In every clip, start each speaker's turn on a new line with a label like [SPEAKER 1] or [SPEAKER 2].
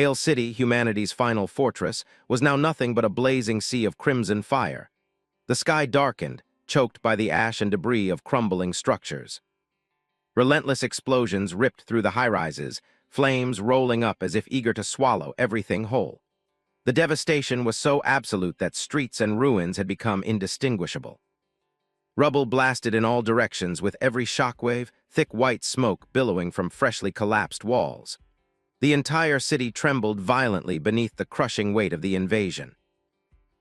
[SPEAKER 1] Hail City, humanity's final fortress, was now nothing but a blazing sea of crimson fire. The sky darkened, choked by the ash and debris of crumbling structures. Relentless explosions ripped through the high-rises, flames rolling up as if eager to swallow everything whole. The devastation was so absolute that streets and ruins had become indistinguishable. Rubble blasted in all directions with every shockwave, thick white smoke billowing from freshly collapsed walls. The entire city trembled violently beneath the crushing weight of the invasion.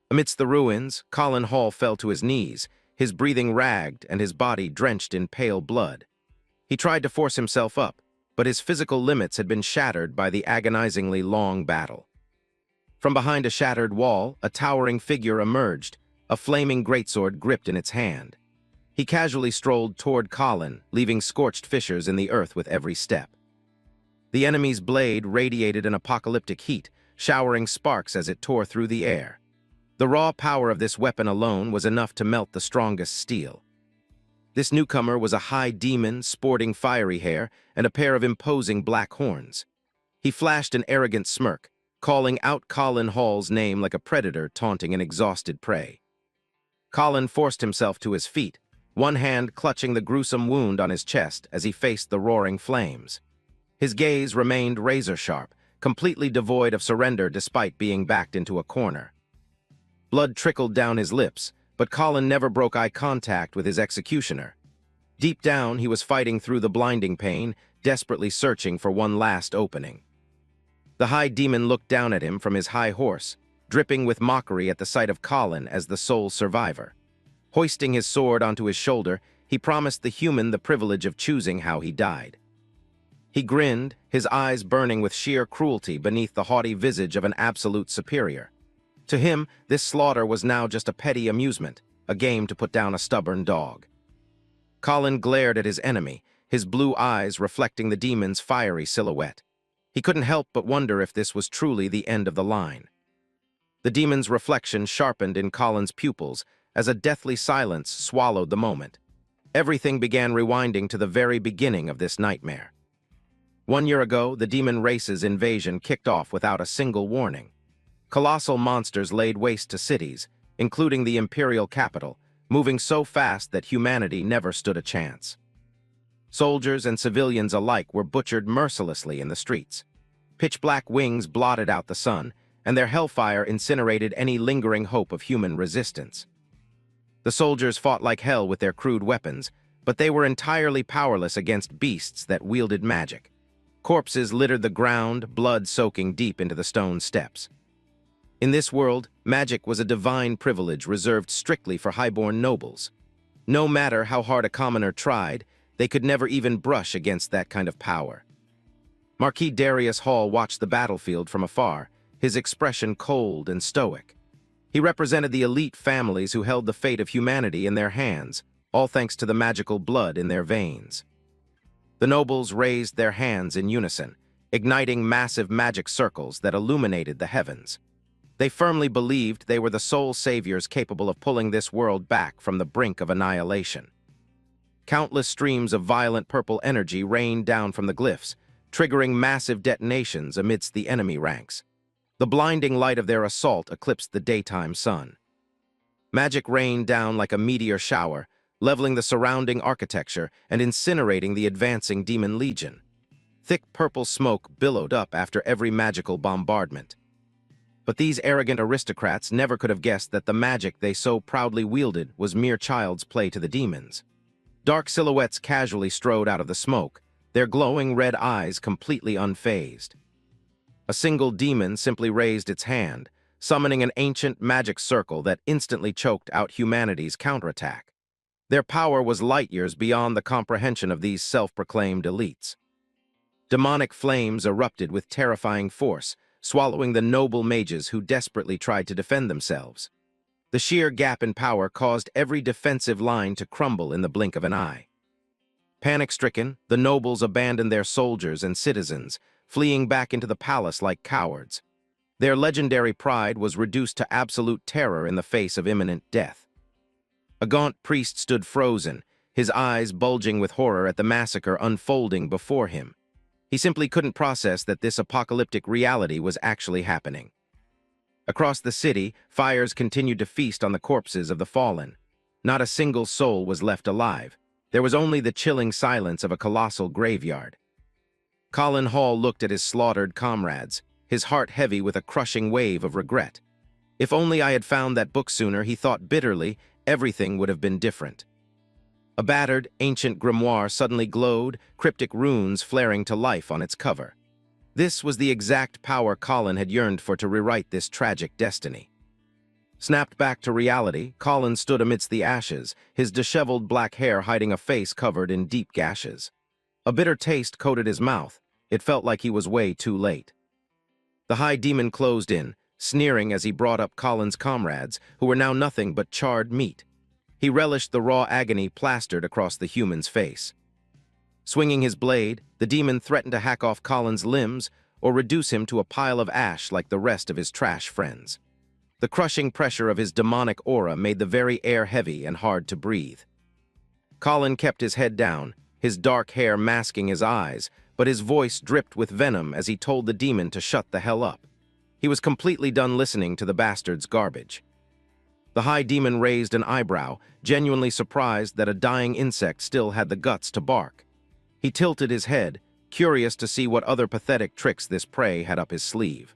[SPEAKER 1] Amidst the ruins, Colin Hall fell to his knees, his breathing ragged and his body drenched in pale blood. He tried to force himself up, but his physical limits had been shattered by the agonizingly long battle. From behind a shattered wall, a towering figure emerged, a flaming greatsword gripped in its hand. He casually strolled toward Colin, leaving scorched fissures in the earth with every step. The enemy's blade radiated an apocalyptic heat, showering sparks as it tore through the air. The raw power of this weapon alone was enough to melt the strongest steel. This newcomer was a high demon sporting fiery hair and a pair of imposing black horns. He flashed an arrogant smirk, calling out Colin Hall's name like a predator taunting an exhausted prey. Colin forced himself to his feet, one hand clutching the gruesome wound on his chest as he faced the roaring flames. His gaze remained razor-sharp, completely devoid of surrender despite being backed into a corner. Blood trickled down his lips, but Colin never broke eye contact with his executioner. Deep down, he was fighting through the blinding pain, desperately searching for one last opening. The high demon looked down at him from his high horse, dripping with mockery at the sight of Colin as the sole survivor. Hoisting his sword onto his shoulder, he promised the human the privilege of choosing how he died. He grinned, his eyes burning with sheer cruelty beneath the haughty visage of an absolute superior. To him, this slaughter was now just a petty amusement, a game to put down a stubborn dog. Colin glared at his enemy, his blue eyes reflecting the demon's fiery silhouette. He couldn't help but wonder if this was truly the end of the line. The demon's reflection sharpened in Colin's pupils as a deathly silence swallowed the moment. Everything began rewinding to the very beginning of this nightmare. 1 year ago, the demon race's invasion kicked off without a single warning. Colossal monsters laid waste to cities, including the imperial capital, moving so fast that humanity never stood a chance. Soldiers and civilians alike were butchered mercilessly in the streets. Pitch-black wings blotted out the sun, and their hellfire incinerated any lingering hope of human resistance. The soldiers fought like hell with their crude weapons, but they were entirely powerless against beasts that wielded magic. Corpses littered the ground, blood soaking deep into the stone steps. In this world, magic was a divine privilege reserved strictly for highborn nobles. No matter how hard a commoner tried, they could never even brush against that kind of power. Marquis Darius Hall watched the battlefield from afar, his expression cold and stoic. He represented the elite families who held the fate of humanity in their hands, all thanks to the magical blood in their veins. The nobles raised their hands in unison, igniting massive magic circles that illuminated the heavens. They firmly believed they were the sole saviors capable of pulling this world back from the brink of annihilation. Countless streams of violent purple energy rained down from the glyphs, triggering massive detonations amidst the enemy ranks. The blinding light of their assault eclipsed the daytime sun. Magic rained down like a meteor shower, leveling the surrounding architecture and incinerating the advancing demon legion. Thick purple smoke billowed up after every magical bombardment. But these arrogant aristocrats never could have guessed that the magic they so proudly wielded was mere child's play to the demons. Dark silhouettes casually strode out of the smoke, their glowing red eyes completely unfazed. A single demon simply raised its hand, summoning an ancient magic circle that instantly choked out humanity's counterattack. Their power was light years beyond the comprehension of these self-proclaimed elites. Demonic flames erupted with terrifying force, swallowing the noble mages who desperately tried to defend themselves. The sheer gap in power caused every defensive line to crumble in the blink of an eye. Panic-stricken, the nobles abandoned their soldiers and citizens, fleeing back into the palace like cowards. Their legendary pride was reduced to absolute terror in the face of imminent death. A gaunt priest stood frozen, his eyes bulging with horror at the massacre unfolding before him. He simply couldn't process that this apocalyptic reality was actually happening. Across the city, fires continued to feast on the corpses of the fallen. Not a single soul was left alive. There was only the chilling silence of a colossal graveyard. Colin Hall looked at his slaughtered comrades, his heart heavy with a crushing wave of regret. If only I had found that book sooner, he thought bitterly, everything would have been different. A battered, ancient grimoire suddenly glowed, cryptic runes flaring to life on its cover. This was the exact power Colin had yearned for to rewrite this tragic destiny. Snapped back to reality, Colin stood amidst the ashes, his disheveled black hair hiding a face covered in deep gashes. A bitter taste coated his mouth. It felt like he was way too late. The High Demon closed in, sneering as he brought up Colin's comrades, who were now nothing but charred meat. He relished the raw agony plastered across the human's face. Swinging his blade, the demon threatened to hack off Colin's limbs or reduce him to a pile of ash like the rest of his trash friends. The crushing pressure of his demonic aura made the very air heavy and hard to breathe. Colin kept his head down, his dark hair masking his eyes, but his voice dripped with venom as he told the demon to shut the hell up. He was completely done listening to the bastard's garbage. The High Demon raised an eyebrow, genuinely surprised that a dying insect still had the guts to bark. He tilted his head, curious to see what other pathetic tricks this prey had up his sleeve.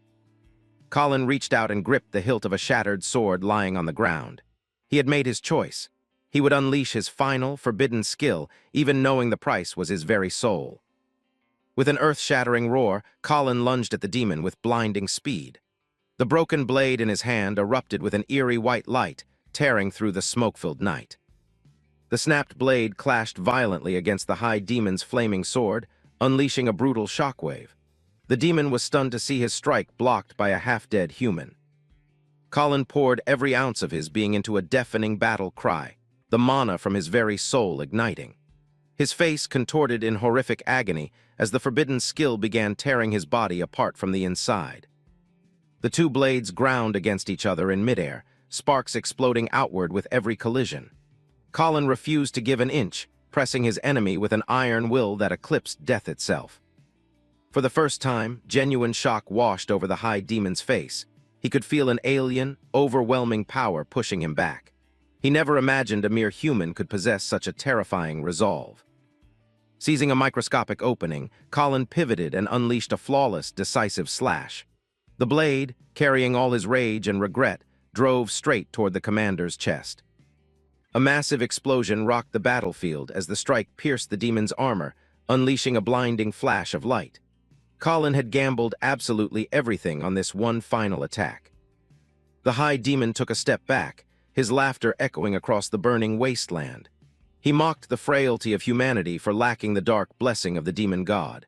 [SPEAKER 1] Colin reached out and gripped the hilt of a shattered sword lying on the ground. He had made his choice. He would unleash his final, forbidden skill, even knowing the price was his very soul. With an earth-shattering roar, Colin lunged at the demon with blinding speed. The broken blade in his hand erupted with an eerie white light, tearing through the smoke-filled night. The snapped blade clashed violently against the High Demon's flaming sword, unleashing a brutal shockwave. The demon was stunned to see his strike blocked by a half-dead human. Colin poured every ounce of his being into a deafening battle cry, the mana from his very soul igniting. His face contorted in horrific agony as the forbidden skill began tearing his body apart from the inside. The two blades ground against each other in midair, sparks exploding outward with every collision. Colin refused to give an inch, pressing his enemy with an iron will that eclipsed death itself. For the first time, genuine shock washed over the High Demon's face. He could feel an alien, overwhelming power pushing him back. He never imagined a mere human could possess such a terrifying resolve. Seizing a microscopic opening, Colin pivoted and unleashed a flawless, decisive slash. The blade, carrying all his rage and regret, drove straight toward the commander's chest. A massive explosion rocked the battlefield as the strike pierced the demon's armor, unleashing a blinding flash of light. Colin had gambled absolutely everything on this one final attack. The High Demon took a step back, his laughter echoing across the burning wasteland. He mocked the frailty of humanity for lacking the dark blessing of the demon god.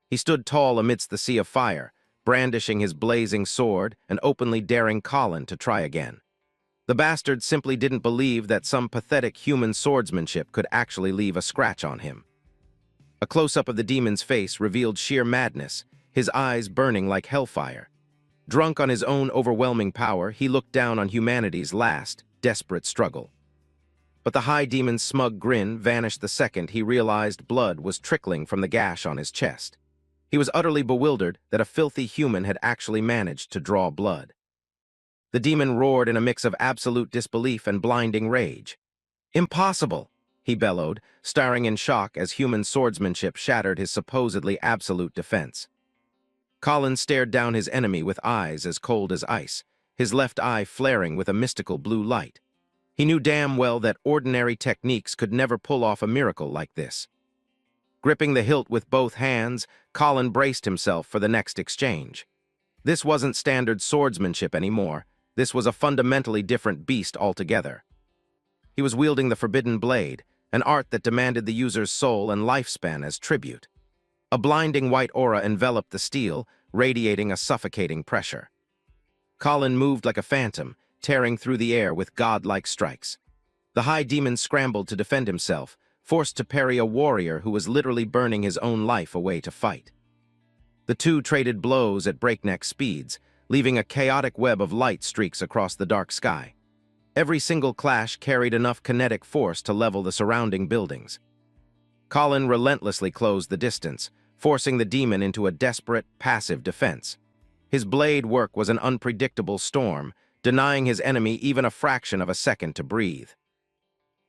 [SPEAKER 1] He stood tall amidst the sea of fire, brandishing his blazing sword and openly daring Colin to try again. The bastard simply didn't believe that some pathetic human swordsmanship could actually leave a scratch on him. A close-up of the demon's face revealed sheer madness, his eyes burning like hellfire. Drunk on his own overwhelming power, he looked down on humanity's last, desperate struggle. But the High Demon's smug grin vanished the second he realized blood was trickling from the gash on his chest. He was utterly bewildered that a filthy human had actually managed to draw blood. The demon roared in a mix of absolute disbelief and blinding rage. "Impossible!" he bellowed, staring in shock as human swordsmanship shattered his supposedly absolute defense. Colin stared down his enemy with eyes as cold as ice, his left eye flaring with a mystical blue light. He knew damn well that ordinary techniques could never pull off a miracle like this. Gripping the hilt with both hands, Colin braced himself for the next exchange. This wasn't standard swordsmanship anymore. This was a fundamentally different beast altogether. He was wielding the forbidden blade, an art that demanded the user's soul and lifespan as tribute. A blinding white aura enveloped the steel, radiating a suffocating pressure. Colin moved like a phantom, tearing through the air with godlike strikes. The High Demon scrambled to defend himself, forced to parry a warrior who was literally burning his own life away to fight. The two traded blows at breakneck speeds, leaving a chaotic web of light streaks across the dark sky. Every single clash carried enough kinetic force to level the surrounding buildings. Colin relentlessly closed the distance, forcing the demon into a desperate, passive defense. His blade work was an unpredictable storm, denying his enemy even a fraction of a second to breathe.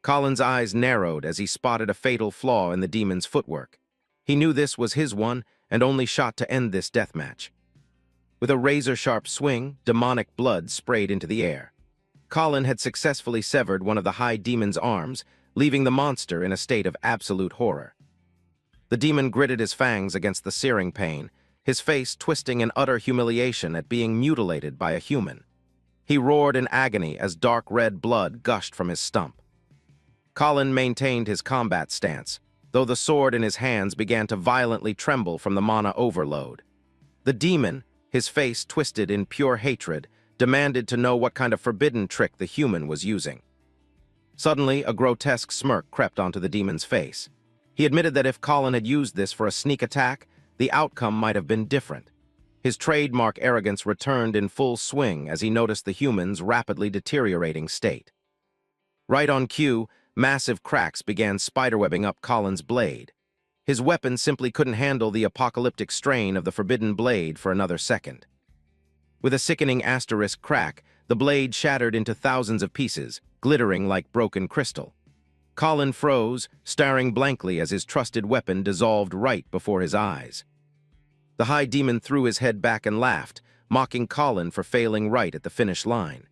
[SPEAKER 1] Colin's eyes narrowed as he spotted a fatal flaw in the demon's footwork. He knew this was his one and only shot to end this deathmatch. With a razor-sharp swing, demonic blood sprayed into the air. Colin had successfully severed one of the High Demon's arms, leaving the monster in a state of absolute horror. The demon gritted his fangs against the searing pain, his face twisting in utter humiliation at being mutilated by a human. He roared in agony as dark red blood gushed from his stump. Colin maintained his combat stance, though the sword in his hands began to violently tremble from the mana overload. The demon, his face twisted in pure hatred, demanded to know what kind of forbidden trick the human was using. Suddenly, a grotesque smirk crept onto the demon's face. He admitted that if Colin had used this for a sneak attack, the outcome might have been different. His trademark arrogance returned in full swing as he noticed the human's rapidly deteriorating state. Right on cue, massive cracks began spiderwebbing up Colin's blade. His weapon simply couldn't handle the apocalyptic strain of the forbidden blade for another second. With a sickening asterisk crack, the blade shattered into thousands of pieces, glittering like broken crystal. Colin froze, staring blankly as his trusted weapon dissolved right before his eyes. The High Demon threw his head back and laughed, mocking Colin for failing right at the finish line.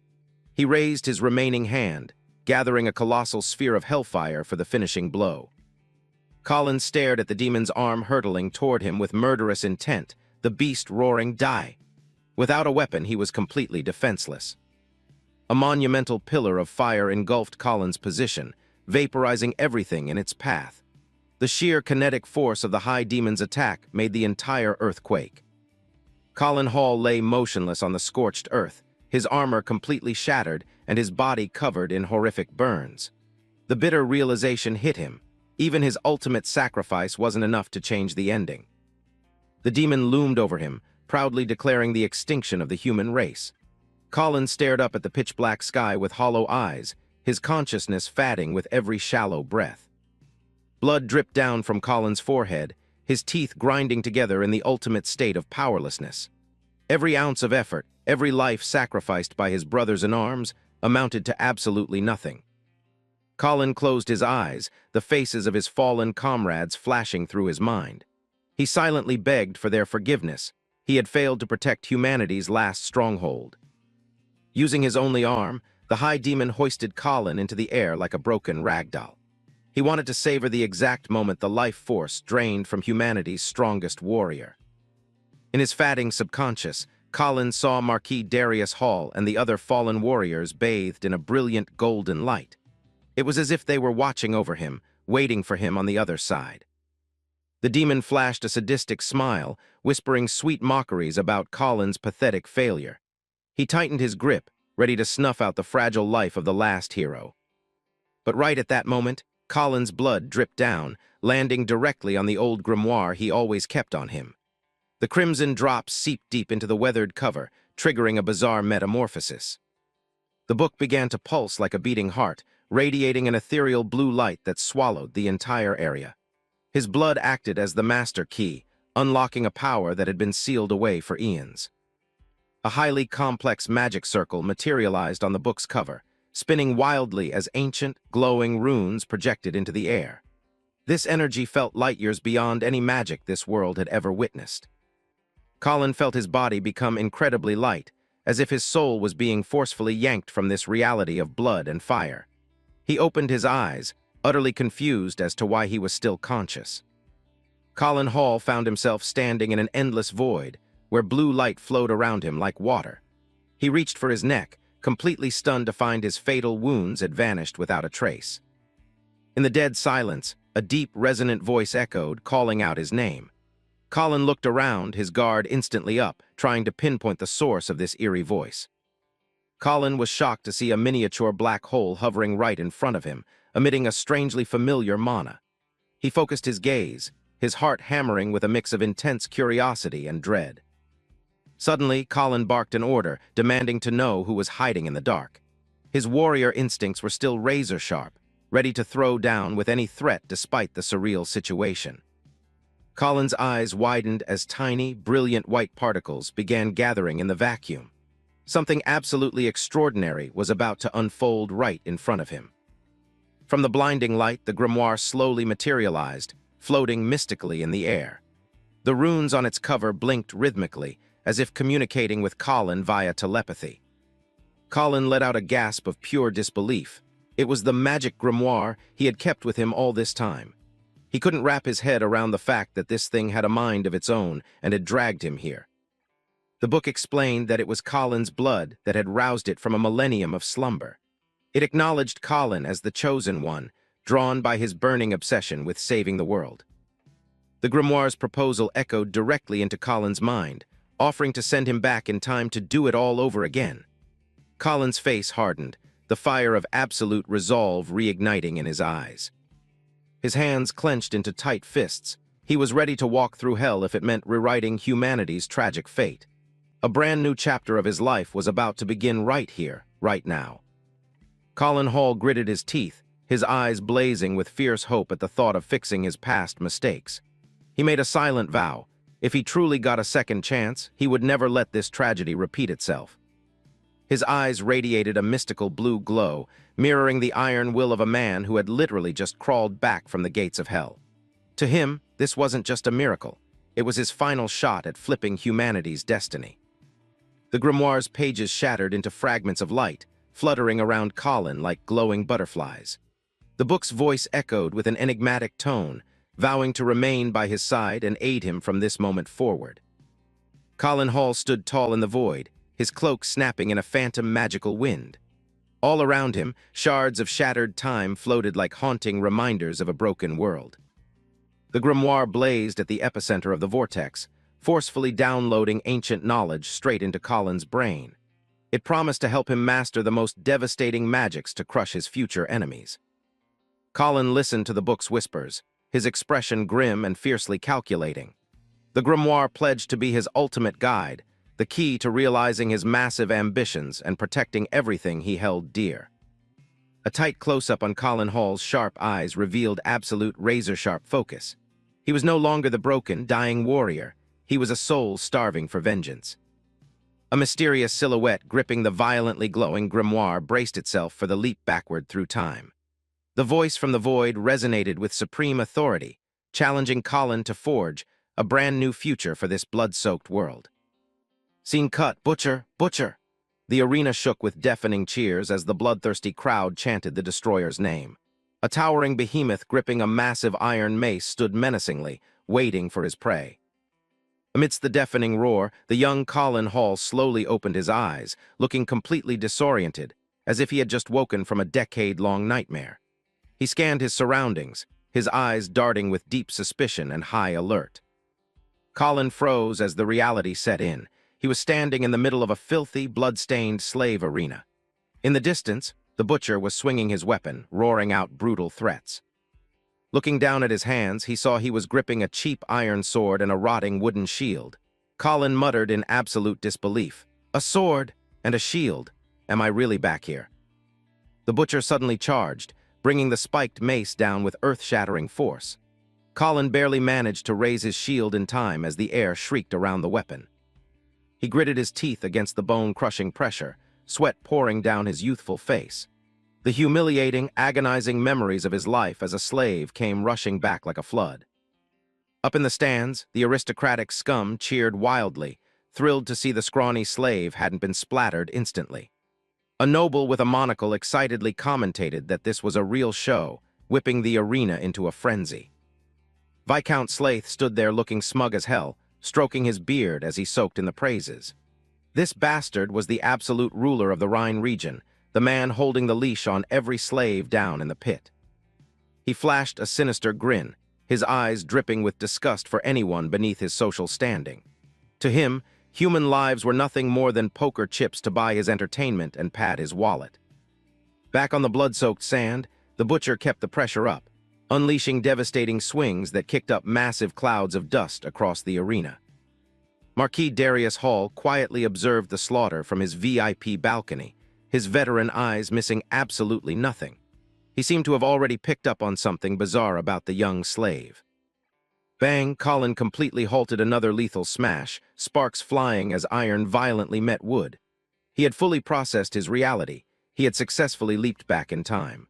[SPEAKER 1] He raised his remaining hand, gathering a colossal sphere of hellfire for the finishing blow. Colin stared at the demon's arm hurtling toward him with murderous intent, the beast roaring, "Die!" Without a weapon, he was completely defenseless. A monumental pillar of fire engulfed Colin's position, vaporizing everything in its path. The sheer kinetic force of the High Demon's attack made the entire earth quake. Colin Hall lay motionless on the scorched earth, his armor completely shattered and his body covered in horrific burns. The bitter realization hit him. Even his ultimate sacrifice wasn't enough to change the ending. The demon loomed over him, proudly declaring the extinction of the human race. Colin stared up at the pitch-black sky with hollow eyes, his consciousness fading with every shallow breath. Blood dripped down from Colin's forehead, his teeth grinding together in the ultimate state of powerlessness. Every ounce of effort, every life sacrificed by his brothers in arms, amounted to absolutely nothing. Colin closed his eyes, the faces of his fallen comrades flashing through his mind. He silently begged for their forgiveness. He had failed to protect humanity's last stronghold. Using his only arm, the High Demon hoisted Colin into the air like a broken ragdoll. He wanted to savor the exact moment the life force drained from humanity's strongest warrior. In his fatting subconscious, Colin saw Marquis Darius Hall and the other fallen warriors bathed in a brilliant golden light. It was as if they were watching over him, waiting for him on the other side. The demon flashed a sadistic smile, whispering sweet mockeries about Colin's pathetic failure. He tightened his grip, ready to snuff out the fragile life of the last hero. But right at that moment, Colin's blood dripped down, landing directly on the old grimoire he always kept on him. The crimson drops seeped deep into the weathered cover, triggering a bizarre metamorphosis. The book began to pulse like a beating heart, radiating an ethereal blue light that swallowed the entire area. His blood acted as the master key, unlocking a power that had been sealed away for eons. A highly complex magic circle materialized on the book's cover, spinning wildly as ancient, glowing runes projected into the air. This energy felt light years beyond any magic this world had ever witnessed. Colin felt his body become incredibly light, as if his soul was being forcefully yanked from this reality of blood and fire. He opened his eyes, utterly confused as to why he was still conscious. Colin Hall found himself standing in an endless void, where blue light flowed around him like water. He reached for his neck, completely stunned to find his fatal wounds had vanished without a trace. In the dead silence, a deep, resonant voice echoed, calling out his name. Colin looked around, his guard instantly up, trying to pinpoint the source of this eerie voice. Colin was shocked to see a miniature black hole hovering right in front of him, emitting a strangely familiar mana. He focused his gaze, his heart hammering with a mix of intense curiosity and dread. Suddenly, Colin barked an order, demanding to know who was hiding in the dark. His warrior instincts were still razor-sharp, ready to throw down with any threat despite the surreal situation. Colin's eyes widened as tiny, brilliant white particles began gathering in the vacuum. Something absolutely extraordinary was about to unfold right in front of him. From the blinding light, the grimoire slowly materialized, floating mystically in the air. The runes on its cover blinked rhythmically, as if communicating with Colin via telepathy. Colin let out a gasp of pure disbelief. It was the magic grimoire he had kept with him all this time. He couldn't wrap his head around the fact that this thing had a mind of its own and had dragged him here. The book explained that it was Colin's blood that had roused it from a millennium of slumber. It acknowledged Colin as the chosen one, drawn by his burning obsession with saving the world. The grimoire's proposal echoed directly into Colin's mind, offering to send him back in time to do it all over again. Colin's face hardened, the fire of absolute resolve reigniting in his eyes. His hands clenched into tight fists. He was ready to walk through hell if it meant rewriting humanity's tragic fate. A brand new chapter of his life was about to begin right here, right now. Colin Hall gritted his teeth, his eyes blazing with fierce hope at the thought of fixing his past mistakes. He made a silent vow. If he truly got a second chance, he would never let this tragedy repeat itself. His eyes radiated a mystical blue glow, mirroring the iron will of a man who had literally just crawled back from the gates of hell. To him, this wasn't just a miracle. It was his final shot at flipping humanity's destiny. The grimoire's pages shattered into fragments of light, fluttering around Colin like glowing butterflies. The book's voice echoed with an enigmatic tone, vowing to remain by his side and aid him from this moment forward. Colin Hall stood tall in the void, his cloak snapping in a phantom magical wind. All around him, shards of shattered time floated like haunting reminders of a broken world. The grimoire blazed at the epicenter of the vortex, forcefully downloading ancient knowledge straight into Colin's brain. It promised to help him master the most devastating magics to crush his future enemies. Colin listened to the book's whispers, his expression grim and fiercely calculating. The grimoire pledged to be his ultimate guide, the key to realizing his massive ambitions and protecting everything he held dear. A tight close-up on Colin Hall's sharp eyes revealed absolute razor-sharp focus. He was no longer the broken, dying warrior. He was a soul starving for vengeance. A mysterious silhouette gripping the violently glowing grimoire braced itself for the leap backward through time. The voice from the void resonated with supreme authority, challenging Colin to forge a brand new future for this blood-soaked world. "Scene cut, Butcher, Butcher!" The arena shook with deafening cheers as the bloodthirsty crowd chanted the destroyer's name. A towering behemoth gripping a massive iron mace stood menacingly, waiting for his prey. Amidst the deafening roar, the young Colin Hall slowly opened his eyes, looking completely disoriented, as if he had just woken from a decade-long nightmare. He scanned his surroundings, his eyes darting with deep suspicion and high alert. Colin froze as the reality set in. He was standing in the middle of a filthy, blood-stained slave arena. In the distance, the butcher was swinging his weapon, roaring out brutal threats. Looking down at his hands, he saw he was gripping a cheap iron sword and a rotting wooden shield. Colin muttered in absolute disbelief, "A sword and a shield. Am I really back here?" The butcher suddenly charged, bringing the spiked mace down with earth-shattering force. Colin barely managed to raise his shield in time as the air shrieked around the weapon. He gritted his teeth against the bone-crushing pressure, sweat pouring down his youthful face. The humiliating, agonizing memories of his life as a slave came rushing back like a flood. Up in the stands, the aristocratic scum cheered wildly, thrilled to see the scrawny slave hadn't been splattered instantly. A noble with a monocle excitedly commentated that this was a real show, whipping the arena into a frenzy. Viscount Slaith stood there looking smug as hell, stroking his beard as he soaked in the praises. This bastard was the absolute ruler of the Rhine region, the man holding the leash on every slave down in the pit. He flashed a sinister grin, his eyes dripping with disgust for anyone beneath his social standing. To him, human lives were nothing more than poker chips to buy his entertainment and pad his wallet. Back on the blood-soaked sand, the butcher kept the pressure up, unleashing devastating swings that kicked up massive clouds of dust across the arena. Marquis Darius Hall quietly observed the slaughter from his VIP balcony, his veteran eyes missing absolutely nothing. He seemed to have already picked up on something bizarre about the young slave. Bang, Colin completely halted another lethal smash, sparks flying as iron violently met wood. He had fully processed his reality. He had successfully leaped back in time.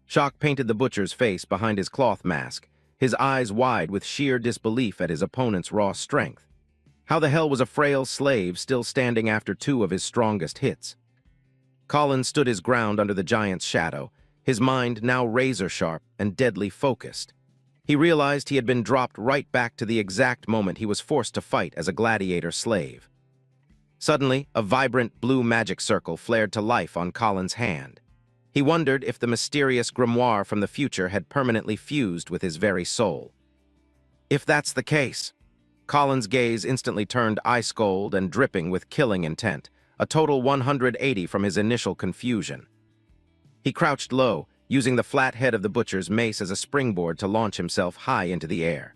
[SPEAKER 1] Shock painted the butcher's face behind his cloth mask, his eyes wide with sheer disbelief at his opponent's raw strength. How the hell was a frail slave still standing after two of his strongest hits? Colin stood his ground under the giant's shadow, his mind now razor-sharp and deadly focused. He realized he had been dropped right back to the exact moment he was forced to fight as a gladiator slave. Suddenly, a vibrant blue magic circle flared to life on Colin's hand. He wondered if the mysterious grimoire from the future had permanently fused with his very soul. If that's the case, Colin's gaze instantly turned ice-cold and dripping with killing intent, a total 180 from his initial confusion. He crouched low, using the flat head of the butcher's mace as a springboard to launch himself high into the air.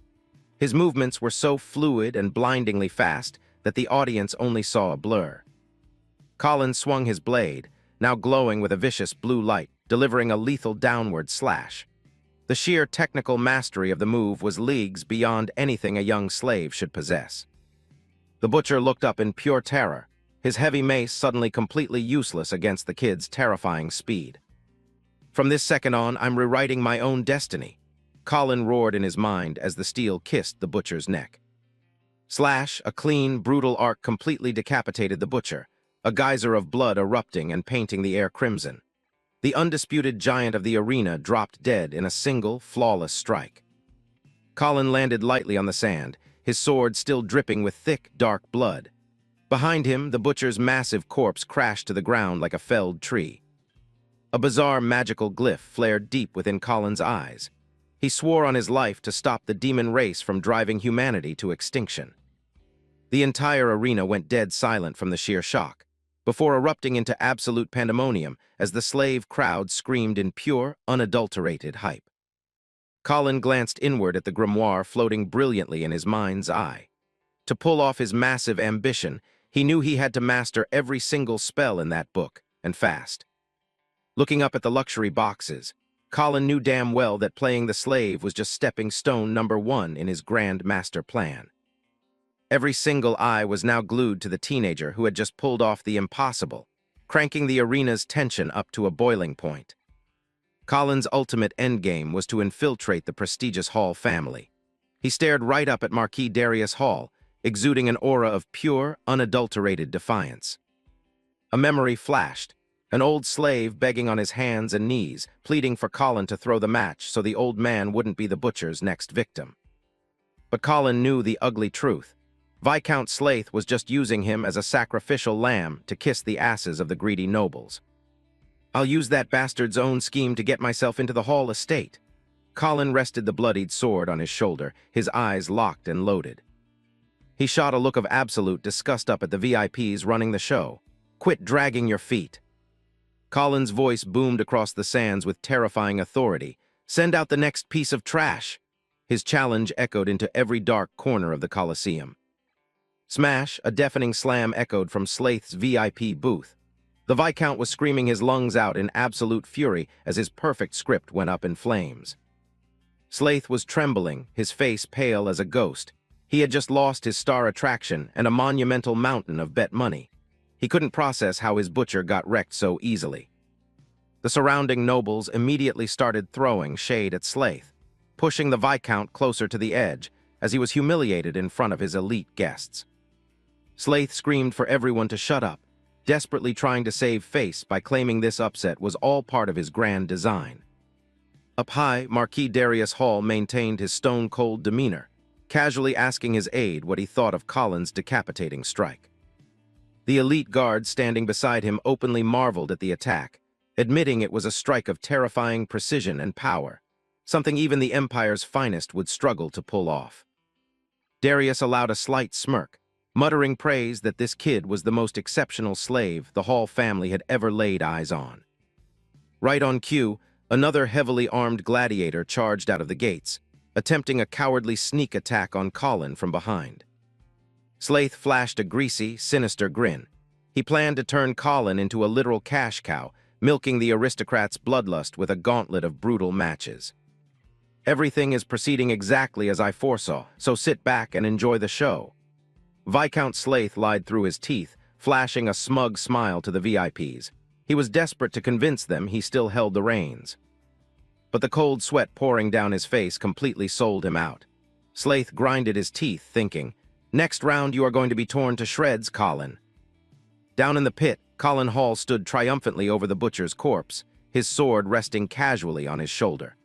[SPEAKER 1] His movements were so fluid and blindingly fast that the audience only saw a blur. Colin swung his blade, now glowing with a vicious blue light, delivering a lethal downward slash. The sheer technical mastery of the move was leagues beyond anything a young slave should possess. The butcher looked up in pure terror, his heavy mace suddenly completely useless against the kid's terrifying speed. From this second on, I'm rewriting my own destiny, Colin roared in his mind as the steel kissed the butcher's neck. Slash, a clean, brutal arc completely decapitated the butcher, a geyser of blood erupting and painting the air crimson. The undisputed giant of the arena dropped dead in a single, flawless strike. Colin landed lightly on the sand, his sword still dripping with thick, dark blood. Behind him, the butcher's massive corpse crashed to the ground like a felled tree. A bizarre magical glyph flared deep within Colin's eyes. He swore on his life to stop the demon race from driving humanity to extinction. The entire arena went dead silent from the sheer shock, before erupting into absolute pandemonium as the slave crowd screamed in pure, unadulterated hype. Colin glanced inward at the grimoire floating brilliantly in his mind's eye. To pull off his massive ambition, he knew he had to master every single spell in that book, and fast. Looking up at the luxury boxes, Colin knew damn well that playing the slave was just stepping stone number one in his grand master plan. Every single eye was now glued to the teenager who had just pulled off the impossible, cranking the arena's tension up to a boiling point. Colin's ultimate endgame was to infiltrate the prestigious Hall family. He stared right up at Marquis Darius Hall, exuding an aura of pure, unadulterated defiance. A memory flashed, an old slave begging on his hands and knees, pleading for Colin to throw the match so the old man wouldn't be the butcher's next victim. But Colin knew the ugly truth. Viscount Slaith was just using him as a sacrificial lamb to kiss the asses of the greedy nobles. I'll use that bastard's own scheme to get myself into the Hall estate. Colin rested the bloodied sword on his shoulder, his eyes locked and loaded. He shot a look of absolute disgust up at the VIPs running the show. Quit dragging your feet. Colin's voice boomed across the sands with terrifying authority. Send out the next piece of trash. His challenge echoed into every dark corner of the Colosseum. Smash, a deafening slam echoed from Slaith's VIP booth. The Viscount was screaming his lungs out in absolute fury as his perfect script went up in flames. Slaith was trembling, his face pale as a ghost. He had just lost his star attraction and a monumental mountain of bet money. He couldn't process how his butcher got wrecked so easily. The surrounding nobles immediately started throwing shade at Slaith, pushing the Viscount closer to the edge as he was humiliated in front of his elite guests. Slaith screamed for everyone to shut up, desperately trying to save face by claiming this upset was all part of his grand design. Up high, Marquis Darius Hall maintained his stone-cold demeanor, casually asking his aide what he thought of Colin's decapitating strike. The elite guards standing beside him openly marveled at the attack, admitting it was a strike of terrifying precision and power, something even the Empire's finest would struggle to pull off. Darius allowed a slight smirk, muttering praise that this kid was the most exceptional slave the Hall family had ever laid eyes on. Right on cue, another heavily armed gladiator charged out of the gates, attempting a cowardly sneak attack on Colin from behind. Slaith flashed a greasy, sinister grin. He planned to turn Colin into a literal cash cow, milking the aristocrat's bloodlust with a gauntlet of brutal matches. Everything is proceeding exactly as I foresaw, so sit back and enjoy the show. Viscount Slaith lied through his teeth, flashing a smug smile to the VIPs. He was desperate to convince them he still held the reins. But the cold sweat pouring down his face completely sold him out. Slaith grinded his teeth, thinking, "Next round you are going to be torn to shreds, Colin." Down in the pit, Colin Hall stood triumphantly over the butcher's corpse, his sword resting casually on his shoulder.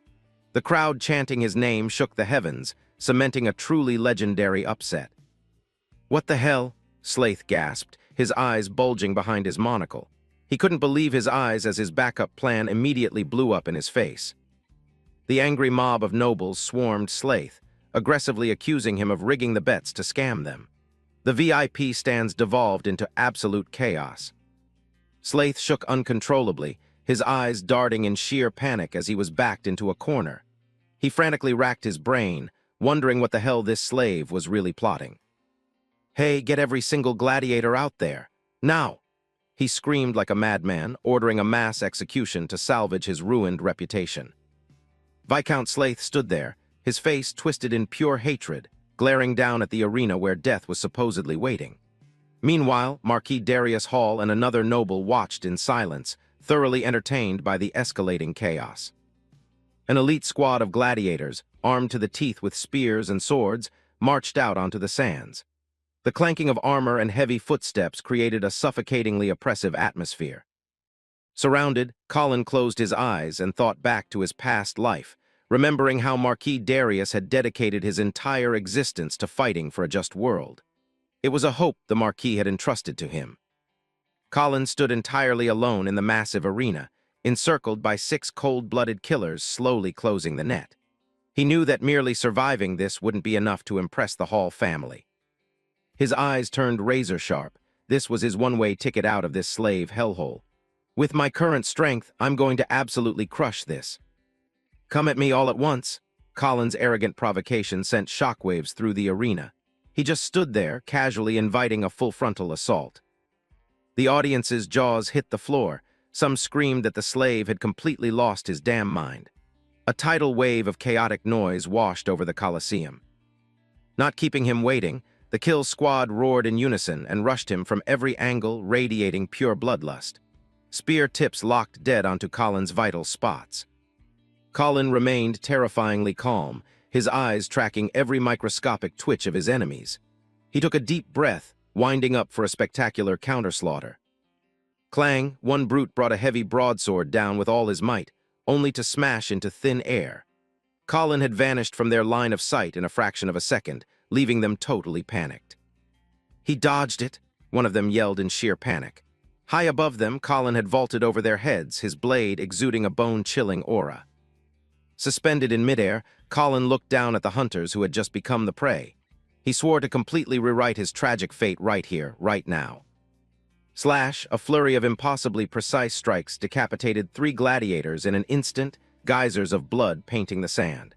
[SPEAKER 1] The crowd chanting his name shook the heavens, cementing a truly legendary upset. "What the hell?" Slaith gasped, his eyes bulging behind his monocle. He couldn't believe his eyes as his backup plan immediately blew up in his face. The angry mob of nobles swarmed Slaith, aggressively accusing him of rigging the bets to scam them. The VIP stands devolved into absolute chaos. Slaith shook uncontrollably, his eyes darting in sheer panic as he was backed into a corner. He frantically racked his brain, wondering what the hell this slave was really plotting. "Hey, get every single gladiator out there, now!" He screamed like a madman, ordering a mass execution to salvage his ruined reputation. Viscount Slaith stood there, his face twisted in pure hatred, glaring down at the arena where death was supposedly waiting. Meanwhile, Marquis Darius Hall and another noble watched in silence, thoroughly entertained by the escalating chaos. An elite squad of gladiators, armed to the teeth with spears and swords, marched out onto the sands. The clanking of armor and heavy footsteps created a suffocatingly oppressive atmosphere. Surrounded, Colin closed his eyes and thought back to his past life, remembering how Marquis Darius had dedicated his entire existence to fighting for a just world. It was a hope the Marquis had entrusted to him. Colin stood entirely alone in the massive arena, encircled by 6 cold-blooded killers slowly closing the net. He knew that merely surviving this wouldn't be enough to impress the Hall family. His eyes turned razor-sharp. This was his one-way ticket out of this slave hellhole. "With my current strength, I'm going to absolutely crush this." "Come at me all at once." Colin's arrogant provocation sent shockwaves through the arena. He just stood there, casually inviting a full-frontal assault. The audience's jaws hit the floor. Some screamed that the slave had completely lost his damn mind. A tidal wave of chaotic noise washed over the Colosseum. Not keeping him waiting, the kill squad roared in unison and rushed him from every angle, radiating pure bloodlust. Spear tips locked dead onto Colin's vital spots. Colin remained terrifyingly calm, his eyes tracking every microscopic twitch of his enemies. He took a deep breath, winding up for a spectacular counterslaughter. Clang, one brute brought a heavy broadsword down with all his might, only to smash into thin air. Colin had vanished from their line of sight in a fraction of a second, leaving them totally panicked. "He dodged it," one of them yelled in sheer panic. High above them, Colin had vaulted over their heads, his blade exuding a bone-chilling aura. Suspended in midair, Colin looked down at the hunters who had just become the prey. He swore to completely rewrite his tragic fate right here, right now. Slash, a flurry of impossibly precise strikes decapitated 3 gladiators in an instant, geysers of blood painting the sand.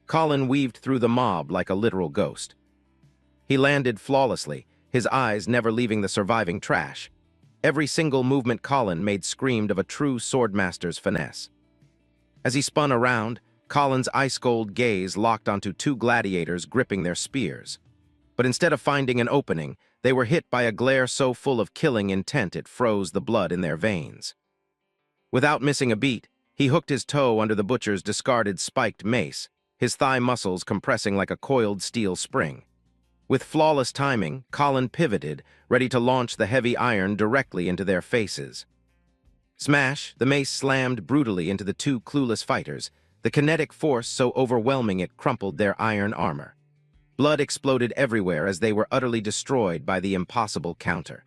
[SPEAKER 1] Colin weaved through the mob like a literal ghost. He landed flawlessly, his eyes never leaving the surviving trash. Every single movement Colin made screamed of a true swordmaster's finesse. As he spun around, Colin's ice-cold gaze locked onto 2 gladiators gripping their spears. But instead of finding an opening, they were hit by a glare so full of killing intent it froze the blood in their veins. Without missing a beat, he hooked his toe under the butcher's discarded spiked mace, his thigh muscles compressing like a coiled steel spring. With flawless timing, Colin pivoted, ready to launch the heavy iron directly into their faces. Smash, the mace slammed brutally into the 2 clueless fighters, the kinetic force so overwhelming it crumpled their iron armor. Blood exploded everywhere as they were utterly destroyed by the impossible counter.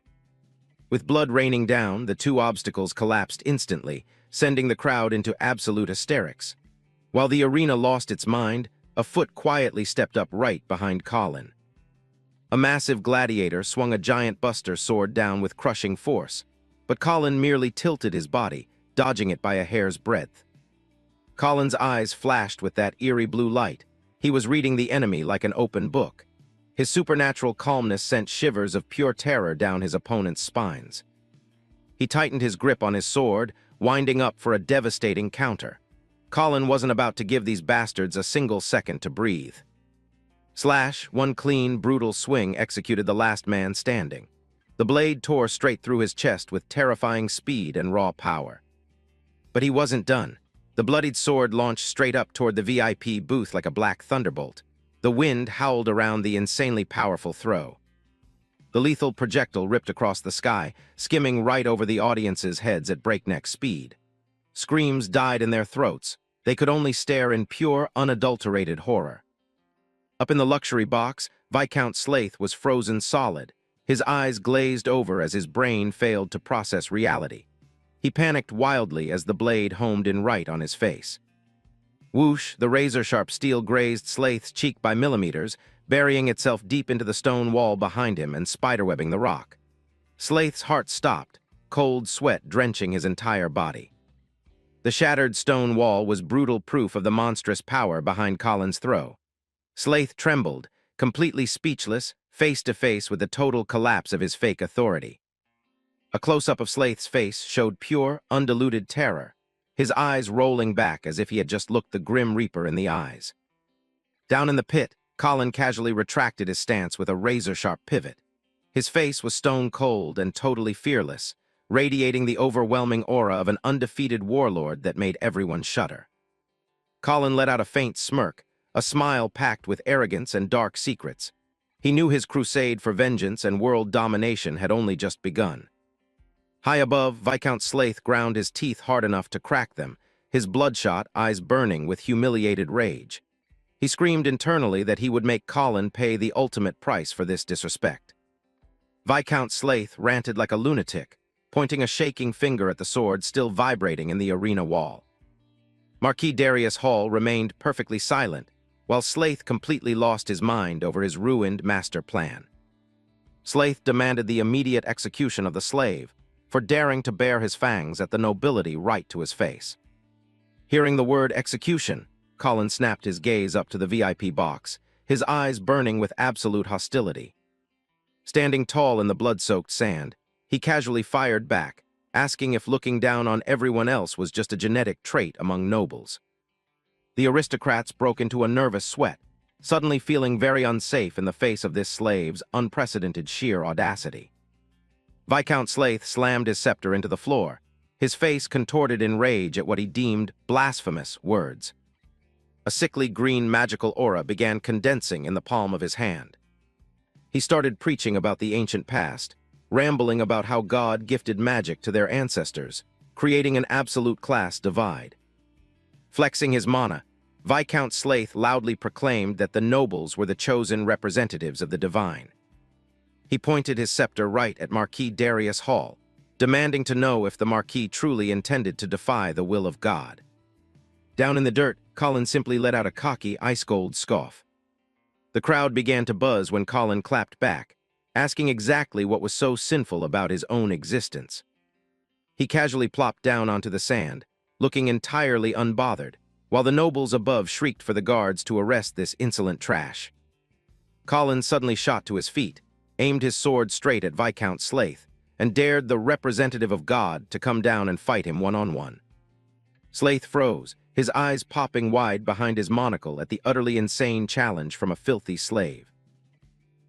[SPEAKER 1] With blood raining down, the 2 obstacles collapsed instantly, sending the crowd into absolute hysterics. While the arena lost its mind, a foot quietly stepped up right behind Colin. A massive gladiator swung a giant buster sword down with crushing force, but Colin merely tilted his body, dodging it by a hair's breadth. Colin's eyes flashed with that eerie blue light. He was reading the enemy like an open book. His supernatural calmness sent shivers of pure terror down his opponent's spines. He tightened his grip on his sword, winding up for a devastating counter. Colin wasn't about to give these bastards a single second to breathe. Slash, one clean, brutal swing executed the last man standing. The blade tore straight through his chest with terrifying speed and raw power. But he wasn't done. The bloodied sword launched straight up toward the VIP booth like a black thunderbolt. The wind howled around the insanely powerful throw. The lethal projectile ripped across the sky, skimming right over the audience's heads at breakneck speed. Screams died in their throats. They could only stare in pure, unadulterated horror. Up in the luxury box, Viscount Slaith was frozen solid. His eyes glazed over as his brain failed to process reality. He panicked wildly as the blade homed in right on his face. Whoosh, the razor-sharp steel grazed Slaith's cheek by millimeters, burying itself deep into the stone wall behind him and spiderwebbing the rock. Slaith's heart stopped, cold sweat drenching his entire body. The shattered stone wall was brutal proof of the monstrous power behind Colin's throw. Slaith trembled, completely speechless, face to face with the total collapse of his fake authority. A close-up of Slaith's face showed pure, undiluted terror, his eyes rolling back as if he had just looked the Grim Reaper in the eyes. Down in the pit, Colin casually retracted his stance with a razor-sharp pivot. His face was stone-cold and totally fearless, radiating the overwhelming aura of an undefeated warlord that made everyone shudder. Colin let out a faint smirk, a smile packed with arrogance and dark secrets. He knew his crusade for vengeance and world domination had only just begun. High above, Viscount Slaith ground his teeth hard enough to crack them, his bloodshot eyes burning with humiliated rage. He screamed internally that he would make Colin pay the ultimate price for this disrespect. Viscount Slaith ranted like a lunatic, pointing a shaking finger at the sword still vibrating in the arena wall. Marquis Darius Hall remained perfectly silent, while Slaith completely lost his mind over his ruined master plan. Slaith demanded the immediate execution of the slave, for daring to bare his fangs at the nobility right to his face. Hearing the word execution, Colin snapped his gaze up to the VIP box, his eyes burning with absolute hostility. Standing tall in the blood-soaked sand, he casually fired back, asking if looking down on everyone else was just a genetic trait among nobles. The aristocrats broke into a nervous sweat, suddenly feeling very unsafe in the face of this slave's unprecedented sheer audacity. Viscount Slaith slammed his scepter into the floor, his face contorted in rage at what he deemed blasphemous words. A sickly green magical aura began condensing in the palm of his hand. He started preaching about the ancient past, rambling about how God gifted magic to their ancestors, creating an absolute class divide. Flexing his mana, Viscount Slaith loudly proclaimed that the nobles were the chosen representatives of the divine. He pointed his scepter right at Marquis Darius Hall, demanding to know if the Marquis truly intended to defy the will of God. Down in the dirt, Colin simply let out a cocky, ice-cold scoff. The crowd began to buzz when Colin clapped back, asking exactly what was so sinful about his own existence. He casually plopped down onto the sand, looking entirely unbothered, while the nobles above shrieked for the guards to arrest this insolent trash. Colin suddenly shot to his feet, aimed his sword straight at Viscount Slaith, and dared the representative of God to come down and fight him one-on-one. Slaith froze, his eyes popping wide behind his monocle at the utterly insane challenge from a filthy slave.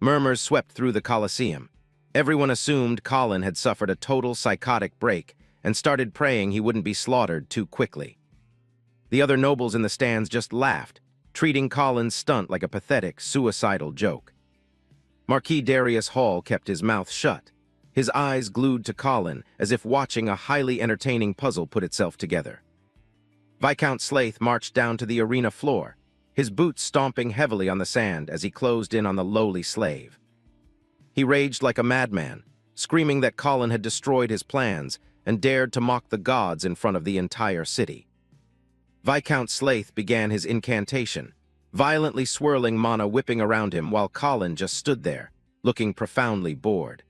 [SPEAKER 1] Murmurs swept through the Colosseum. Everyone assumed Colin had suffered a total psychotic break and started praying he wouldn't be slaughtered too quickly. The other nobles in the stands just laughed, treating Colin's stunt like a pathetic, suicidal joke. Marquis Darius Hall kept his mouth shut, his eyes glued to Colin as if watching a highly entertaining puzzle put itself together. Viscount Slaith marched down to the arena floor, his boots stomping heavily on the sand as he closed in on the lowly slave. He raged like a madman, screaming that Colin had destroyed his plans and dared to mock the gods in front of the entire city. Viscount Slaith began his incantation, violently swirling mana whipping around him while Colin just stood there, looking profoundly bored.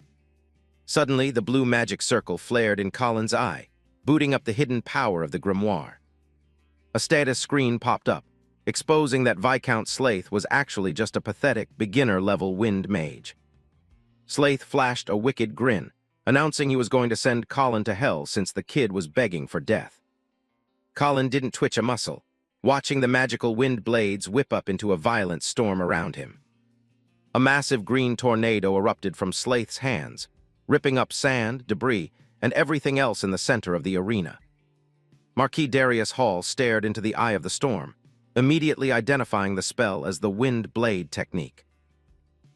[SPEAKER 1] Suddenly, the blue magic circle flared in Colin's eye, booting up the hidden power of the grimoire. A status screen popped up, exposing that Viscount Slaith was actually just a pathetic, beginner-level wind mage. Slaith flashed a wicked grin, announcing he was going to send Colin to hell since the kid was begging for death. Colin didn't twitch a muscle, watching the magical wind blades whip up into a violent storm around him. A massive green tornado erupted from Slaith's hands, ripping up sand, debris, and everything else in the center of the arena. Marquis Darius Hall stared into the eye of the storm, immediately identifying the spell as the wind blade technique.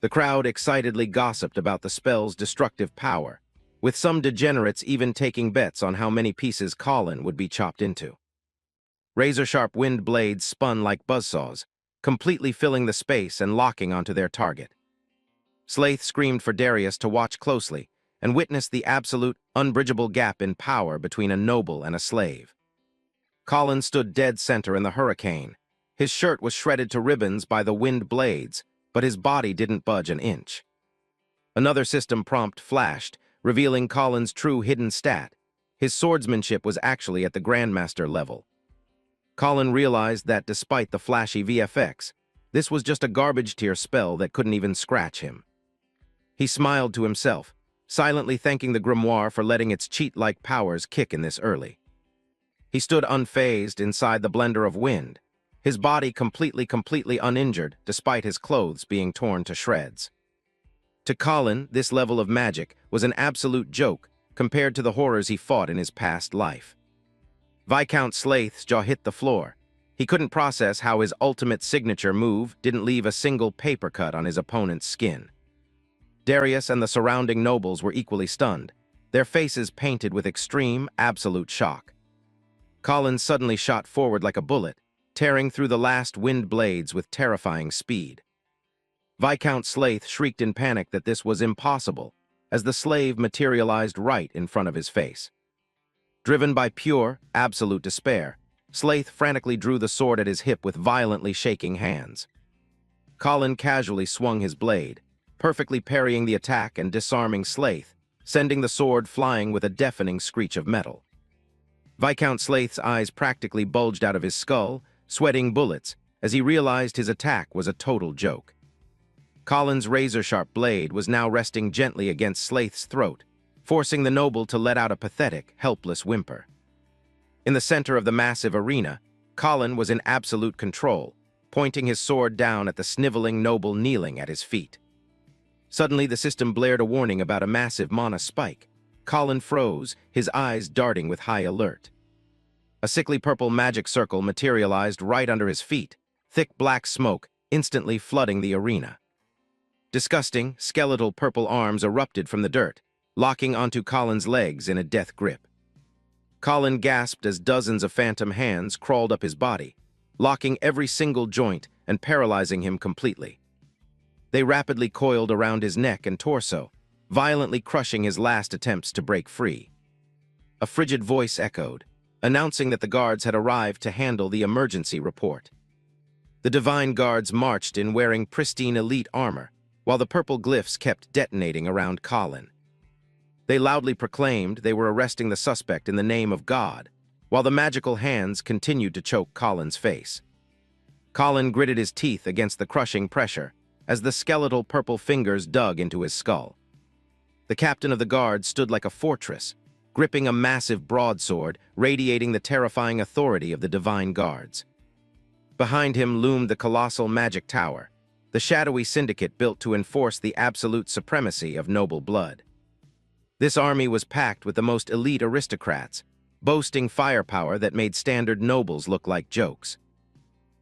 [SPEAKER 1] The crowd excitedly gossiped about the spell's destructive power, with some degenerates even taking bets on how many pieces Colin would be chopped into. Razor-sharp wind blades spun like buzzsaws, completely filling the space and locking onto their target. Slaith screamed for Darius to watch closely and witness the absolute, unbridgeable gap in power between a noble and a slave. Colin stood dead center in the hurricane. His shirt was shredded to ribbons by the wind blades, but his body didn't budge an inch. Another system prompt flashed, revealing Colin's true hidden stat. His swordsmanship was actually at the Grandmaster level. Colin realized that despite the flashy VFX, this was just a garbage-tier spell that couldn't even scratch him. He smiled to himself, silently thanking the grimoire for letting its cheat-like powers kick in this early. He stood unfazed inside the blender of wind, his body completely uninjured despite his clothes being torn to shreds. To Colin, this level of magic was an absolute joke compared to the horrors he fought in his past life. Viscount Slaith's jaw hit the floor. He couldn't process how his ultimate signature move didn't leave a single paper cut on his opponent's skin. Darius and the surrounding nobles were equally stunned, their faces painted with extreme, absolute shock. Colin suddenly shot forward like a bullet, tearing through the last wind blades with terrifying speed. Viscount Slaith shrieked in panic that this was impossible, as the slave materialized right in front of his face. Driven by pure, absolute despair, Slaith frantically drew the sword at his hip with violently shaking hands. Colin casually swung his blade, perfectly parrying the attack and disarming Slaith, sending the sword flying with a deafening screech of metal. Viscount Slaith's eyes practically bulged out of his skull, sweating bullets, as he realized his attack was a total joke. Colin's razor-sharp blade was now resting gently against Slaith's throat, forcing the noble to let out a pathetic, helpless whimper. In the center of the massive arena, Colin was in absolute control, pointing his sword down at the sniveling noble kneeling at his feet. Suddenly, the system blared a warning about a massive mana spike. Colin froze, his eyes darting with high alert. A sickly purple magic circle materialized right under his feet, thick black smoke instantly flooding the arena. Disgusting, skeletal purple arms erupted from the dirt, locking onto Colin's legs in a death grip. Colin gasped as dozens of phantom hands crawled up his body, locking every single joint and paralyzing him completely. They rapidly coiled around his neck and torso, violently crushing his last attempts to break free. A frigid voice echoed, announcing that the guards had arrived to handle the emergency report. The divine guards marched in wearing pristine elite armor, while the purple glyphs kept detonating around Colin. They loudly proclaimed they were arresting the suspect in the name of God, while the magical hands continued to choke Colin's face. Colin gritted his teeth against the crushing pressure as the skeletal purple fingers dug into his skull. The captain of the guard stood like a fortress, gripping a massive broadsword, radiating the terrifying authority of the divine guards. Behind him loomed the colossal magic tower, the shadowy syndicate built to enforce the absolute supremacy of noble blood. This army was packed with the most elite aristocrats, boasting firepower that made standard nobles look like jokes.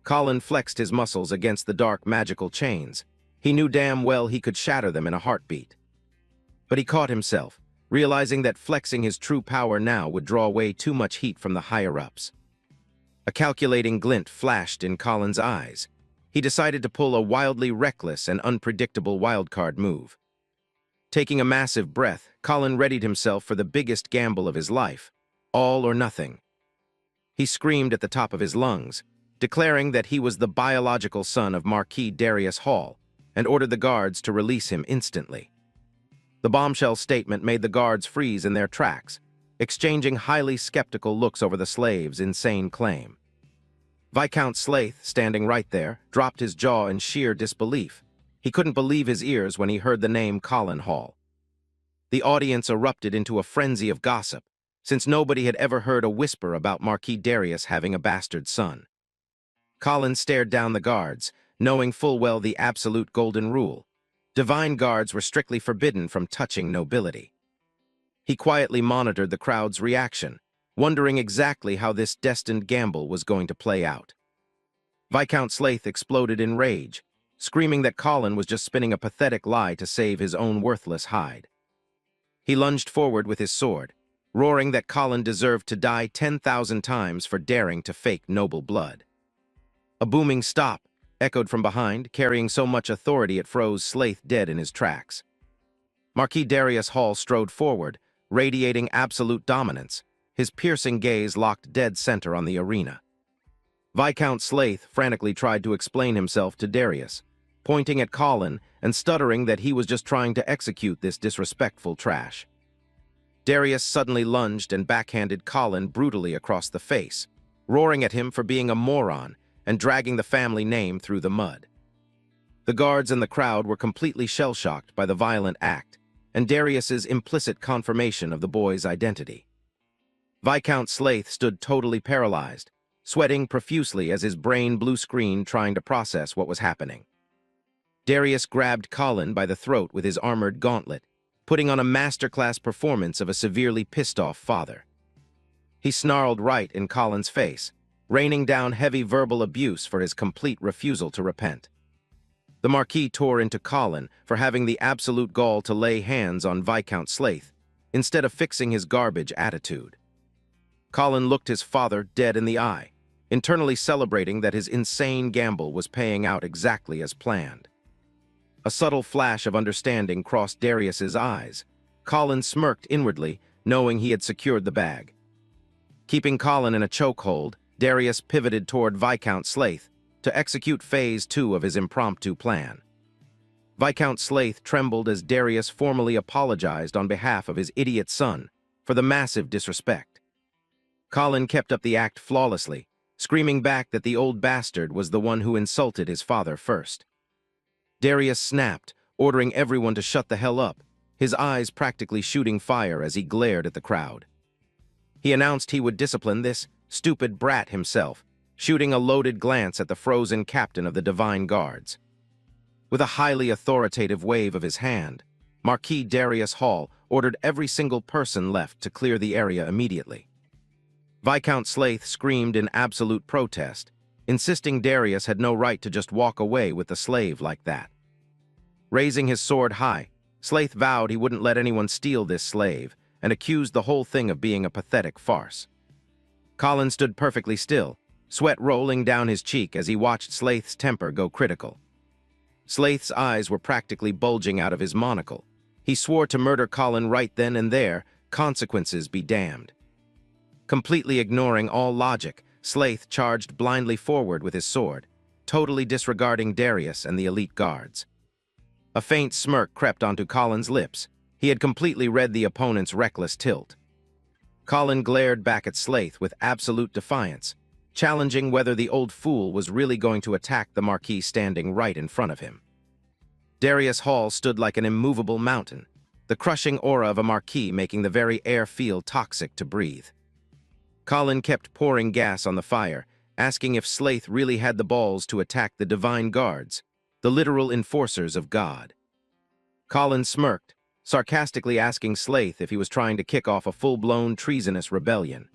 [SPEAKER 1] Colin flexed his muscles against the dark magical chains. He knew damn well he could shatter them in a heartbeat. But he caught himself, realizing that flexing his true power now would draw away too much heat from the higher-ups. A calculating glint flashed in Colin's eyes. He decided to pull a wildly reckless and unpredictable wildcard move. Taking a massive breath, Colin readied himself for the biggest gamble of his life, all or nothing. He screamed at the top of his lungs, declaring that he was the biological son of Marquis Darius Hall, and ordered the guards to release him instantly. The bombshell statement made the guards freeze in their tracks, exchanging highly skeptical looks over the slave's insane claim. Viscount Slaith, standing right there, dropped his jaw in sheer disbelief. He couldn't believe his ears when he heard the name Colin Hall. The audience erupted into a frenzy of gossip, since nobody had ever heard a whisper about Marquis Darius having a bastard son. Colin stared down the guards, knowing full well the absolute golden rule. Divine guards were strictly forbidden from touching nobility. He quietly monitored the crowd's reaction, wondering exactly how this destined gamble was going to play out. Viscount Slaith exploded in rage, screaming that Colin was just spinning a pathetic lie to save his own worthless hide. He lunged forward with his sword, roaring that Colin deserved to die 10,000 times for daring to fake noble blood. A booming stop echoed from behind, carrying so much authority it froze Slaith dead in his tracks. Marquis Darius Hall strode forward, radiating absolute dominance, his piercing gaze locked dead center on the arena. Viscount Slaith frantically tried to explain himself to Darius, pointing at Colin and stuttering that he was just trying to execute this disrespectful trash. Darius suddenly lunged and backhanded Colin brutally across the face, roaring at him for being a moron and dragging the family name through the mud. The guards and the crowd were completely shell-shocked by the violent act and Darius's implicit confirmation of the boy's identity. Viscount Slaith stood totally paralyzed, sweating profusely as his brain blue screen trying to process what was happening. Darius grabbed Colin by the throat with his armored gauntlet, putting on a masterclass performance of a severely pissed-off father. He snarled right in Colin's face, raining down heavy verbal abuse for his complete refusal to repent. The Marquis tore into Colin for having the absolute gall to lay hands on Viscount Slaith, instead of fixing his garbage attitude. Colin looked his father dead in the eye, internally celebrating that his insane gamble was paying out exactly as planned. A subtle flash of understanding crossed Darius's eyes. Colin smirked inwardly, knowing he had secured the bag. Keeping Colin in a chokehold, Darius pivoted toward Viscount Slaith to execute Phase 2 of his impromptu plan. Viscount Slaith trembled as Darius formally apologized on behalf of his idiot son for the massive disrespect. Colin kept up the act flawlessly, screaming back that the old bastard was the one who insulted his father first. Darius snapped, ordering everyone to shut the hell up, his eyes practically shooting fire as he glared at the crowd. He announced he would discipline this stupid brat himself, shooting a loaded glance at the frozen captain of the Divine Guards. With a highly authoritative wave of his hand, Marquis Darius Hall ordered every single person left to clear the area immediately. Viscount Slaith screamed in absolute protest, insisting Darius had no right to just walk away with the slave like that. Raising his sword high, Slaith vowed he wouldn't let anyone steal this slave and accused the whole thing of being a pathetic farce. Colin stood perfectly still, sweat rolling down his cheek as he watched Slaith's temper go critical. Slaith's eyes were practically bulging out of his monocle. He swore to murder Colin right then and there, consequences be damned. Completely ignoring all logic, Slaith charged blindly forward with his sword, totally disregarding Darius and the elite guards. A faint smirk crept onto Colin's lips. He had completely read the opponent's reckless tilt. Colin glared back at Slaith with absolute defiance, challenging whether the old fool was really going to attack the Marquis standing right in front of him. Darius Hall stood like an immovable mountain, the crushing aura of a Marquis making the very air feel toxic to breathe. Colin kept pouring gas on the fire, asking if Slaith really had the balls to attack the Divine Guards, the literal enforcers of God. Colin smirked, sarcastically asking Slaith if he was trying to kick off a full-blown treasonous rebellion.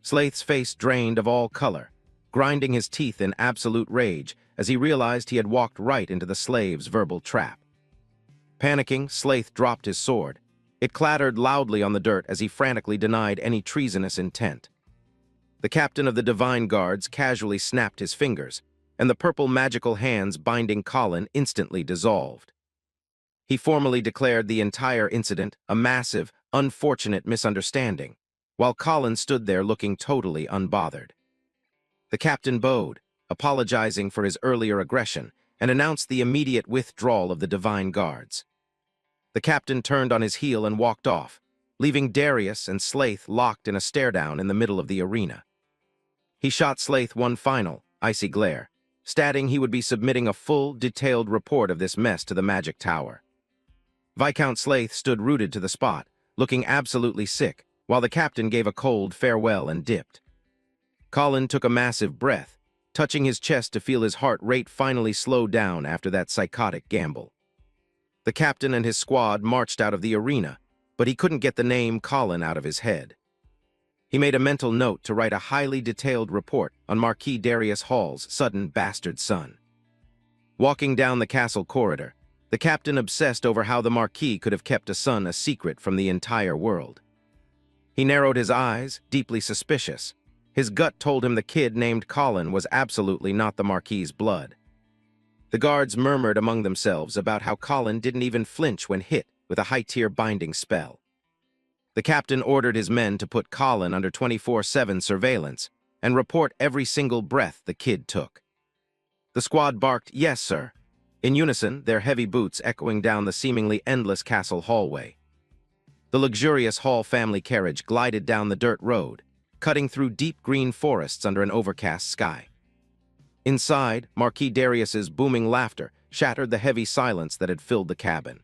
[SPEAKER 1] Slaith's face drained of all color, grinding his teeth in absolute rage as he realized he had walked right into the slave's verbal trap. Panicking, Slaith dropped his sword. It clattered loudly on the dirt as he frantically denied any treasonous intent. The captain of the Divine Guards casually snapped his fingers, and the purple magical hands binding Colin instantly dissolved. He formally declared the entire incident a massive, unfortunate misunderstanding, while Colin stood there looking totally unbothered. The captain bowed, apologizing for his earlier aggression, and announced the immediate withdrawal of the Divine Guards. The captain turned on his heel and walked off, leaving Darius and Slaith locked in a stare-down in the middle of the arena. He shot Slaith one final, icy glare, stating he would be submitting a full, detailed report of this mess to the Magic Tower. Viscount Slaith stood rooted to the spot, looking absolutely sick, while the captain gave a cold farewell and dipped. Colin took a massive breath, touching his chest to feel his heart rate finally slow down after that psychotic gamble. The captain and his squad marched out of the arena, but he couldn't get the name Colin out of his head. He made a mental note to write a highly detailed report on Marquis Darius Hall's sudden bastard son. Walking down the castle corridor, the captain obsessed over how the Marquis could have kept a son a secret from the entire world. He narrowed his eyes, deeply suspicious. His gut told him the kid named Colin was absolutely not the Marquis's blood. The guards murmured among themselves about how Colin didn't even flinch when hit with a high-tier binding spell. The captain ordered his men to put Colin under 24/7 surveillance and report every single breath the kid took. The squad barked, "Yes, sir," in unison, their heavy boots echoing down the seemingly endless castle hallway. The luxurious Hall family carriage glided down the dirt road, cutting through deep green forests under an overcast sky. Inside, Marquis Darius's booming laughter shattered the heavy silence that had filled the cabin.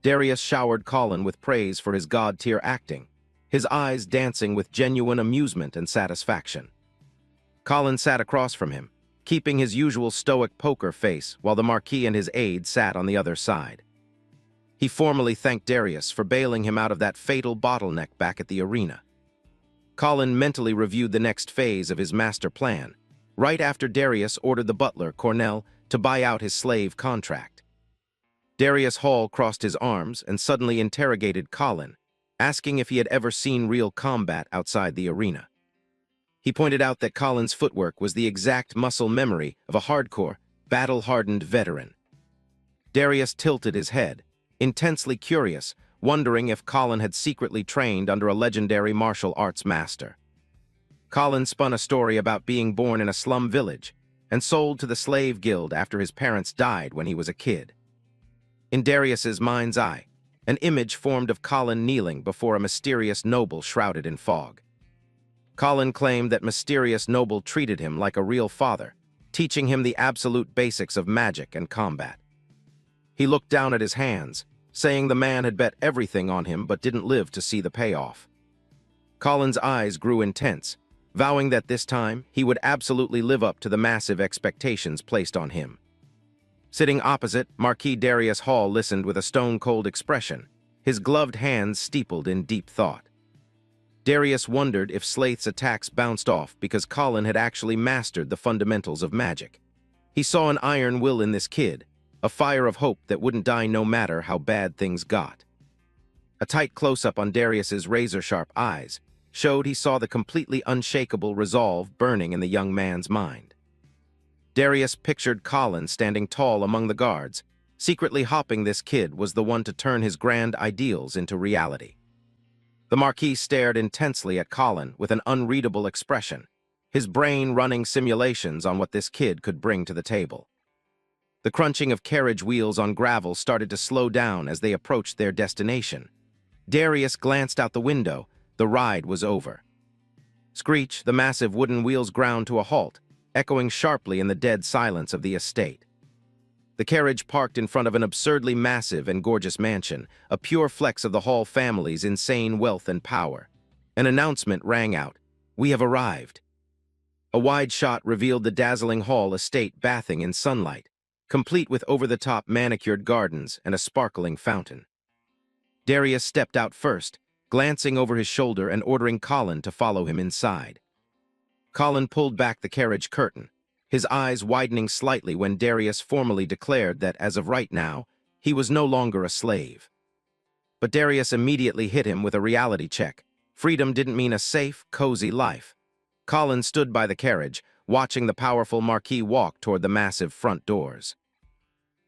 [SPEAKER 1] Darius showered Colin with praise for his god-tier acting, his eyes dancing with genuine amusement and satisfaction. Colin sat across from him, keeping his usual stoic poker face while the Marquis and his aide sat on the other side. He formally thanked Darius for bailing him out of that fatal bottleneck back at the arena. Colin mentally reviewed the next phase of his master plan, right after Darius ordered the butler, Cornell, to buy out his slave contract. Darius Hall crossed his arms and suddenly interrogated Colin, asking if he had ever seen real combat outside the arena. He pointed out that Colin's footwork was the exact muscle memory of a hardcore, battle-hardened veteran. Darius tilted his head, intensely curious, wondering if Colin had secretly trained under a legendary martial arts master. Colin spun a story about being born in a slum village and sold to the slave guild after his parents died when he was a kid. In Darius's mind's eye, an image formed of Colin kneeling before a mysterious noble shrouded in fog. Colin claimed that mysterious noble treated him like a real father, teaching him the absolute basics of magic and combat. He looked down at his hands, saying the man had bet everything on him but didn't live to see the payoff. Colin's eyes grew intense, vowing that this time he would absolutely live up to the massive expectations placed on him. Sitting opposite, Marquis Darius Hall listened with a stone-cold expression, his gloved hands steepled in deep thought. Darius wondered if Slaith's attacks bounced off because Colin had actually mastered the fundamentals of magic. He saw an iron will in this kid, a fire of hope that wouldn't die no matter how bad things got. A tight close-up on Darius's razor-sharp eyes showed he saw the completely unshakable resolve burning in the young man's mind. Darius pictured Colin standing tall among the guards, secretly hoping this kid was the one to turn his grand ideals into reality. The Marquis stared intensely at Colin with an unreadable expression, his brain running simulations on what this kid could bring to the table. The crunching of carriage wheels on gravel started to slow down as they approached their destination. Darius glanced out the window. The ride was over. Screech, the massive wooden wheels ground to a halt, echoing sharply in the dead silence of the estate. The carriage parked in front of an absurdly massive and gorgeous mansion, a pure flex of the Hall family's insane wealth and power. An announcement rang out, "We have arrived." A wide shot revealed the dazzling Hall estate bathing in sunlight, complete with over-the-top manicured gardens and a sparkling fountain. Darius stepped out first, glancing over his shoulder and ordering Colin to follow him inside. Colin pulled back the carriage curtain, his eyes widening slightly when Darius formally declared that as of right now, he was no longer a slave. But Darius immediately hit him with a reality check. Freedom didn't mean a safe, cozy life. Colin stood by the carriage, watching the powerful Marquis walk toward the massive front doors.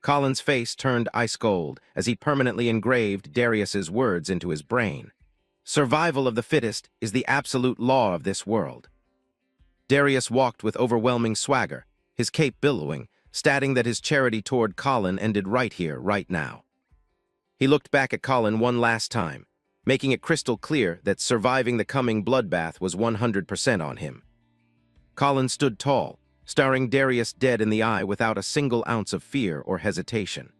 [SPEAKER 1] Colin's face turned ice cold as he permanently engraved Darius's words into his brain. Survival of the fittest is the absolute law of this world. Darius walked with overwhelming swagger, his cape billowing, stating that his charity toward Colin ended right here, right now. He looked back at Colin one last time, making it crystal clear that surviving the coming bloodbath was 100% on him. Colin stood tall, staring Darius dead in the eye without a single ounce of fear or hesitation.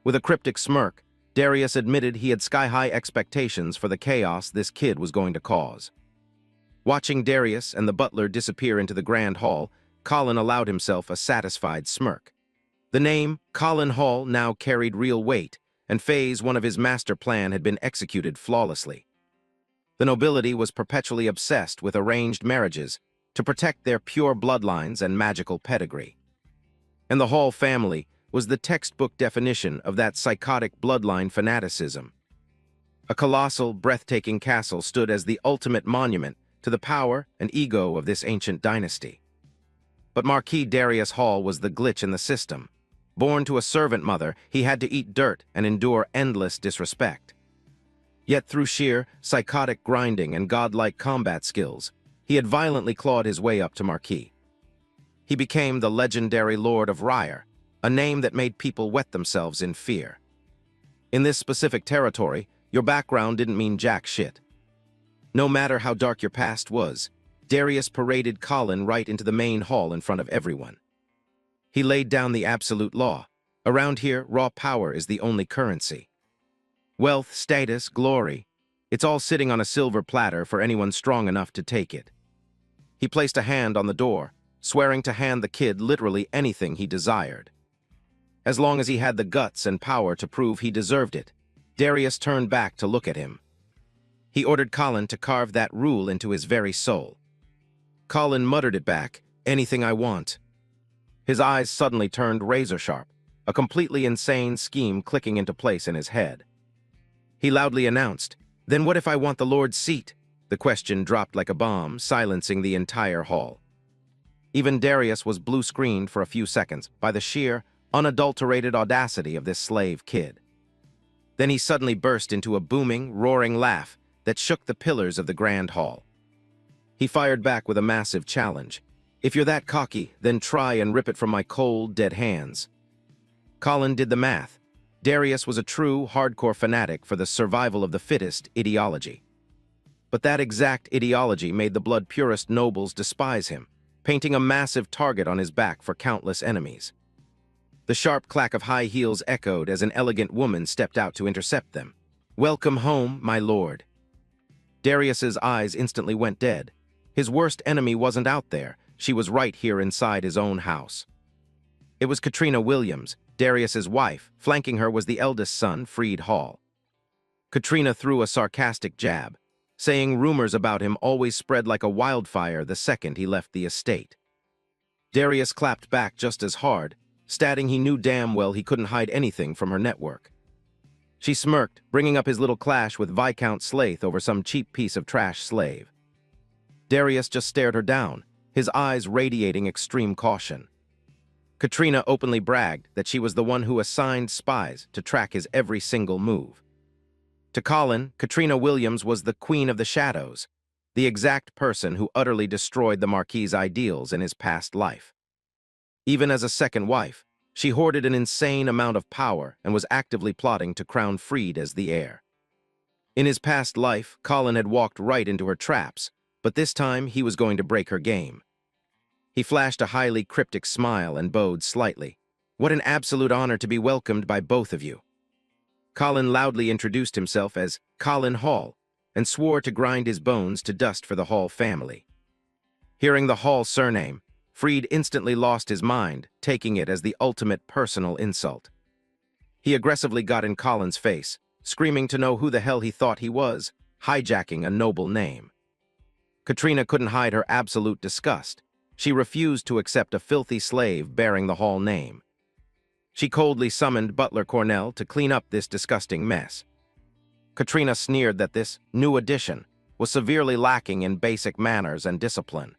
[SPEAKER 1] With a cryptic smirk, Darius admitted he had sky-high expectations for the chaos this kid was going to cause. Watching Darius and the butler disappear into the grand hall, Colin allowed himself a satisfied smirk. The name, Colin Hall, now carried real weight, and Phase 1 of his master plan had been executed flawlessly. The nobility was perpetually obsessed with arranged marriages to protect their pure bloodlines and magical pedigree. And the Hall family was the textbook definition of that psychotic bloodline fanaticism. A colossal, breathtaking castle stood as the ultimate monument to the power and ego of this ancient dynasty. But Marquis Darius Hall was the glitch in the system. Born to a servant mother, he had to eat dirt and endure endless disrespect. Yet through sheer, psychotic grinding and godlike combat skills, he had violently clawed his way up to Marquis. He became the legendary Lord of Ryre, a name that made people wet themselves in fear. In this specific territory, your background didn't mean jack shit. No matter how dark your past was, Darius paraded Colin right into the main hall in front of everyone. He laid down the absolute law. Around here, raw power is the only currency. Wealth, status, glory, it's all sitting on a silver platter for anyone strong enough to take it. He placed a hand on the door, swearing to hand the kid literally anything he desired. As long as he had the guts and power to prove he deserved it, Darius turned back to look at him. He ordered Colin to carve that rule into his very soul. Colin muttered it back, "Anything I want." His eyes suddenly turned razor-sharp, a completely insane scheme clicking into place in his head. He loudly announced, "Then what if I want the Lord's seat?" The question dropped like a bomb, silencing the entire hall. Even Darius was blue-screened for a few seconds by the sheer, unadulterated audacity of this slave kid. Then he suddenly burst into a booming, roaring laugh that shook the pillars of the grand hall. He fired back with a massive challenge. "If you're that cocky, then try and rip it from my cold, dead hands." Colin did the math. Darius was a true, hardcore fanatic for the survival of the fittest ideology. But that exact ideology made the blood-purest nobles despise him, painting a massive target on his back for countless enemies. The sharp clack of high heels echoed as an elegant woman stepped out to intercept them. "Welcome home, my lord." Darius's eyes instantly went dead. His worst enemy wasn't out there. She was right here inside his own house. It was Katrina Williams, Darius's wife. Flanking her was the eldest son, Freed Hall. Katrina threw a sarcastic jab, saying rumors about him always spread like a wildfire the second he left the estate. Darius clapped back just as hard, stating he knew damn well he couldn't hide anything from her network. She smirked, bringing up his little clash with Viscount Slaith over some cheap piece of trash slave. Darius just stared her down, his eyes radiating extreme caution. Katrina openly bragged that she was the one who assigned spies to track his every single move. To Colin, Katrina Williams was the Queen of the Shadows, the exact person who utterly destroyed the Marquis's ideals in his past life. Even as a second wife, she hoarded an insane amount of power and was actively plotting to crown Freed as the heir. In his past life, Colin had walked right into her traps, but this time he was going to break her game. He flashed a highly cryptic smile and bowed slightly. "What an absolute honor to be welcomed by both of you." Colin loudly introduced himself as Colin Hall and swore to grind his bones to dust for the Hall family. Hearing the Hall surname, Freed instantly lost his mind, taking it as the ultimate personal insult. He aggressively got in Colin's face, screaming to know who the hell he thought he was, hijacking a noble name. Katrina couldn't hide her absolute disgust. She refused to accept a filthy slave bearing the Hall name. She coldly summoned Butler Cornell to clean up this disgusting mess. Katrina sneered that this new addition was severely lacking in basic manners and discipline.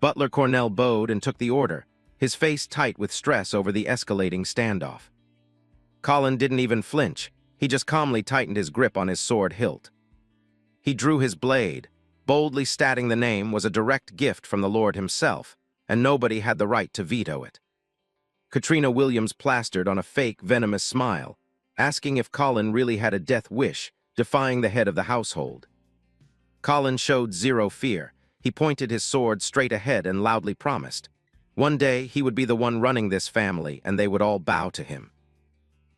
[SPEAKER 1] Butler Cornell bowed and took the order, his face tight with stress over the escalating standoff. Colin didn't even flinch. He just calmly tightened his grip on his sword hilt. He drew his blade, boldly stating the name was a direct gift from the Lord himself, and nobody had the right to veto it. Katrina Williams plastered on a fake, venomous smile, asking if Colin really had a death wish, defying the head of the household. Colin showed zero fear. He pointed his sword straight ahead and loudly promised. One day, he would be the one running this family, and they would all bow to him.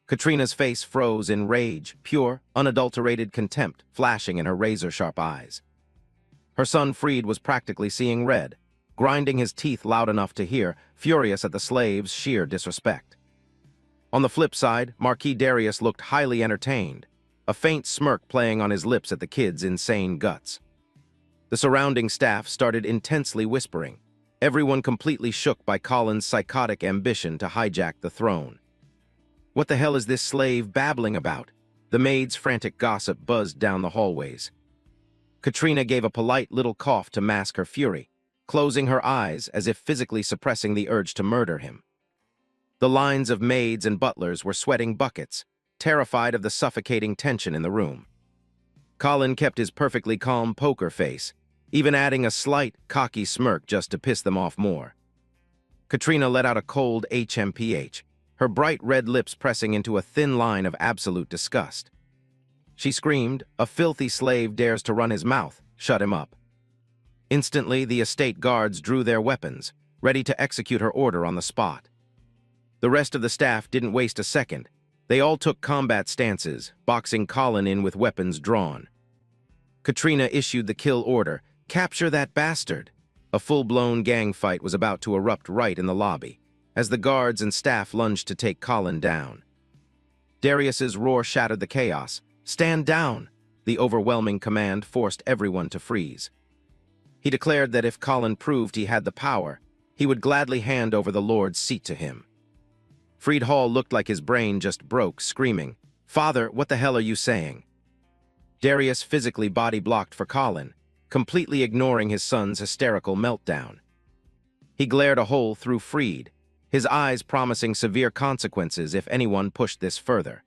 [SPEAKER 1] Katrina's face froze in rage, pure, unadulterated contempt flashing in her razor-sharp eyes. Her son Freed was practically seeing red. grinding his teeth loud enough to hear, furious at the slave's sheer disrespect. On the flip side, Marquis Darius looked highly entertained, a faint smirk playing on his lips at the kid's insane guts. The surrounding staff started intensely whispering, everyone completely shook by Colin's psychotic ambition to hijack the throne. What the hell is this slave babbling about? The maid's frantic gossip buzzed down the hallways. Katrina gave a polite little cough to mask her fury, closing her eyes as if physically suppressing the urge to murder him. The lines of maids and butlers were sweating buckets, terrified of the suffocating tension in the room. Colin kept his perfectly calm poker face, even adding a slight, cocky smirk just to piss them off more. Katrina let out a cold HMPH, her bright red lips pressing into a thin line of absolute disgust. She screamed, "A filthy slave dares to run his mouth, shut him up." Instantly, the estate guards drew their weapons, ready to execute her order on the spot. The rest of the staff didn't waste a second. They all took combat stances, boxing Colin in with weapons drawn. Katrina issued the kill order, "Capture that bastard." A full-blown gang fight was about to erupt right in the lobby, as the guards and staff lunged to take Colin down. Darius's roar shattered the chaos. "Stand down!" The overwhelming command forced everyone to freeze. He declared that if Colin proved he had the power, he would gladly hand over the Lord's seat to him. Freed Hall looked like his brain just broke, screaming, "Father, what the hell are you saying?" Darius physically body-blocked for Colin, completely ignoring his son's hysterical meltdown. He glared a hole through Freed, his eyes promising severe consequences if anyone pushed this further.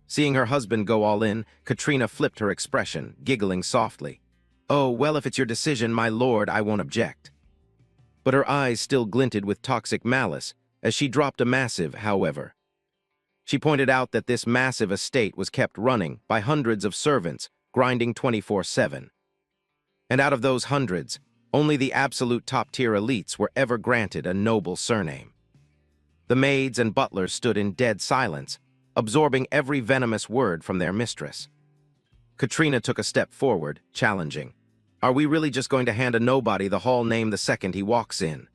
[SPEAKER 1] Seeing her husband go all in, Katrina flipped her expression, giggling softly. "Oh, well, if it's your decision, my lord, I won't object." But her eyes still glinted with toxic malice, as she dropped a massive, however. She pointed out that this massive estate was kept running by hundreds of servants, grinding 24/7. And out of those hundreds, only the absolute top-tier elites were ever granted a noble surname. The maids and butlers stood in dead silence, absorbing every venomous word from their mistress. Katrina took a step forward, challenging, "Are we really just going to hand a nobody the hall name the second he walks in?"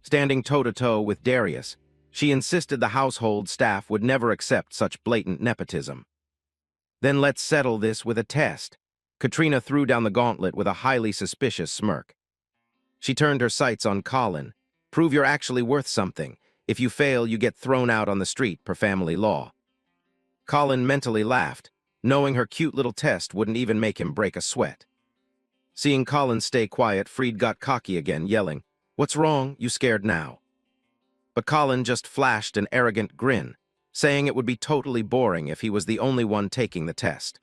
[SPEAKER 1] Standing toe-to-toe with Darius, she insisted the household staff would never accept such blatant nepotism. "Then let's settle this with a test." Katrina threw down the gauntlet with a highly suspicious smirk. She turned her sights on Colin. "Prove you're actually worth something. If you fail, you get thrown out on the street per family law." Colin mentally laughed, knowing her cute little test wouldn't even make him break a sweat. Seeing Colin stay quiet, Freed got cocky again, yelling, "What's wrong? You scared now?" But Colin just flashed an arrogant grin, saying it would be totally boring if he was the only one taking the test.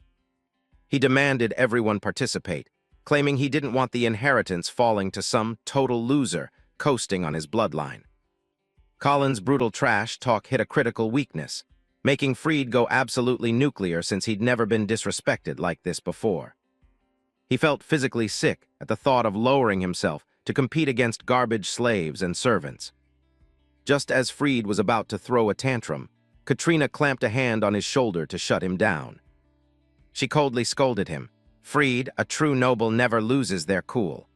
[SPEAKER 1] He demanded everyone participate, claiming he didn't want the inheritance falling to some total loser coasting on his bloodline. Colin's brutal trash talk hit a critical weakness, making Freed go absolutely nuclear since he'd never been disrespected like this before. He felt physically sick at the thought of lowering himself to compete against garbage slaves and servants. Just as Freed was about to throw a tantrum, Katrina clamped a hand on his shoulder to shut him down. She coldly scolded him, "Freed, a true noble never loses their cool.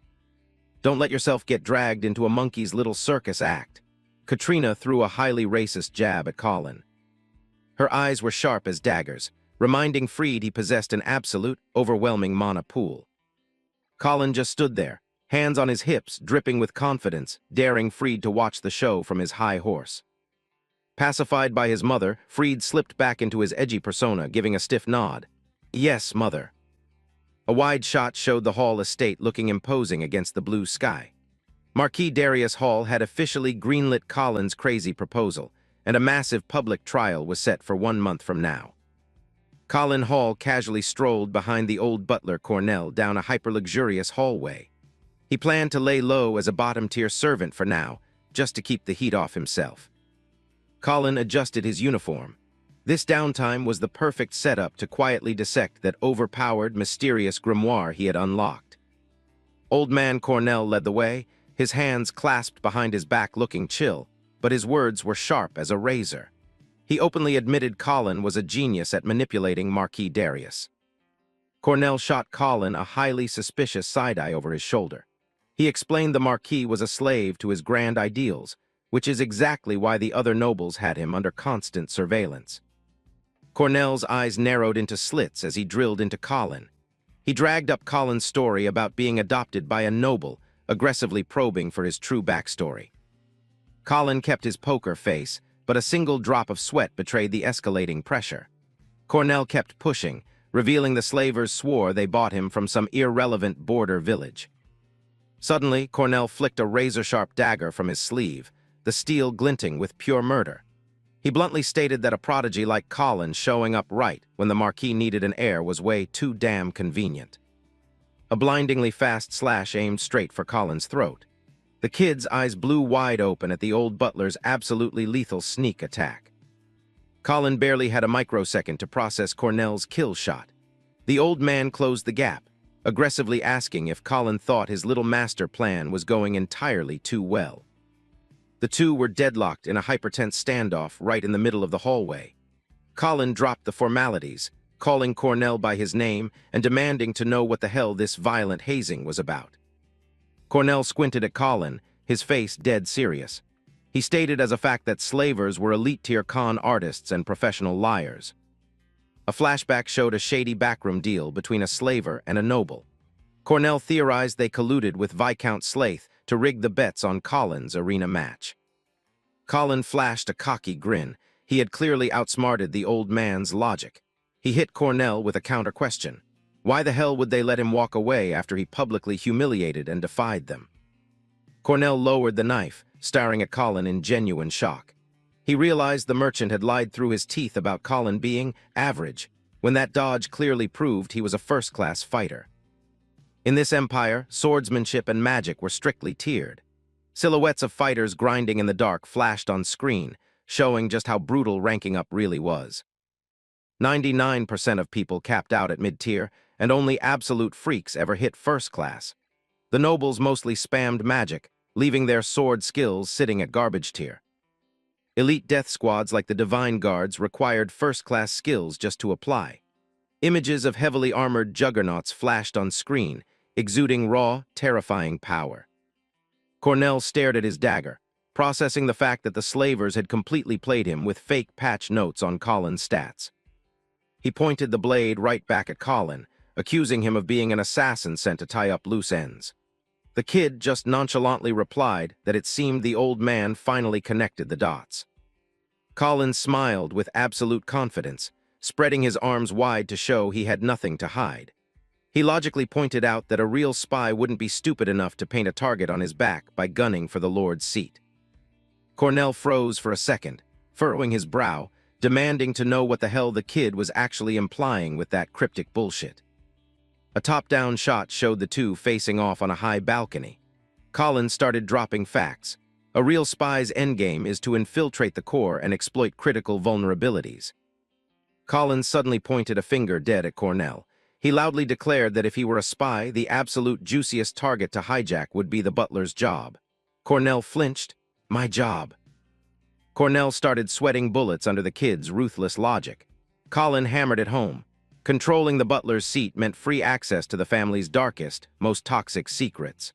[SPEAKER 1] Don't let yourself get dragged into a monkey's little circus act." Katrina threw a highly racist jab at Colin. Her eyes were sharp as daggers, reminding Freed he possessed an absolute, overwhelming mana pool. Colin just stood there, hands on his hips, dripping with confidence, daring Freed to watch the show from his high horse. Pacified by his mother, Freed slipped back into his edgy persona, giving a stiff nod. "Yes, mother." A wide shot showed the Hall estate looking imposing against the blue sky. Marquis Darius Hall had officially greenlit Colin's crazy proposal, and a massive public trial was set for 1 month from now. Colin Hall casually strolled behind the old butler Cornell down a hyper-luxurious hallway. He planned to lay low as a bottom-tier servant for now, just to keep the heat off himself. Colin adjusted his uniform. This downtime was the perfect setup to quietly dissect that overpowered, mysterious grimoire he had unlocked. Old man Cornell led the way, his hands clasped behind his back looking chill, but his words were sharp as a razor. He openly admitted Colin was a genius at manipulating Marquis Darius. Cornell shot Colin a highly suspicious side-eye over his shoulder. He explained the Marquis was a slave to his grand ideals, which is exactly why the other nobles had him under constant surveillance. Cornell's eyes narrowed into slits as he drilled into Colin. He dragged up Colin's story about being adopted by a noble, aggressively probing for his true backstory. Colin kept his poker face, but a single drop of sweat betrayed the escalating pressure. Cornell kept pushing, revealing the slavers swore they bought him from some irrelevant border village. Suddenly, Cornell flicked a razor-sharp dagger from his sleeve, the steel glinting with pure murder. He bluntly stated that a prodigy like Colin showing up right when the Marquis needed an heir was way too damn convenient. A blindingly fast slash aimed straight for Colin's throat. The kid's eyes blew wide open at the old butler's absolutely lethal sneak attack. Colin barely had a microsecond to process Cornell's kill shot. The old man closed the gap, aggressively asking if Colin thought his little master plan was going entirely too well. The two were deadlocked in a hypertense standoff right in the middle of the hallway. Colin dropped the formalities, calling Cornell by his name and demanding to know what the hell this violent hazing was about. Cornell squinted at Colin, his face dead serious. He stated as a fact that slavers were elite-tier con artists and professional liars. A flashback showed a shady backroom deal between a slaver and a noble. Cornell theorized they colluded with Viscount Slaith to rig the bets on Colin's arena match. Colin flashed a cocky grin. He had clearly outsmarted the old man's logic. He hit Cornell with a counter-question. Why the hell would they let him walk away after he publicly humiliated and defied them? Cornell lowered the knife, staring at Colin in genuine shock. He realized the merchant had lied through his teeth about Colin being average, when that dodge clearly proved he was a first-class fighter. In this empire, swordsmanship and magic were strictly tiered. Silhouettes of fighters grinding in the dark flashed on screen, showing just how brutal ranking up really was. 99% of people capped out at mid-tier, and only absolute freaks ever hit first class. The nobles mostly spammed magic, leaving their sword skills sitting at garbage tier. Elite death squads like the Divine Guards required first-class skills just to apply. Images of heavily armored juggernauts flashed on screen, exuding raw, terrifying power. Cornell stared at his dagger, processing the fact that the slavers had completely played him with fake patch notes on Colin's stats. He pointed the blade right back at Colin, accusing him of being an assassin sent to tie up loose ends. The kid just nonchalantly replied that it seemed the old man finally connected the dots. Colin smiled with absolute confidence, spreading his arms wide to show he had nothing to hide. He logically pointed out that a real spy wouldn't be stupid enough to paint a target on his back by gunning for the Lord's seat. Cornell froze for a second, furrowing his brow, demanding to know what the hell the kid was actually implying with that cryptic bullshit. A top-down shot showed the two facing off on a high balcony. Colin started dropping facts. A real spy's endgame is to infiltrate the core and exploit critical vulnerabilities. Colin suddenly pointed a finger dead at Cornell. He loudly declared that if he were a spy, the absolute juiciest target to hijack would be the butler's job. Cornell flinched. My job. Cornell started sweating bullets under the kid's ruthless logic. Colin hammered it home. Controlling the butler's seat meant free access to the family's darkest, most toxic secrets.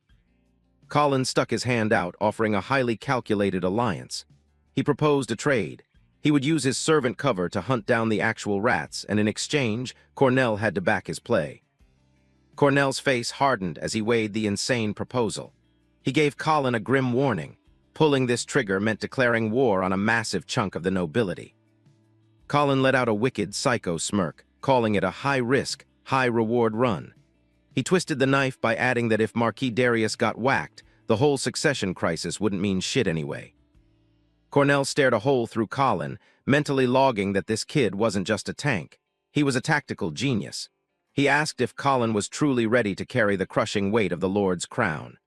[SPEAKER 1] Colin stuck his hand out, offering a highly calculated alliance. He proposed a trade. He would use his servant cover to hunt down the actual rats, and in exchange, Cornell had to back his play. Cornell's face hardened as he weighed the insane proposal. He gave Colin a grim warning. Pulling this trigger meant declaring war on a massive chunk of the nobility. Colin let out a wicked psycho smirk, calling it a high-risk, high-reward run. He twisted the knife by adding that if Marquis Darius got whacked, the whole succession crisis wouldn't mean shit anyway. Cornell stared a hole through Colin, mentally logging that this kid wasn't just a tank. He was a tactical genius. He asked if Colin was truly ready to carry the crushing weight of the Lord's crown.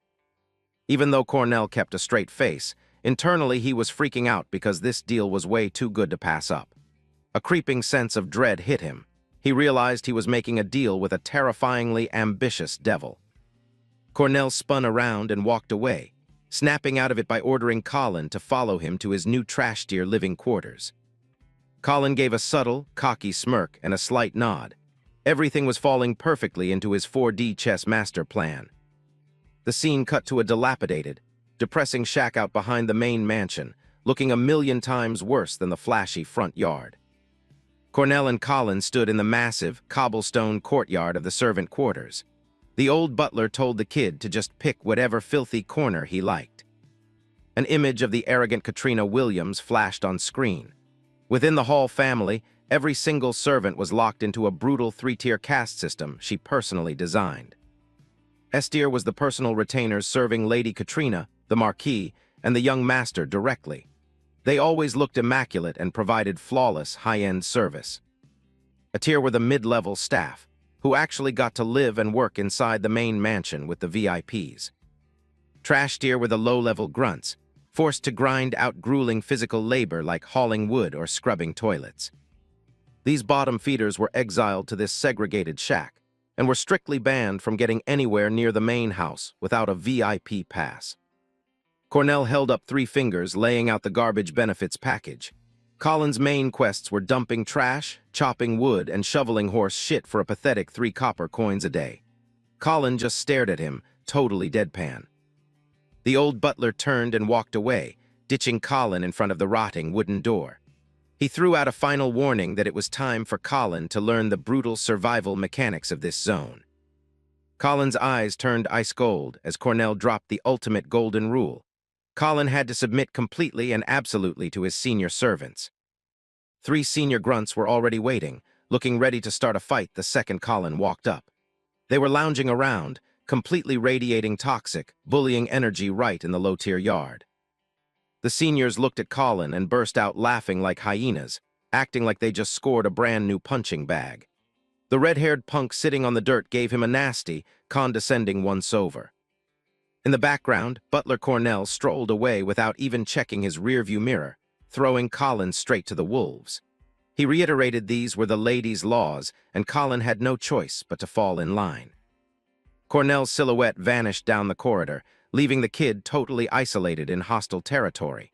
[SPEAKER 1] Even though Cornell kept a straight face, internally he was freaking out because this deal was way too good to pass up. A creeping sense of dread hit him. He realized he was making a deal with a terrifyingly ambitious devil. Cornell spun around and walked away, snapping out of it by ordering Colin to follow him to his new trash-tier living quarters. Colin gave a subtle, cocky smirk and a slight nod. Everything was falling perfectly into his 4D chess master plan. The scene cut to a dilapidated, depressing shack out behind the main mansion, looking 1,000,000 times worse than the flashy front yard. Cornell and Colin stood in the massive, cobblestone courtyard of the servant quarters. The old butler told the kid to just pick whatever filthy corner he liked. An image of the arrogant Katrina Williams flashed on screen. Within the Hall family, every single servant was locked into a brutal 3-tier caste system she personally designed. S-tier was the personal retainers serving Lady Katrina, the Marquis, and the young master directly. They always looked immaculate and provided flawless, high-end service. A tier were the mid-level staff, who actually got to live and work inside the main mansion with the VIPs. Trash tier were the low-level grunts, forced to grind out grueling physical labor like hauling wood or scrubbing toilets. These bottom feeders were exiled to this segregated shack and were strictly banned from getting anywhere near the main house without a VIP pass. Cornell held up 3 fingers, laying out the garbage benefits package. Colin's main quests were dumping trash, chopping wood, and shoveling horse shit for a pathetic 3 copper coins a day. Colin just stared at him, totally deadpan. The old butler turned and walked away, ditching Colin in front of the rotting wooden door. He threw out a final warning that it was time for Colin to learn the brutal survival mechanics of this zone. Colin's eyes turned ice gold as Cornell dropped the ultimate golden rule. Colin had to submit completely and absolutely to his senior servants. 3 senior grunts were already waiting, looking ready to start a fight the second Colin walked up. They were lounging around, completely radiating toxic, bullying energy right in the low-tier yard. The seniors looked at Colin and burst out laughing like hyenas, acting like they just scored a brand new punching bag. The red-haired punk sitting on the dirt gave him a nasty, condescending once-over. In the background, Butler Cornell strolled away without even checking his rearview mirror, throwing Colin straight to the wolves. He reiterated these were the ladies' laws, and Colin had no choice but to fall in line. Cornell's silhouette vanished down the corridor, leaving the kid totally isolated in hostile territory.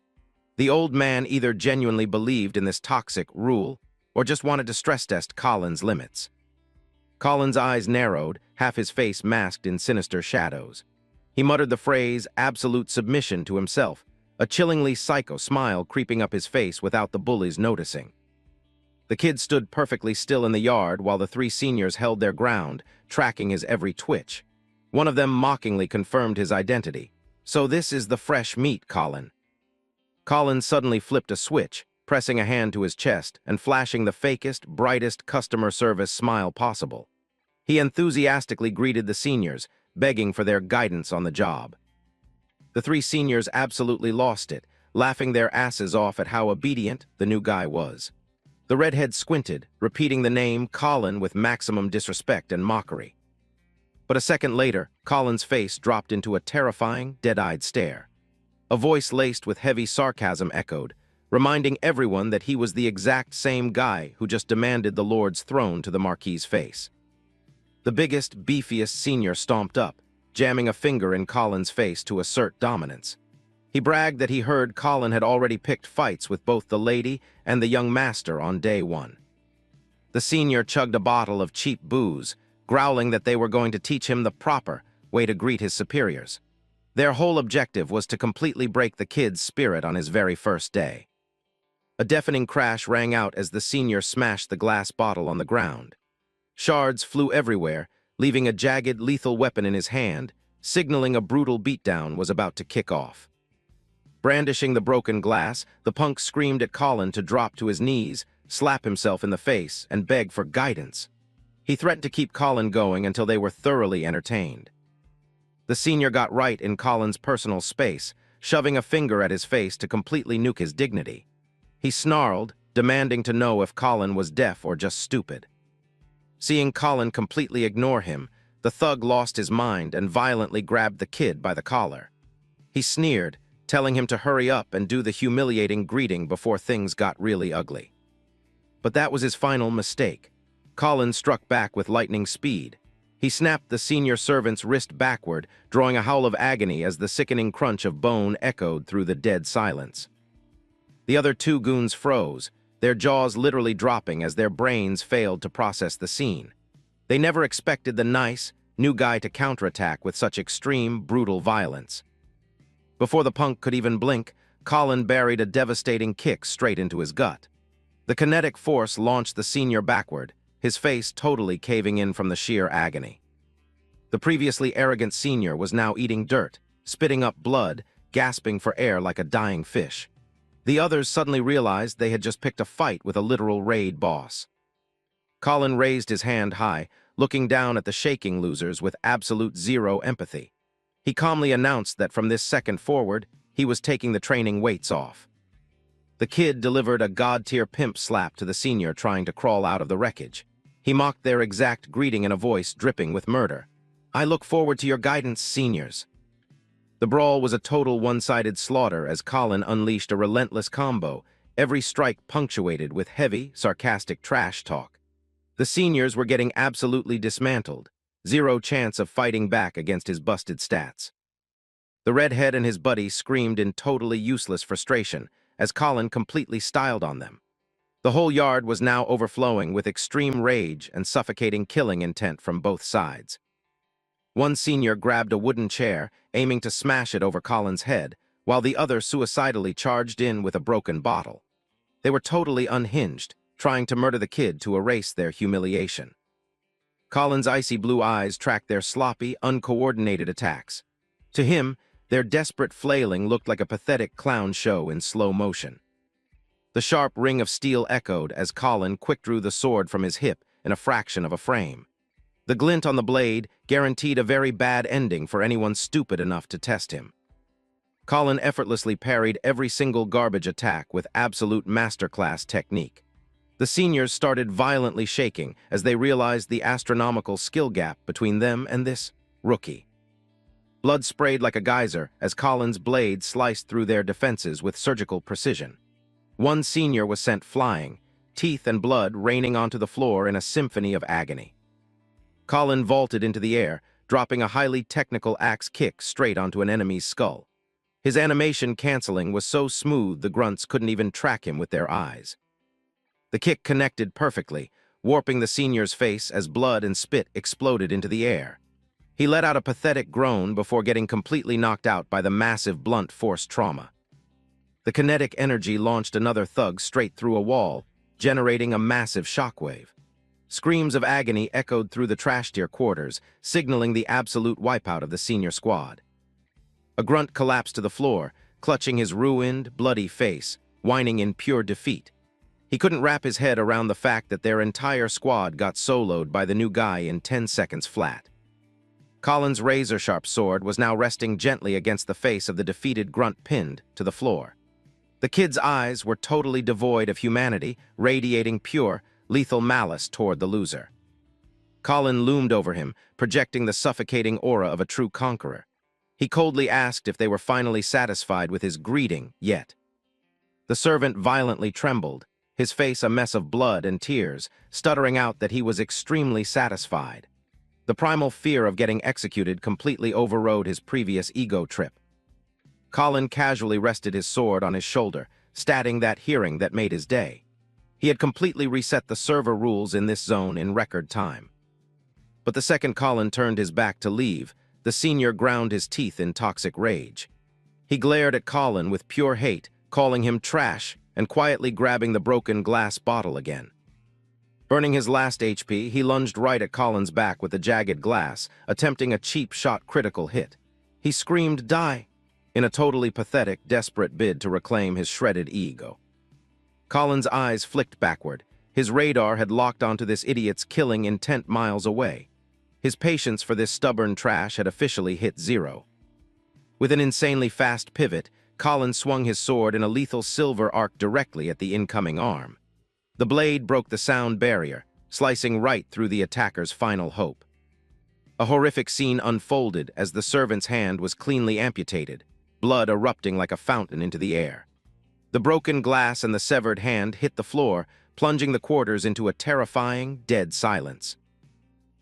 [SPEAKER 1] The old man either genuinely believed in this toxic rule or just wanted to stress-test Colin's limits. Colin's eyes narrowed, half his face masked in sinister shadows. He muttered the phrase, absolute submission, to himself, a chillingly psycho smile creeping up his face without the bullies noticing. The kid stood perfectly still in the yard while the 3 seniors held their ground, tracking his every twitch. One of them mockingly confirmed his identity. "So this is the fresh meat, Colin." Colin suddenly flipped a switch, pressing a hand to his chest and flashing the fakest, brightest customer service smile possible. He enthusiastically greeted the seniors, begging for their guidance on the job. The 3 seniors absolutely lost it, laughing their asses off at how obedient the new guy was. The redhead squinted, repeating the name Colin with maximum disrespect and mockery. But a second later, Colin's face dropped into a terrifying, dead-eyed stare. A voice laced with heavy sarcasm echoed, reminding everyone that he was the exact same guy who just demanded the Lord's throne to the Marquis's face. The biggest, beefiest senior stomped up, jamming a finger in Colin's face to assert dominance. He bragged that he heard Colin had already picked fights with both the lady and the young master on day 1. The senior chugged a bottle of cheap booze, growling that they were going to teach him the proper way to greet his superiors. Their whole objective was to completely break the kid's spirit on his very first day. A deafening crash rang out as the senior smashed the glass bottle on the ground. Shards flew everywhere, leaving a jagged, lethal weapon in his hand, signaling a brutal beatdown was about to kick off. Brandishing the broken glass, the punk screamed at Colin to drop to his knees, slap himself in the face, and beg for guidance. He threatened to keep Colin going until they were thoroughly entertained. The senior got right in Colin's personal space, shoving a finger at his face to completely nuke his dignity. He snarled, demanding to know if Colin was deaf or just stupid. Seeing Colin completely ignore him, the thug lost his mind and violently grabbed the kid by the collar. He sneered, telling him to hurry up and do the humiliating greeting before things got really ugly. But that was his final mistake. Colin struck back with lightning speed. He snapped the senior servant's wrist backward, drawing a howl of agony as the sickening crunch of bone echoed through the dead silence. The other 2 goons froze, their jaws literally dropping as their brains failed to process the scene. They never expected the nice, new guy to counterattack with such extreme, brutal violence. Before the punk could even blink, Colin buried a devastating kick straight into his gut. The kinetic force launched the senior backward, his face totally caving in from the sheer agony. The previously arrogant senior was now eating dirt, spitting up blood, gasping for air like a dying fish. The others suddenly realized they had just picked a fight with a literal raid boss. Colin raised his hand high, looking down at the shaking losers with absolute zero empathy. He calmly announced that from this second forward, he was taking the training weights off. The kid delivered a god-tier pimp slap to the senior trying to crawl out of the wreckage. He mocked their exact greeting in a voice dripping with murder. "I look forward to your guidance, seniors." The brawl was a total one-sided slaughter as Colin unleashed a relentless combo, every strike punctuated with heavy, sarcastic trash talk. The seniors were getting absolutely dismantled, zero chance of fighting back against his busted stats. The redhead and his buddy screamed in totally useless frustration as Colin completely styled on them. The whole yard was now overflowing with extreme rage and suffocating killing intent from both sides. One senior grabbed a wooden chair, aiming to smash it over Colin's head, while the other suicidally charged in with a broken bottle. They were totally unhinged, trying to murder the kid to erase their humiliation. Colin's icy blue eyes tracked their sloppy, uncoordinated attacks. To him, their desperate flailing looked like a pathetic clown show in slow motion. The sharp ring of steel echoed as Colin quick-drew the sword from his hip in a fraction of a frame. The glint on the blade guaranteed a very bad ending for anyone stupid enough to test him. Colin effortlessly parried every single garbage attack with absolute masterclass technique. The seniors started violently shaking as they realized the astronomical skill gap between them and this rookie. Blood sprayed like a geyser as Colin's blade sliced through their defenses with surgical precision. One senior was sent flying, teeth and blood raining onto the floor in a symphony of agony. Colin vaulted into the air, dropping a highly technical axe kick straight onto an enemy's skull. His animation canceling was so smooth the grunts couldn't even track him with their eyes. The kick connected perfectly, warping the senior's face as blood and spit exploded into the air. He let out a pathetic groan before getting completely knocked out by the massive blunt force trauma. The kinetic energy launched another thug straight through a wall, generating a massive shockwave. Screams of agony echoed through the trash-tier quarters, signaling the absolute wipeout of the senior squad. A grunt collapsed to the floor, clutching his ruined, bloody face, whining in pure defeat. He couldn't wrap his head around the fact that their entire squad got soloed by the new guy in 10 seconds flat. Colin's razor-sharp sword was now resting gently against the face of the defeated grunt pinned to the floor. The kid's eyes were totally devoid of humanity, radiating pure, lethal malice toward the loser. Colin loomed over him, projecting the suffocating aura of a true conqueror. He coldly asked if they were finally satisfied with his greeting yet. The servant violently trembled, his face a mess of blood and tears, stuttering out that he was extremely satisfied. The primal fear of getting executed completely overrode his previous ego trip. Colin casually rested his sword on his shoulder, statting that hearing that made his day. He had completely reset the server rules in this zone in record time. But the second Colin turned his back to leave, the senior ground his teeth in toxic rage. He glared at Colin with pure hate, calling him trash and quietly grabbing the broken glass bottle again. Burning his last HP, he lunged right at Colin's back with the jagged glass, attempting a cheap shot critical hit. He screamed, "Die!" in a totally pathetic, desperate bid to reclaim his shredded ego. Colin's eyes flicked backward. His radar had locked onto this idiot's killing intent miles away. His patience for this stubborn trash had officially hit zero. With an insanely fast pivot, Colin swung his sword in a lethal silver arc directly at the incoming arm. The blade broke the sound barrier, slicing right through the attacker's final hope. A horrific scene unfolded as the servant's hand was cleanly amputated, blood erupting like a fountain into the air. The broken glass and the severed hand hit the floor, plunging the quarters into a terrifying, dead silence.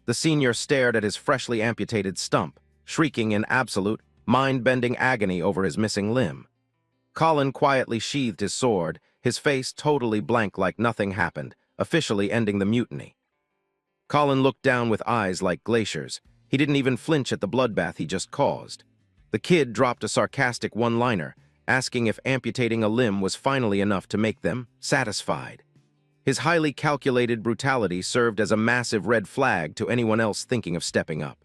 [SPEAKER 1] The senior stared at his freshly amputated stump, shrieking in absolute, mind-bending agony over his missing limb. Colin quietly sheathed his sword, his face totally blank like nothing happened, officially ending the mutiny. Colin looked down with eyes like glaciers, He didn't even flinch at the bloodbath he just caused. The kid dropped a sarcastic one-liner, asking if amputating a limb was finally enough to make them satisfied. His highly calculated brutality served as a massive red flag to anyone else thinking of stepping up.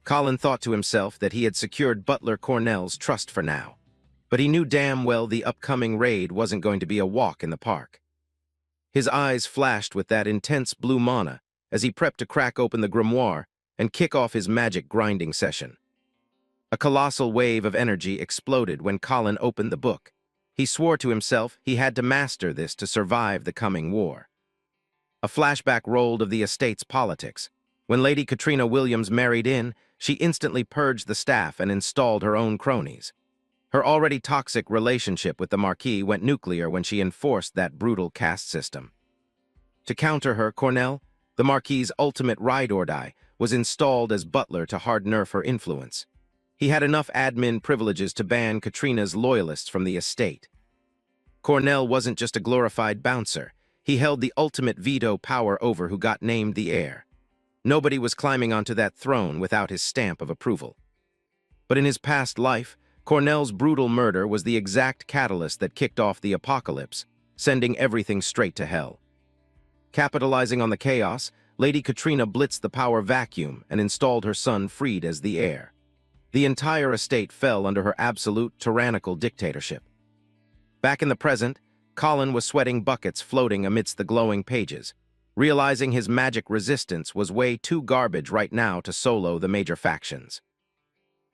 [SPEAKER 1] Colin thought to himself that he had secured Butler Cornell's trust for now, but he knew damn well the upcoming raid wasn't going to be a walk in the park. His eyes flashed with that intense blue mana as he prepped to crack open the grimoire and kick off his magic grinding session. A colossal wave of energy exploded when Colin opened the book. He swore to himself he had to master this to survive the coming war. A flashback rolled of the estate's politics. When Lady Katrina Williams married in, she instantly purged the staff and installed her own cronies. Her already toxic relationship with the Marquis went nuclear when she enforced that brutal caste system. To counter her, Cornell, the Marquis's ultimate ride-or-die, was installed as butler to hard-nerf her influence. He had enough admin privileges to ban Katrina's loyalists from the estate. Cornell wasn't just a glorified bouncer. He held the ultimate veto power over who got named the heir. Nobody was climbing onto that throne without his stamp of approval. But in his past life, Cornell's brutal murder was the exact catalyst that kicked off the apocalypse, sending everything straight to hell. Capitalizing on the chaos, Lady Katrina blitzed the power vacuum and installed her son Freed as the heir. The entire estate fell under her absolute, tyrannical dictatorship. Back in the present, Colin was sweating buckets floating amidst the glowing pages, realizing his magic resistance was way too garbage right now to solo the major factions.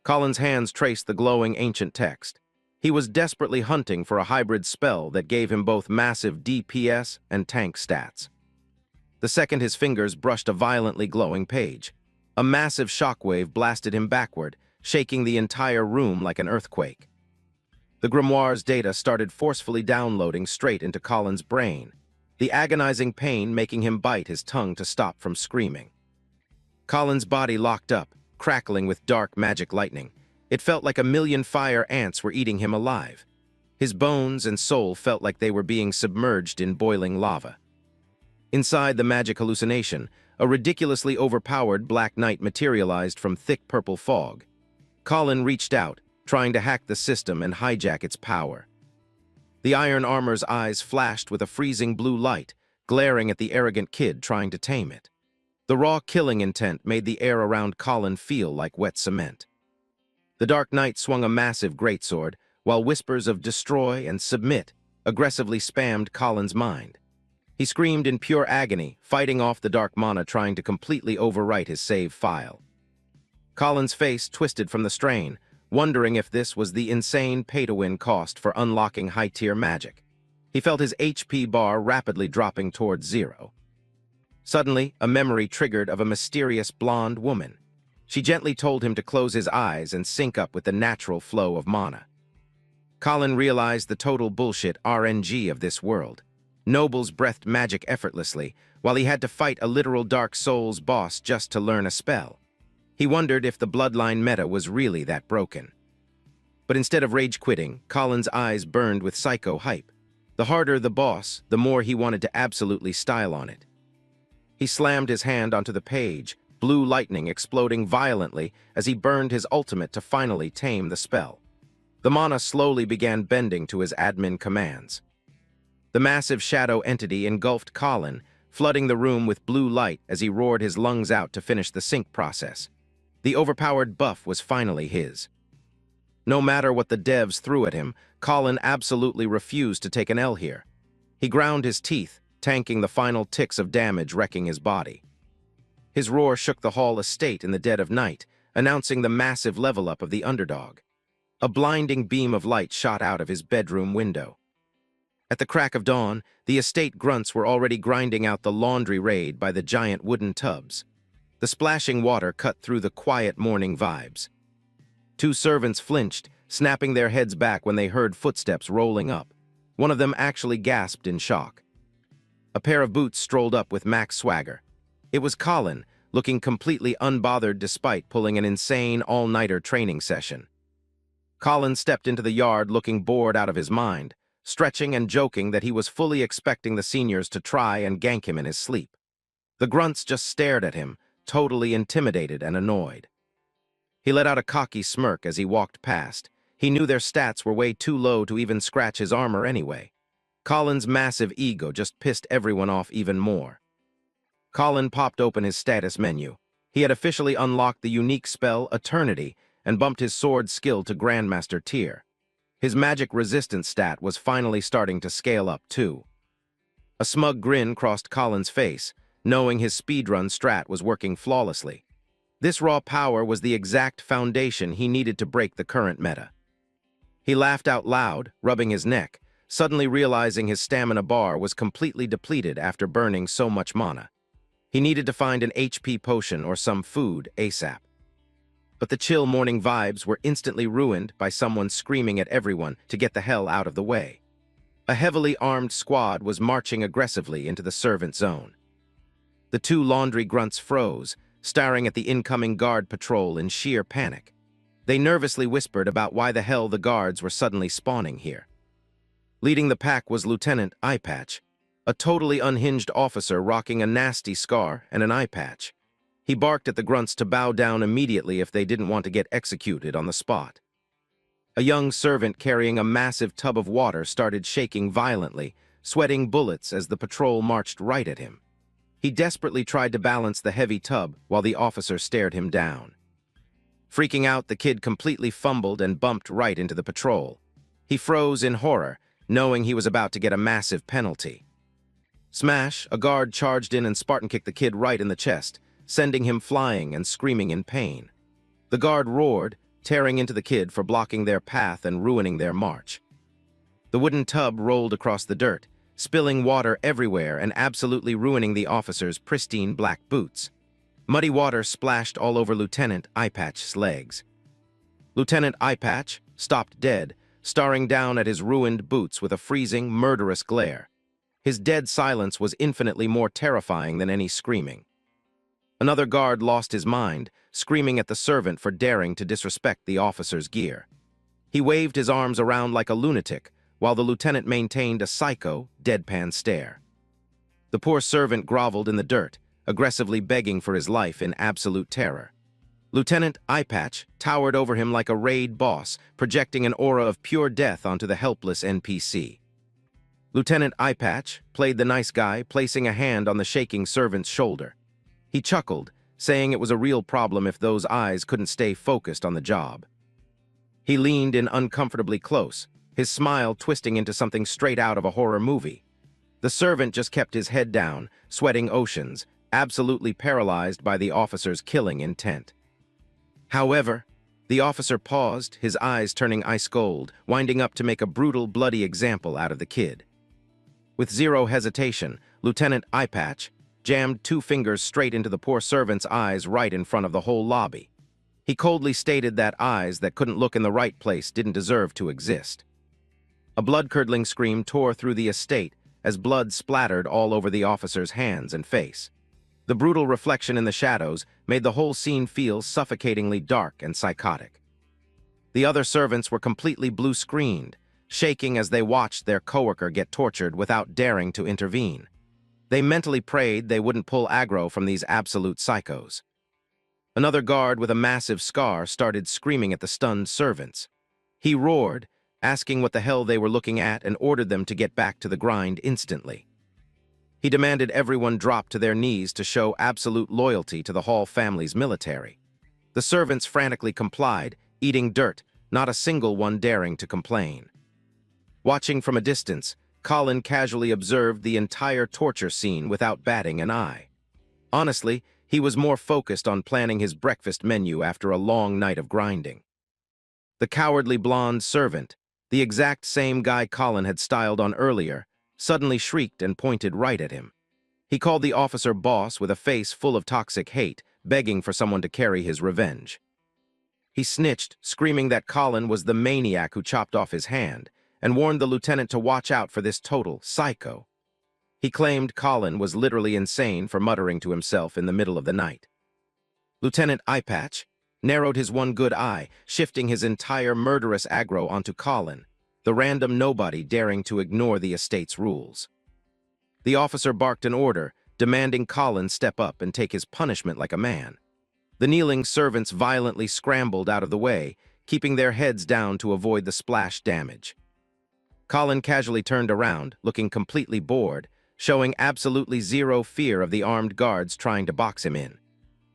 [SPEAKER 1] Colin's hands traced the glowing ancient text. He was desperately hunting for a hybrid spell that gave him both massive DPS and tank stats. The second his fingers brushed a violently glowing page, a massive shockwave blasted him backward, shaking the entire room like an earthquake. The grimoire's data started forcefully downloading straight into Colin's brain, the agonizing pain making him bite his tongue to stop from screaming. Colin's body locked up, crackling with dark magic lightning. It felt like a million fire ants were eating him alive. His bones and soul felt like they were being submerged in boiling lava. Inside the magic hallucination, a ridiculously overpowered Black Knight materialized from thick purple fog. Colin reached out, trying to hack the system and hijack its power. The iron armor's eyes flashed with a freezing blue light, glaring at the arrogant kid trying to tame it. The raw killing intent made the air around Colin feel like wet cement. The Dark Knight swung a massive greatsword, while whispers of destroy and submit aggressively spammed Colin's mind. He screamed in pure agony, fighting off the dark mana trying to completely overwrite his save file. Colin's face twisted from the strain, wondering if this was the insane pay-to-win cost for unlocking high-tier magic. He felt his HP bar rapidly dropping towards zero. Suddenly, a memory triggered of a mysterious blonde woman. She gently told him to close his eyes and sync up with the natural flow of mana. Colin realized the total bullshit RNG of this world. Nobles breathed magic effortlessly, while he had to fight a literal Dark Souls boss just to learn a spell. He wondered if the Bloodline meta was really that broken. But instead of rage-quitting, Colin's eyes burned with psycho hype. The harder the boss, the more he wanted to absolutely style on it. He slammed his hand onto the page, blue lightning exploding violently as he burned his ultimate to finally tame the spell. The mana slowly began bending to his admin commands. The massive shadow entity engulfed Colin, flooding the room with blue light as he roared his lungs out to finish the sync process. The overpowered buff was finally his. No matter what the devs threw at him, Colin absolutely refused to take an L here. He ground his teeth, tanking the final ticks of damage wrecking his body. His roar shook the Hall estate in the dead of night, announcing the massive level-up of the underdog. A blinding beam of light shot out of his bedroom window. At the crack of dawn, the estate grunts were already grinding out the laundry raid by the giant wooden tubs. The splashing water cut through the quiet morning vibes. Two servants flinched, snapping their heads back when they heard footsteps rolling up. One of them actually gasped in shock. A pair of boots strolled up with max swagger. It was Colin, looking completely unbothered despite pulling an insane all-nighter training session. Colin stepped into the yard looking bored out of his mind, stretching and joking that he was fully expecting the seniors to try and gank him in his sleep. The grunts just stared at him, totally intimidated and annoyed. He let out a cocky smirk as he walked past. He knew their stats were way too low to even scratch his armor anyway. Colin's massive ego just pissed everyone off even more. Colin popped open his status menu. He had officially unlocked the unique spell Eternity and bumped his sword skill to Grandmaster tier. His magic resistance stat was finally starting to scale up too. A smug grin crossed Colin's face, knowing his speedrun strat was working flawlessly. This raw power was the exact foundation he needed to break the current meta. He laughed out loud, rubbing his neck, suddenly realizing his stamina bar was completely depleted after burning so much mana. He needed to find an HP potion or some food ASAP. But the chill morning vibes were instantly ruined by someone screaming at everyone to get the hell out of the way. A heavily armed squad was marching aggressively into the servant zone. The two laundry grunts froze, staring at the incoming guard patrol in sheer panic. They nervously whispered about why the hell the guards were suddenly spawning here. Leading the pack was Lieutenant Eyepatch, a totally unhinged officer rocking a nasty scar and an eye patch. He barked at the grunts to bow down immediately if they didn't want to get executed on the spot. A young servant carrying a massive tub of water started shaking violently, sweating bullets as the patrol marched right at him. He desperately tried to balance the heavy tub while the officer stared him down. Freaking out, the kid completely fumbled and bumped right into the patrol. He froze in horror, knowing he was about to get a massive penalty. Smash, a guard charged in and Spartan kicked the kid right in the chest, sending him flying and screaming in pain. The guard roared, tearing into the kid for blocking their path and ruining their march. The wooden tub rolled across the dirt, spilling water everywhere and absolutely ruining the officer's pristine black boots. Muddy water splashed all over Lieutenant Eyepatch's legs. Lieutenant Eyepatch stopped dead, staring down at his ruined boots with a freezing, murderous glare. His dead silence was infinitely more terrifying than any screaming. Another guard lost his mind, screaming at the servant for daring to disrespect the officer's gear. He waved his arms around like a lunatic, while the lieutenant maintained a psycho, deadpan stare. The poor servant groveled in the dirt, aggressively begging for his life in absolute terror. Lieutenant Eyepatch towered over him like a raid boss, projecting an aura of pure death onto the helpless NPC. Lieutenant Eyepatch played the nice guy, placing a hand on the shaking servant's shoulder. He chuckled, saying it was a real problem if those eyes couldn't stay focused on the job. He leaned in uncomfortably close, his smile twisting into something straight out of a horror movie. The servant just kept his head down, sweating oceans, absolutely paralyzed by the officer's killing intent. However, the officer paused, his eyes turning ice cold, winding up to make a brutal, bloody example out of the kid. With zero hesitation, Lieutenant Eyepatch jammed 2 fingers straight into the poor servant's eyes right in front of the whole lobby. He coldly stated that eyes that couldn't look in the right place didn't deserve to exist. A blood-curdling scream tore through the estate as blood splattered all over the officer's hands and face. The brutal reflection in the shadows made the whole scene feel suffocatingly dark and psychotic. The other servants were completely blue-screened, shaking as they watched their coworker get tortured without daring to intervene. They mentally prayed they wouldn't pull aggro from these absolute psychos. Another guard with a massive scar started screaming at the stunned servants. He roared, asking what the hell they were looking at and ordered them to get back to the grind instantly. He demanded everyone drop to their knees to show absolute loyalty to the Hall family's military. The servants frantically complied, eating dirt, not a single one daring to complain. Watching from a distance, Colin casually observed the entire torture scene without batting an eye. Honestly, he was more focused on planning his breakfast menu after a long night of grinding. The cowardly blonde servant, the exact same guy Colin had styled on earlier, suddenly shrieked and pointed right at him. He called the officer boss with a face full of toxic hate, begging for someone to carry his revenge. He snitched, screaming that Colin was the maniac who chopped off his hand, and warned the lieutenant to watch out for this total psycho. He claimed Colin was literally insane for muttering to himself in the middle of the night. Lieutenant Eyepatch narrowed his one good eye, shifting his entire murderous aggro onto Colin, the random nobody daring to ignore the estate's rules. The officer barked an order, demanding Colin step up and take his punishment like a man. The kneeling servants violently scrambled out of the way, keeping their heads down to avoid the splash damage. Colin casually turned around, looking completely bored, showing absolutely zero fear of the armed guards trying to box him in.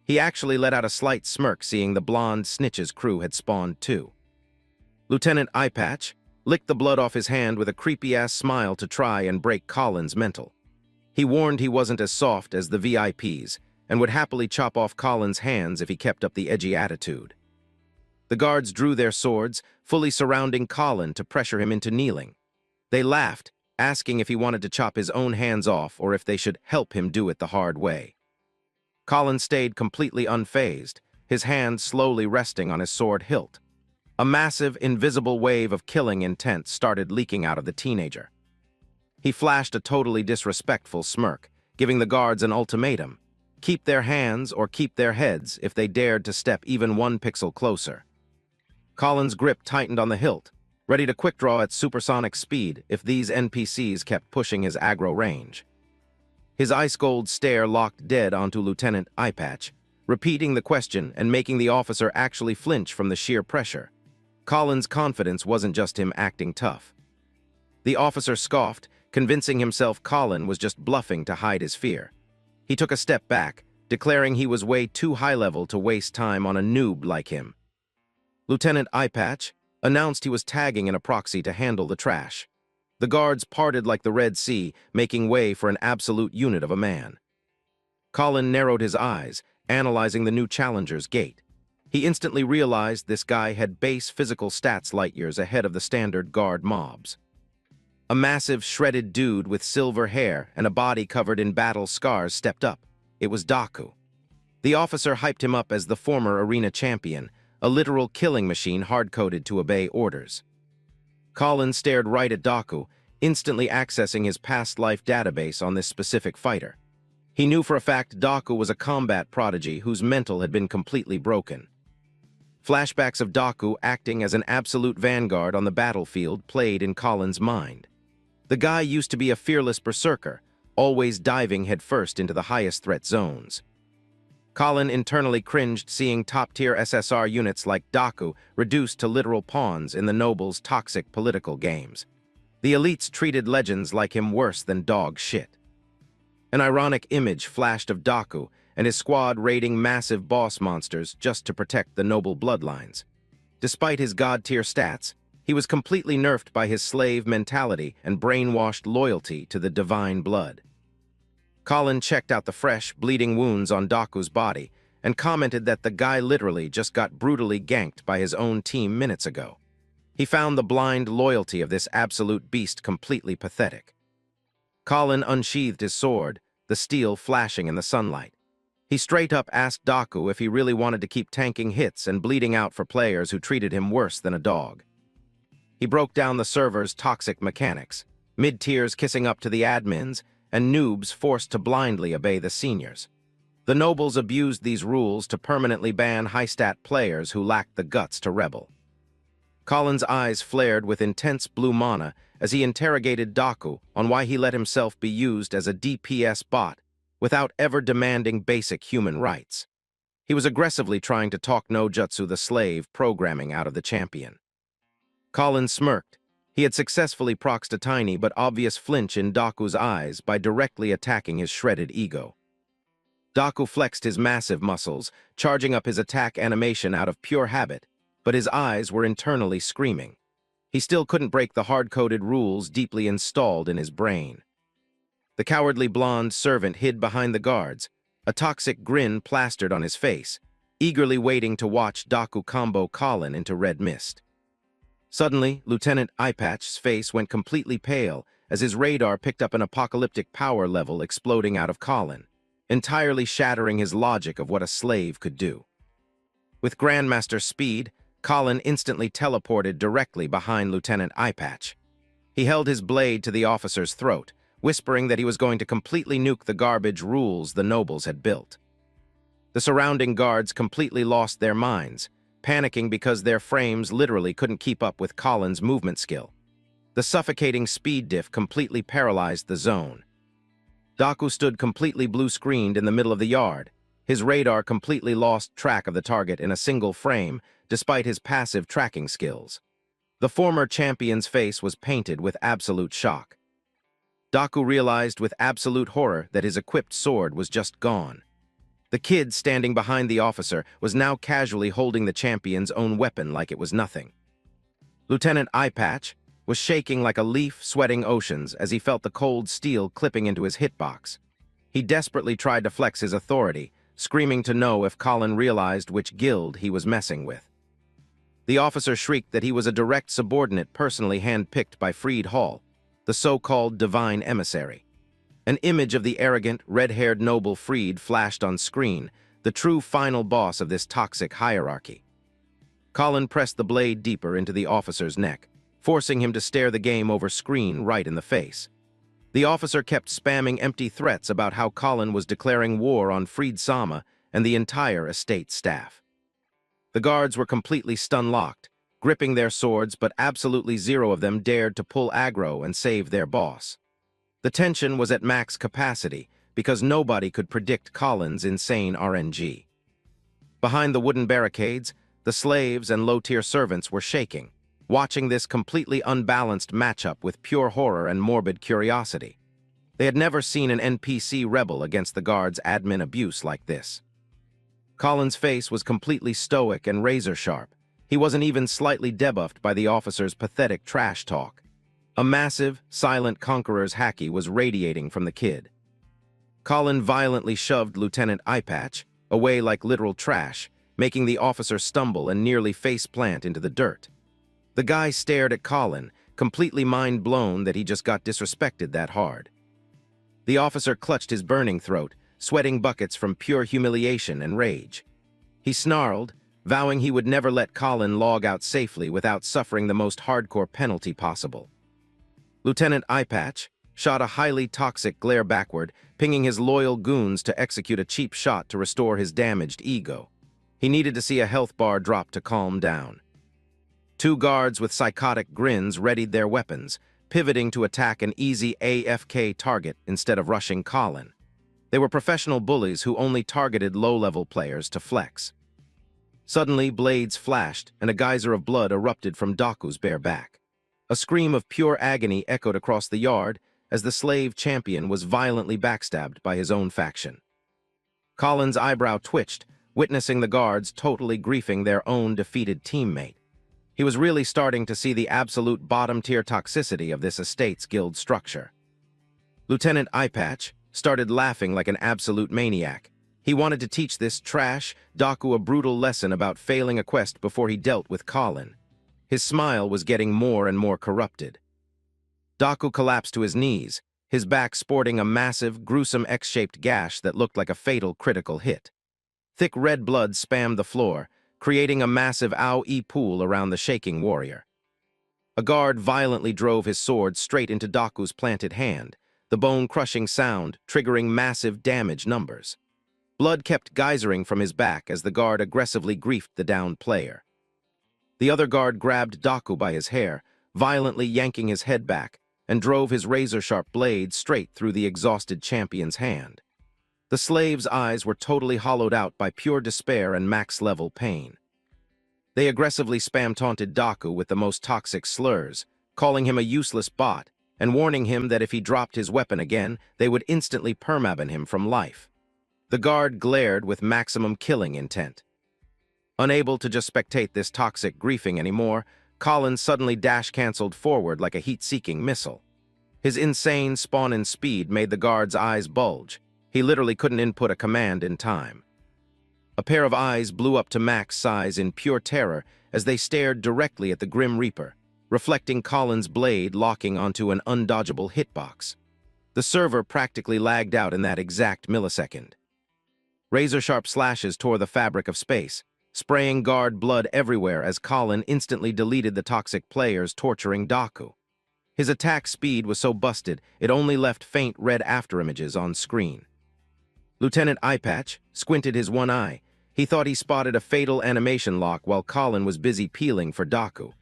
[SPEAKER 1] He actually let out a slight smirk seeing the blonde snitch's crew had spawned too. Lieutenant Eyepatch licked the blood off his hand with a creepy-ass smile to try and break Colin's mental. He warned he wasn't as soft as the VIPs and would happily chop off Colin's hands if he kept up the edgy attitude. The guards drew their swords, fully surrounding Colin to pressure him into kneeling. They laughed, asking if he wanted to chop his own hands off or if they should help him do it the hard way. Colin stayed completely unfazed, his hand slowly resting on his sword hilt. A massive, invisible wave of killing intent started leaking out of the teenager. He flashed a totally disrespectful smirk, giving the guards an ultimatum: keep their hands or keep their heads if they dared to step even 1 pixel closer. Colin's grip tightened on the hilt, ready to quick-draw at supersonic speed if these NPCs kept pushing his aggro range. His ice-gold stare locked dead onto Lieutenant Eyepatch, repeating the question and making the officer actually flinch from the sheer pressure. Colin's confidence wasn't just him acting tough. The officer scoffed, convincing himself Colin was just bluffing to hide his fear. He took a step back, declaring he was way too high-level to waste time on a noob like him. Lieutenant Eyepatch announced he was tagging in a proxy to handle the trash. The guards parted like the Red Sea, making way for an absolute unit of a man. Colin narrowed his eyes, analyzing the new challenger's gait. He instantly realized this guy had base physical stats light years ahead of the standard guard mobs. A massive, shredded dude with silver hair and a body covered in battle scars stepped up. It was Daku. The officer hyped him up as the former arena champion, a literal killing machine hard-coded to obey orders. Colin stared right at Daku, instantly accessing his past life database on this specific fighter. He knew for a fact Daku was a combat prodigy whose mental had been completely broken. Flashbacks of Daku acting as an absolute vanguard on the battlefield played in Colin's mind. The guy used to be a fearless berserker, always diving headfirst into the highest threat zones. Colin internally cringed seeing top-tier SSR units like Daku reduced to literal pawns in the nobles' toxic political games. The elites treated legends like him worse than dog shit. An ironic image flashed of Daku and his squad raiding massive boss monsters just to protect the noble bloodlines. Despite his god-tier stats, he was completely nerfed by his slave mentality and brainwashed loyalty to the divine blood. Colin checked out the fresh, bleeding wounds on Daku's body and commented that the guy literally just got brutally ganked by his own team minutes ago. He found the blind loyalty of this absolute beast completely pathetic. Colin unsheathed his sword, the steel flashing in the sunlight. He straight up asked Daku if he really wanted to keep tanking hits and bleeding out for players who treated him worse than a dog. He broke down the server's toxic mechanics, mid-tiers kissing up to the admins, and noobs forced to blindly obey the seniors. The nobles abused these rules to permanently ban high-stat players who lacked the guts to rebel. Colin's eyes flared with intense blue mana as he interrogated Daku on why he let himself be used as a DPS bot without ever demanding basic human rights. He was aggressively trying to talk no jutsu the slave programming out of the champion. Colin smirked. He had successfully proxed a tiny but obvious flinch in Daku's eyes by directly attacking his shredded ego. Daku flexed his massive muscles, charging up his attack animation out of pure habit, but his eyes were internally screaming. He still couldn't break the hard-coded rules deeply installed in his brain. The cowardly blonde servant hid behind the guards, a toxic grin plastered on his face, eagerly waiting to watch Daku combo Colin into red mist. Suddenly, Lieutenant Eyepatch's face went completely pale as his radar picked up an apocalyptic power level exploding out of Colin, entirely shattering his logic of what a slave could do. With Grandmaster speed, Colin instantly teleported directly behind Lieutenant Eyepatch. He held his blade to the officer's throat, whispering that he was going to completely nuke the garbage rules the nobles had built. The surrounding guards completely lost their minds, panicking because their frames literally couldn't keep up with Colin's movement skill. The suffocating speed diff completely paralyzed the zone. Daku stood completely blue-screened in the middle of the yard. His radar completely lost track of the target in a single frame, despite his passive tracking skills. The former champion's face was painted with absolute shock. Daku realized with absolute horror that his equipped sword was just gone. The kid standing behind the officer was now casually holding the champion's own weapon like it was nothing. Lieutenant Eyepatch was shaking like a leaf sweating oceans as he felt the cold steel clipping into his hitbox. He desperately tried to flex his authority, screaming to know if Colin realized which guild he was messing with. The officer shrieked that he was a direct subordinate personally handpicked by Freed Hall, the so-called divine emissary. An image of the arrogant, red-haired noble Freed flashed on screen, the true final boss of this toxic hierarchy. Colin pressed the blade deeper into the officer's neck, forcing him to stare the game over screen right in the face. The officer kept spamming empty threats about how Colin was declaring war on Freed Sama and the entire estate staff. The guards were completely stun-locked, gripping their swords, but absolutely zero of them dared to pull aggro and save their boss. The tension was at max capacity because nobody could predict Colin's insane RNG. Behind the wooden barricades, the slaves and low-tier servants were shaking, watching this completely unbalanced matchup with pure horror and morbid curiosity. They had never seen an NPC rebel against the guards' admin abuse like this. Colin's face was completely stoic and razor-sharp. He wasn't even slightly debuffed by the officer's pathetic trash talk. A massive, silent conqueror's haki was radiating from the kid. Colin violently shoved Lieutenant Eyepatch away like literal trash, making the officer stumble and nearly face-plant into the dirt. The guy stared at Colin, completely mind-blown that he just got disrespected that hard. The officer clutched his burning throat, sweating buckets from pure humiliation and rage. He snarled, vowing he would never let Colin log out safely without suffering the most hardcore penalty possible. Lieutenant Eyepatch shot a highly toxic glare backward, pinging his loyal goons to execute a cheap shot to restore his damaged ego. He needed to see a health bar drop to calm down. Two guards with psychotic grins readied their weapons, pivoting to attack an easy AFK target instead of rushing Colin. They were professional bullies who only targeted low-level players to flex. Suddenly, blades flashed, and a geyser of blood erupted from Daku's bare back. A scream of pure agony echoed across the yard as the slave champion was violently backstabbed by his own faction. Colin's eyebrow twitched, witnessing the guards totally griefing their own defeated teammate. He was really starting to see the absolute bottom-tier toxicity of this estate's guild structure. Lieutenant Eyepatch started laughing like an absolute maniac. He wanted to teach this trash Daku a brutal lesson about failing a quest before he dealt with Colin. His smile was getting more and more corrupted. Daku collapsed to his knees, his back sporting a massive, gruesome X-shaped gash that looked like a fatal critical hit. Thick red blood spammed the floor, creating a massive ow-ee pool around the shaking warrior. A guard violently drove his sword straight into Daku's planted hand, the bone-crushing sound triggering massive damage numbers. Blood kept geysering from his back as the guard aggressively griefed the downed player. The other guard grabbed Daku by his hair, violently yanking his head back, and drove his razor-sharp blade straight through the exhausted champion's hand. The slave's eyes were totally hollowed out by pure despair and max-level pain. They aggressively spam-taunted Daku with the most toxic slurs, calling him a useless bot, and warning him that if he dropped his weapon again, they would instantly permaban him from life. The guard glared with maximum killing intent. Unable to just spectate this toxic griefing anymore, Colin suddenly dash-canceled forward like a heat-seeking missile. His insane spawn-in speed made the guard's eyes bulge. He literally couldn't input a command in time. A pair of eyes blew up to max size in pure terror as they stared directly at the Grim Reaper, reflecting Colin's blade locking onto an undodgeable hitbox. The server practically lagged out in that exact millisecond. Razor-sharp slashes tore the fabric of space, spraying guard blood everywhere as Colin instantly deleted the toxic players torturing Daku. His attack speed was so busted, it only left faint red afterimages on screen. Lieutenant Eyepatch squinted his one eye. He thought he spotted a fatal animation lock while Colin was busy peeling for Daku.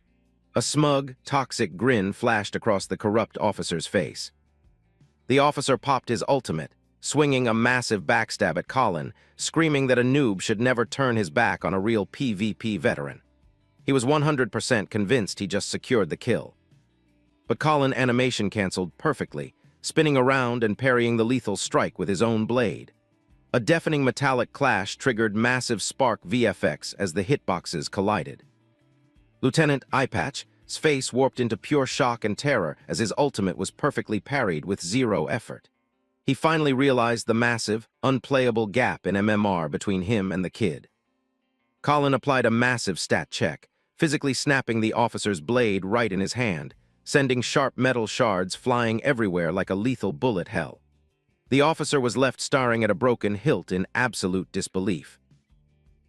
[SPEAKER 1] A smug, toxic grin flashed across the corrupt officer's face. The officer popped his ultimate, swinging a massive backstab at Colin, screaming that a noob should never turn his back on a real PvP veteran. He was 100% convinced he just secured the kill. But Colin animation canceled perfectly, spinning around and parrying the lethal strike with his own blade. A deafening metallic clash triggered massive spark VFX as the hitboxes collided. Lieutenant Eyepatch's face warped into pure shock and terror as his ultimate was perfectly parried with zero effort. He finally realized the massive, unplayable gap in MMR between him and the kid. Colin applied a massive stat check, physically snapping the officer's blade right in his hand, sending sharp metal shards flying everywhere like a lethal bullet hell. The officer was left staring at a broken hilt in absolute disbelief.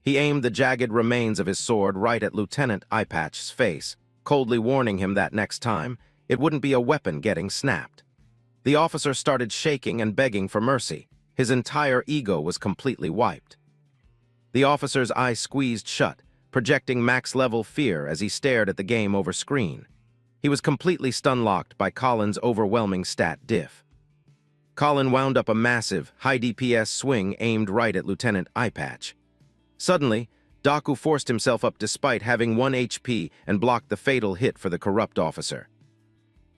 [SPEAKER 1] He aimed the jagged remains of his sword right at Lieutenant Eyepatch's face, coldly warning him that next time, it wouldn't be a weapon getting snapped. The officer started shaking and begging for mercy. His entire ego was completely wiped. The officer's eyes squeezed shut, projecting max-level fear as he stared at the game over screen. He was completely stun-locked by Colin's overwhelming stat diff. Colin wound up a massive, high DPS swing aimed right at Lieutenant Eyepatch. Suddenly, Daku forced himself up despite having 1 HP and blocked the fatal hit for the corrupt officer.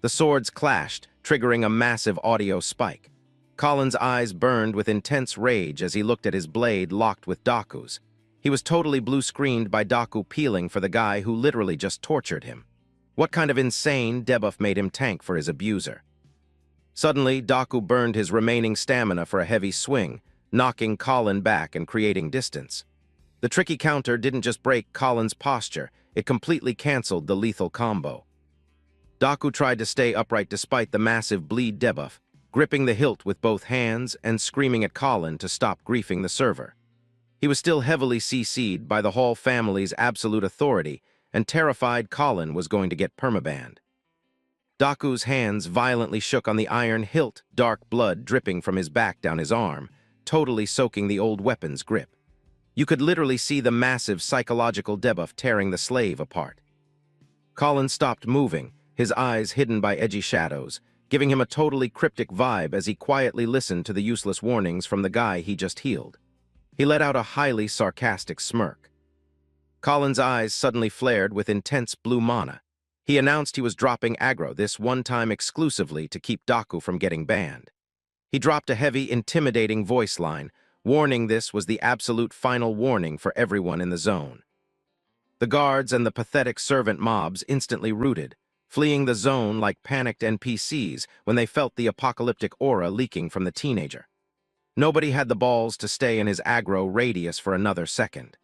[SPEAKER 1] The swords clashed, triggering a massive audio spike. Colin's eyes burned with intense rage as he looked at his blade locked with Daku's. He was totally blue-screened by Daku peeling for the guy who literally just tortured him. What kind of insane debuff made him tank for his abuser? Suddenly, Daku burned his remaining stamina for a heavy swing, knocking Colin back and creating distance. The tricky counter didn't just break Colin's posture, it completely canceled the lethal combo. Daku tried to stay upright despite the massive bleed debuff, gripping the hilt with both hands and screaming at Colin to stop griefing the server. He was still heavily CC'd by the Hall family's absolute authority, and terrified Colin was going to get permabanned. Daku's hands violently shook on the iron hilt, dark blood dripping from his back down his arm, totally soaking the old weapon's grip. You could literally see the massive psychological debuff tearing the slave apart. Colin stopped moving, his eyes hidden by edgy shadows, giving him a totally cryptic vibe as he quietly listened to the useless warnings from the guy he just healed. He let out a highly sarcastic smirk. Colin's eyes suddenly flared with intense blue mana. He announced he was dropping aggro this one time exclusively to keep Daku from getting banned. He dropped a heavy, intimidating voice line, warning this was the absolute final warning for everyone in the zone. The guards and the pathetic servant mobs instantly rooted, fleeing the zone like panicked NPCs when they felt the apocalyptic aura leaking from the teenager. Nobody had the balls to stay in his aggro radius for another second.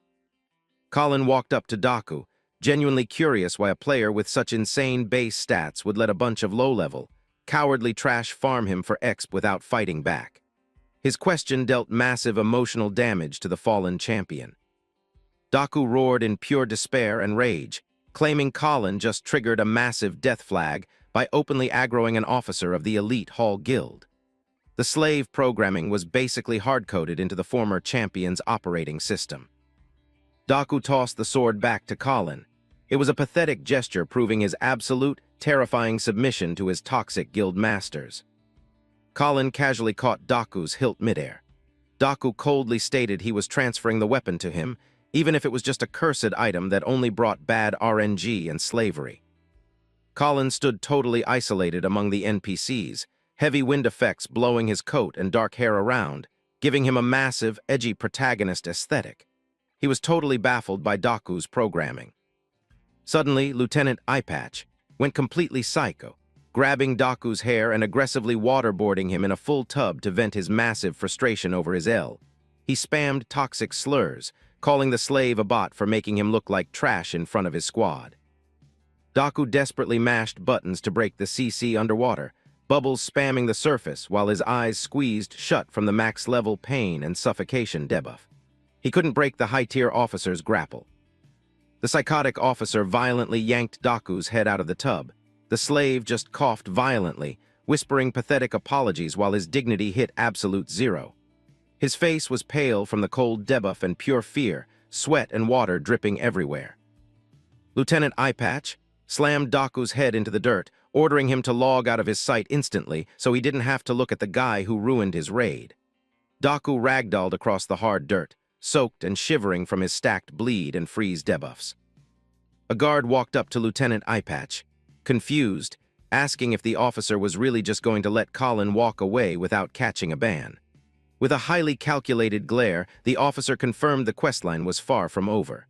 [SPEAKER 1] Colin walked up to Daku, genuinely curious why a player with such insane base stats would let a bunch of low-level, cowardly trash farm him for exp without fighting back. His question dealt massive emotional damage to the fallen champion. Daku roared in pure despair and rage, claiming Colin just triggered a massive death flag by openly aggroing an officer of the elite Hall Guild. The slave programming was basically hard-coded into the former champion's operating system. Daku tossed the sword back to Colin. It was a pathetic gesture proving his absolute, terrifying submission to his toxic guild masters. Colin casually caught Daku's hilt midair. Daku coldly stated he was transferring the weapon to him, even if it was just a cursed item that only brought bad RNG and slavery. Colin stood totally isolated among the NPCs, heavy wind effects blowing his coat and dark hair around, giving him a massive, edgy protagonist aesthetic. He was totally baffled by Daku's programming. Suddenly, Lieutenant Eyepatch went completely psycho, grabbing Daku's hair and aggressively waterboarding him in a full tub to vent his massive frustration over his L. He spammed toxic slurs, calling the slave a bot for making him look like trash in front of his squad. Daku desperately mashed buttons to break the CC underwater, bubbles spamming the surface while his eyes squeezed shut from the max-level pain and suffocation debuff. He couldn't break the high-tier officer's grapple. The psychotic officer violently yanked Daku's head out of the tub. The slave just coughed violently, whispering pathetic apologies while his dignity hit absolute zero. His face was pale from the cold debuff and pure fear, sweat and water dripping everywhere. Lieutenant Eyepatch slammed Daku's head into the dirt, ordering him to log out of his sight instantly so he didn't have to look at the guy who ruined his raid. Daku ragdolled across the hard dirt, soaked and shivering from his stacked bleed and freeze debuffs. A guard walked up to Lieutenant Eyepatch, confused, asking if the officer was really just going to let Colin walk away without catching a ban. With a highly calculated glare, the officer confirmed the questline was far from over.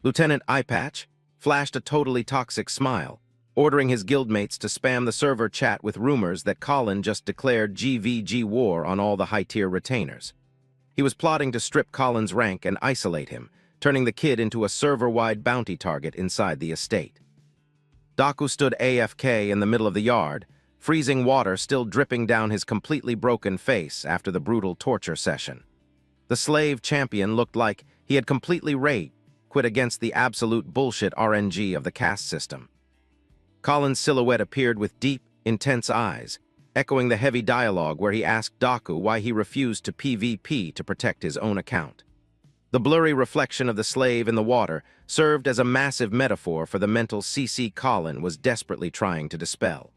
[SPEAKER 1] Lieutenant Eyepatch flashed a totally toxic smile, ordering his guildmates to spam the server chat with rumors that Colin just declared GVG war on all the high-tier retainers. He was plotting to strip Colin's rank and isolate him, turning the kid into a server-wide bounty target inside the estate. Daku stood AFK in the middle of the yard, freezing water still dripping down his completely broken face after the brutal torture session. The slave champion looked like he had completely quit against the absolute bullshit RNG of the caste system. Colin's silhouette appeared with deep, intense eyes, echoing the heavy dialogue where he asked Daku why he refused to PvP to protect his own account. The blurry reflection of the slave in the water served as a massive metaphor for the mental CC Colin was desperately trying to dispel.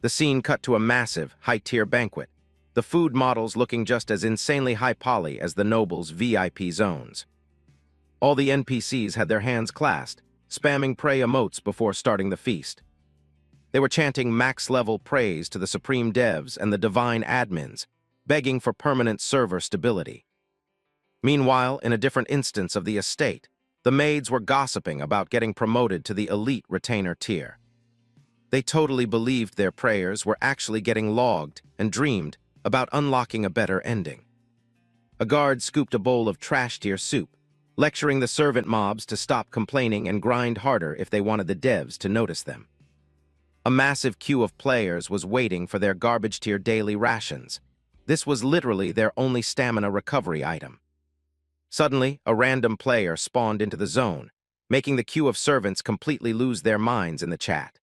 [SPEAKER 1] The scene cut to a massive, high-tier banquet, the food models looking just as insanely high-poly as the nobles' VIP zones. All the NPCs had their hands clasped, spamming prey emotes before starting the feast. They were chanting max-level praise to the supreme devs and the divine admins, begging for permanent server stability. Meanwhile, in a different instance of the estate, the maids were gossiping about getting promoted to the elite retainer tier. They totally believed their prayers were actually getting logged and dreamed about unlocking a better ending. A guard scooped a bowl of trash-tier soup, lecturing the servant mobs to stop complaining and grind harder if they wanted the devs to notice them. A massive queue of players was waiting for their garbage-tier daily rations. This was literally their only stamina recovery item. Suddenly, a random player spawned into the zone, making the queue of servants completely lose their minds in the chat.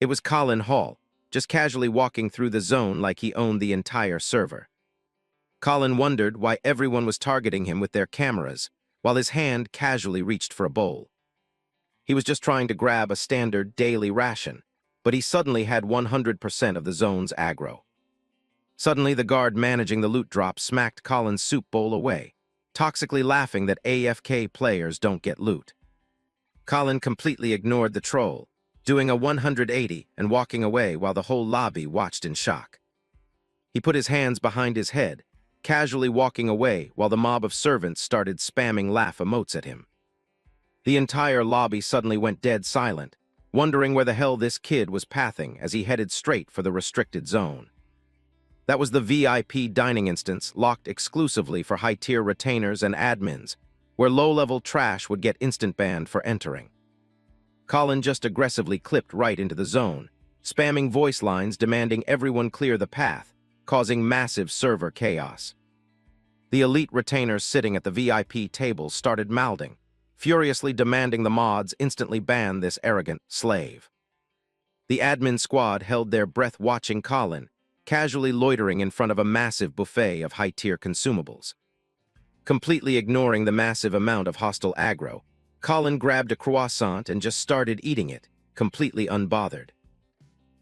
[SPEAKER 1] It was Colin Hall, just casually walking through the zone like he owned the entire server. Colin wondered why everyone was targeting him with their cameras, while his hand casually reached for a bowl. He was just trying to grab a standard daily ration, but he suddenly had 100% of the zone's aggro. Suddenly, the guard managing the loot drop smacked Colin's soup bowl away, toxically laughing that AFK players don't get loot. Colin completely ignored the troll, doing a 180 and walking away while the whole lobby watched in shock. He put his hands behind his head, casually walking away while the mob of servants started spamming laugh emotes at him. The entire lobby suddenly went dead silent, wondering where the hell this kid was pathing as he headed straight for the restricted zone. That was the VIP dining instance locked exclusively for high-tier retainers and admins, where low-level trash would get instant banned for entering. Colin just aggressively clipped right into the zone, spamming voice lines demanding everyone clear the path, causing massive server chaos. The elite retainers sitting at the VIP tables started mouthing, furiously demanding the mods instantly ban this arrogant slave. The admin squad held their breath watching Colin, casually loitering in front of a massive buffet of high-tier consumables. Completely ignoring the massive amount of hostile aggro, Colin grabbed a croissant and just started eating it, completely unbothered.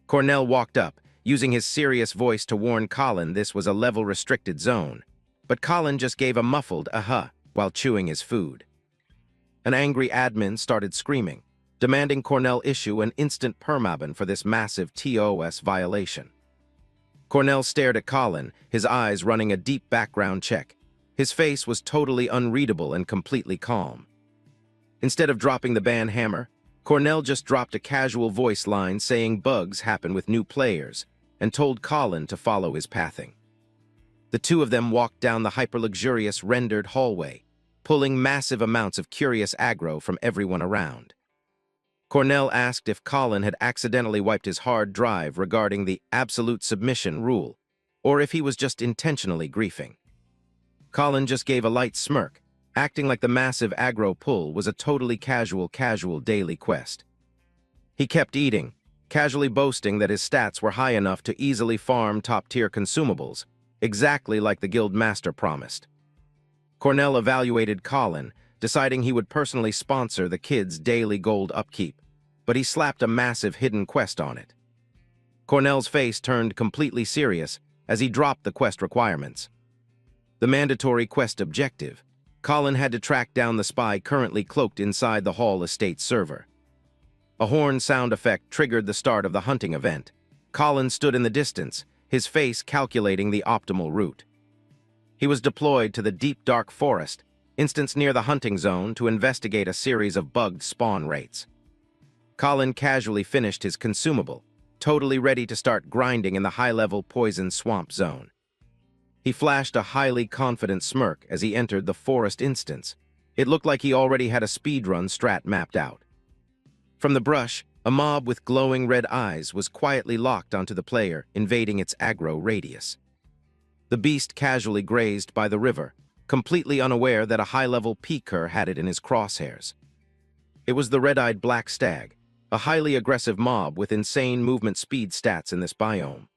[SPEAKER 1] Cornell walked up, using his serious voice to warn Colin this was a level-restricted zone, but Colin just gave a muffled "uh-huh" while chewing his food. An angry admin started screaming, demanding Cornell issue an instant permaban for this massive TOS violation. Cornell stared at Colin, his eyes running a deep background check. His face was totally unreadable and completely calm. Instead of dropping the ban hammer, Cornell just dropped a casual voice line saying bugs happen with new players and told Colin to follow his pathing. The two of them walked down the hyper-luxurious rendered hallway, pulling massive amounts of curious aggro from everyone around. Cornell asked if Colin had accidentally wiped his hard drive regarding the absolute submission rule, or if he was just intentionally griefing. Colin just gave a light smirk, acting like the massive aggro pull was a totally casual daily quest. He kept eating, casually boasting that his stats were high enough to easily farm top-tier consumables, exactly like the guild master promised. Cornell evaluated Colin, deciding he would personally sponsor the kid's daily gold upkeep, but he slapped a massive hidden quest on it. Cornell's face turned completely serious as he dropped the quest requirements. The mandatory quest objective: Colin had to track down the spy currently cloaked inside the Hall Estate server. A horn sound effect triggered the start of the hunting event. Colin stood in the distance, his face calculating the optimal route. He was deployed to the deep dark forest, instance near the hunting zone, to investigate a series of bugged spawn rates. Colin casually finished his consumable, totally ready to start grinding in the high-level poison swamp zone. He flashed a highly confident smirk as he entered the forest instance. It looked like he already had a speedrun strat mapped out. From the brush, a mob with glowing red eyes was quietly locked onto the player, invading its aggro radius. The beast casually grazed by the river, completely unaware that a high-level peaker had it in his crosshairs. It was the red-eyed black stag, a highly aggressive mob with insane movement speed stats in this biome.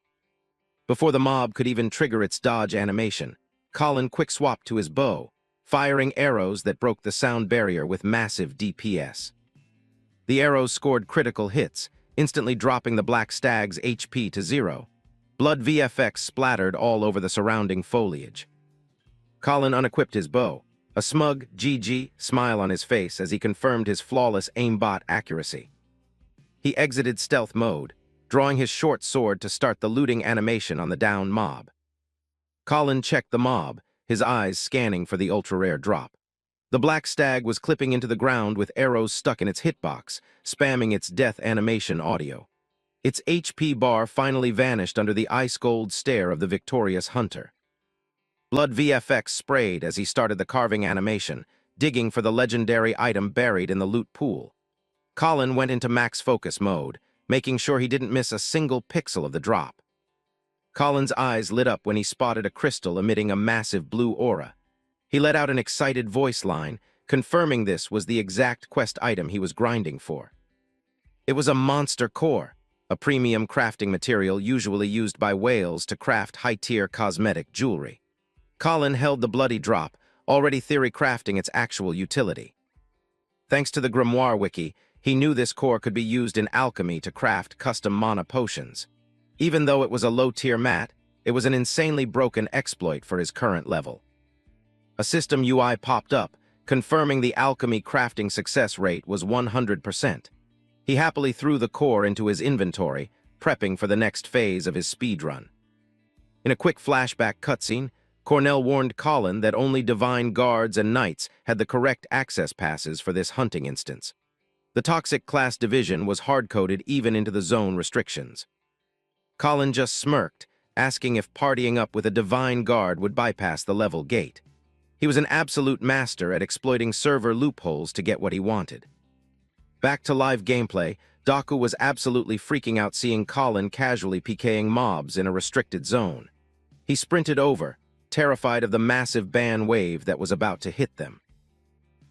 [SPEAKER 1] Before the mob could even trigger its dodge animation, Colin quick-swapped to his bow, firing arrows that broke the sound barrier with massive DPS. The arrows scored critical hits, instantly dropping the black stag's HP to 0. Blood VFX splattered all over the surrounding foliage. Colin unequipped his bow, a smug GG smile on his face as he confirmed his flawless aimbot accuracy. He exited stealth mode, drawing his short sword to start the looting animation on the down mob. Colin checked the mob, his eyes scanning for the ultra-rare drop. The black stag was clipping into the ground with arrows stuck in its hitbox, spamming its death animation audio. Its HP bar finally vanished under the ice-gold stare of the victorious hunter. Blood VFX sprayed as he started the carving animation, digging for the legendary item buried in the loot pool. Colin went into max focus mode, making sure he didn't miss a single pixel of the drop. Colin's eyes lit up when he spotted a crystal emitting a massive blue aura. He let out an excited voice line, confirming this was the exact quest item he was grinding for. It was a monster core, a premium crafting material usually used by whales to craft high-tier cosmetic jewelry. Colin held the bloody drop, already theory crafting its actual utility. Thanks to the Grimoire wiki, he knew this core could be used in alchemy to craft custom mana potions. Even though it was a low-tier mat, it was an insanely broken exploit for his current level. A system UI popped up, confirming the alchemy crafting success rate was 100%. He happily threw the core into his inventory, prepping for the next phase of his speedrun. In a quick flashback cutscene, Cornell warned Colin that only divine guards and knights had the correct access passes for this hunting instance. The toxic class division was hard-coded even into the zone restrictions. Colin just smirked, asking if partying up with a divine guard would bypass the level gate. He was an absolute master at exploiting server loopholes to get what he wanted. Back to live gameplay, Daku was absolutely freaking out seeing Colin casually PKing mobs in a restricted zone. He sprinted over, terrified of the massive ban wave that was about to hit them.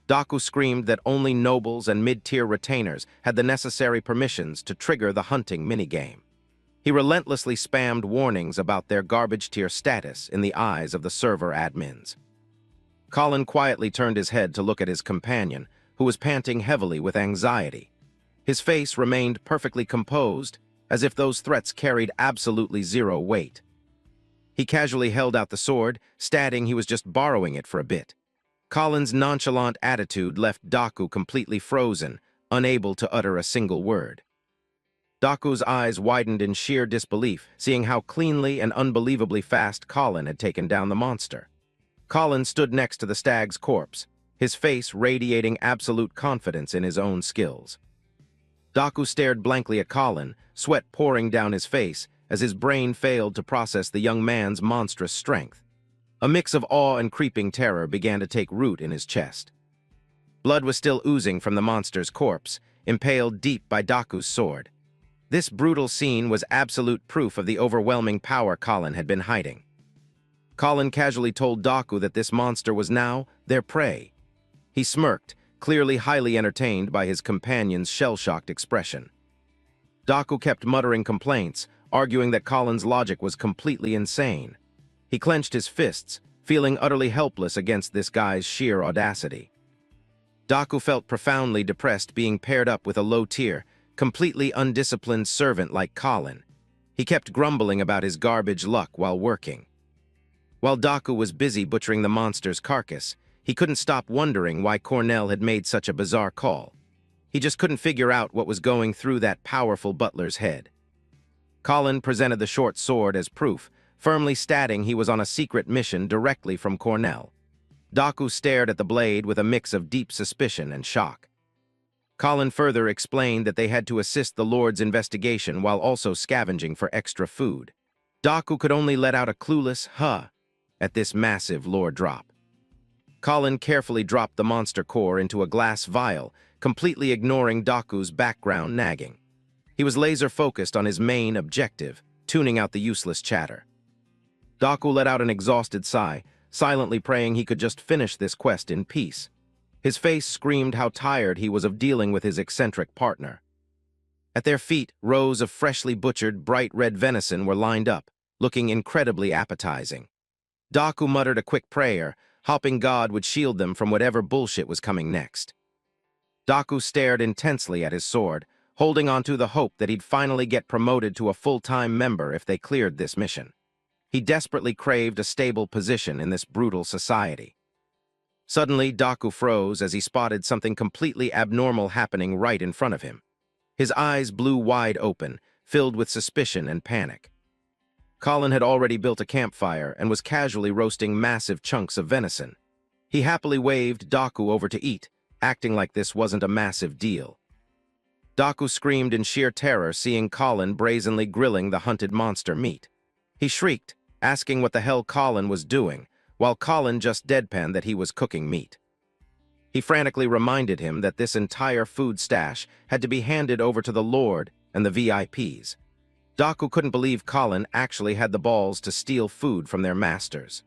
[SPEAKER 1] Daku screamed that only nobles and mid-tier retainers had the necessary permissions to trigger the hunting minigame. He relentlessly spammed warnings about their garbage-tier status in the eyes of the server admins. Colin quietly turned his head to look at his companion, who was panting heavily with anxiety. His face remained perfectly composed, as if those threats carried absolutely zero weight. He casually held out the sword, stating he was just borrowing it for a bit. Colin's nonchalant attitude left Daku completely frozen, unable to utter a single word. Daku's eyes widened in sheer disbelief, seeing how cleanly and unbelievably fast Colin had taken down the monster. Colin stood next to the stag's corpse, his face radiating absolute confidence in his own skills. Daku stared blankly at Colin, sweat pouring down his face as his brain failed to process the young man's monstrous strength. A mix of awe and creeping terror began to take root in his chest. Blood was still oozing from the monster's corpse, impaled deep by Daku's sword. This brutal scene was absolute proof of the overwhelming power Colin had been hiding. Colin casually told Daku that this monster was now their prey. He smirked, clearly highly entertained by his companion's shell-shocked expression. Daku kept muttering complaints, arguing that Colin's logic was completely insane. He clenched his fists, feeling utterly helpless against this guy's sheer audacity. Daku felt profoundly depressed being paired up with a low-tier, completely undisciplined servant like Colin. He kept grumbling about his garbage luck while working. While Daku was busy butchering the monster's carcass, he couldn't stop wondering why Cornell had made such a bizarre call. He just couldn't figure out what was going through that powerful butler's head. Colin presented the short sword as proof, firmly stating he was on a secret mission directly from Cornell. Daku stared at the blade with a mix of deep suspicion and shock. Colin further explained that they had to assist the Lord's investigation while also scavenging for extra food. Daku could only let out a clueless "huh" at this massive lore drop. Colin carefully dropped the monster core into a glass vial, completely ignoring Daku's background nagging. He was laser-focused on his main objective, tuning out the useless chatter. Daku let out an exhausted sigh, silently praying he could just finish this quest in peace. His face screamed how tired he was of dealing with his eccentric partner. At their feet, rows of freshly butchered, bright red venison were lined up, looking incredibly appetizing. Daku muttered a quick prayer, hoping God would shield them from whatever bullshit was coming next. Daku stared intensely at his sword, holding onto the hope that he'd finally get promoted to a full-time member if they cleared this mission. He desperately craved a stable position in this brutal society. Suddenly, Daku froze as he spotted something completely abnormal happening right in front of him. His eyes blew wide open, filled with suspicion and panic. Colin had already built a campfire and was casually roasting massive chunks of venison. He happily waved Daku over to eat, acting like this wasn't a massive deal. Daku screamed in sheer terror seeing Colin brazenly grilling the hunted monster meat. He shrieked, asking what the hell Colin was doing, while Colin just deadpanned that he was cooking meat. He frantically reminded him that this entire food stash had to be handed over to the Lord and the VIPs. Daku couldn't believe Colin actually had the balls to steal food from their masters.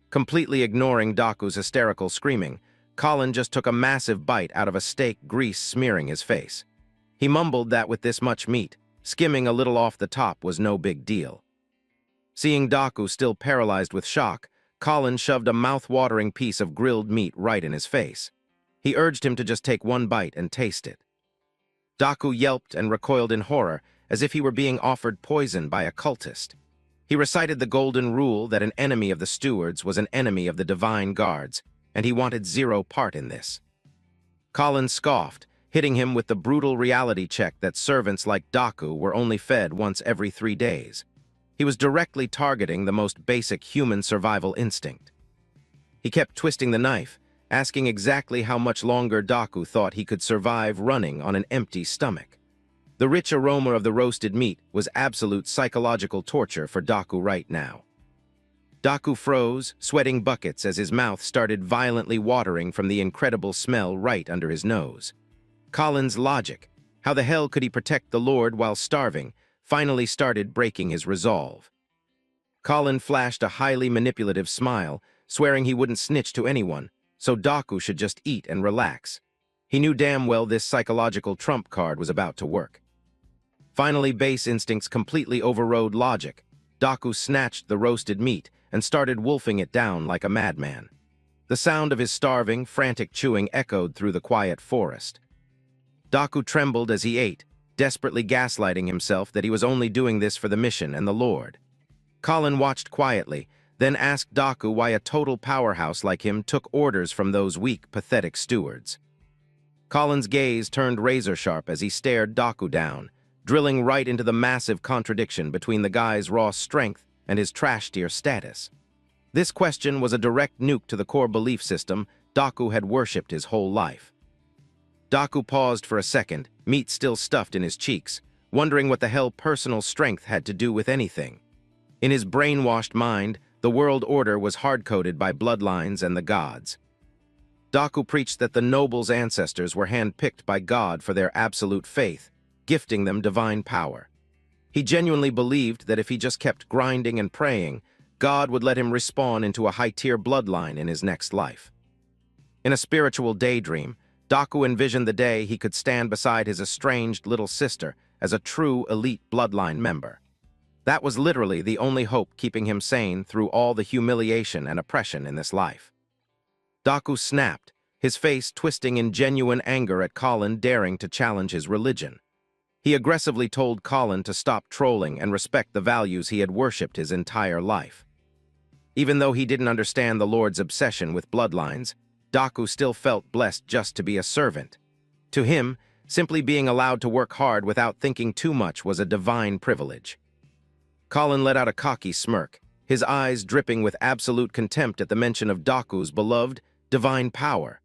[SPEAKER 1] Completely ignoring Daku's hysterical screaming, Colin just took a massive bite out of a steak, grease smearing his face. He mumbled that with this much meat, skimming a little off the top was no big deal. Seeing Daku still paralyzed with shock, Colin shoved a mouth-watering piece of grilled meat right in his face. He urged him to just take one bite and taste it. Daku yelped and recoiled in horror, as if he were being offered poison by a cultist. He recited the golden rule that an enemy of the stewards was an enemy of the divine guards, and he wanted zero part in this. Colin scoffed, hitting him with the brutal reality check that servants like Daku were only fed once every 3 days. He was directly targeting the most basic human survival instinct. He kept twisting the knife, asking exactly how much longer Daku thought he could survive running on an empty stomach. The rich aroma of the roasted meat was absolute psychological torture for Daku right now. Daku froze, sweating buckets as his mouth started violently watering from the incredible smell right under his nose. Colin's logic, how the hell could he protect the Lord while starving, finally started breaking his resolve. Colin flashed a highly manipulative smile, swearing he wouldn't snitch to anyone, so Daku should just eat and relax. He knew damn well this psychological trump card was about to work. Finally, base instincts completely overrode logic. Daku snatched the roasted meat and started wolfing it down like a madman. The sound of his starving, frantic chewing echoed through the quiet forest. Daku trembled as he ate, desperately gaslighting himself that he was only doing this for the mission and the Lord. Colin watched quietly, then asked Daku why a total powerhouse like him took orders from those weak, pathetic stewards. Colin's gaze turned razor-sharp as he stared Daku down, drilling right into the massive contradiction between the guy's raw strength and his trash-tier status. This question was a direct nuke to the core belief system Daku had worshipped his whole life. Daku paused for a second, meat still stuffed in his cheeks, wondering what the hell personal strength had to do with anything. In his brainwashed mind, the world order was hard-coded by bloodlines and the gods. Daku preached that the nobles' ancestors were hand-picked by God for their absolute faith, gifting them divine power. He genuinely believed that if he just kept grinding and praying, God would let him respawn into a high-tier bloodline in his next life. In a spiritual daydream, Daku envisioned the day he could stand beside his estranged little sister as a true elite bloodline member. That was literally the only hope keeping him sane through all the humiliation and oppression in this life. Daku snapped, his face twisting in genuine anger at Colin daring to challenge his religion. He aggressively told Colin to stop trolling and respect the values he had worshipped his entire life. Even though he didn't understand the Lord's obsession with bloodlines, Daku still felt blessed just to be a servant. To him, simply being allowed to work hard without thinking too much was a divine privilege. Colin let out a cocky smirk, his eyes dripping with absolute contempt at the mention of Daku's beloved, divine power.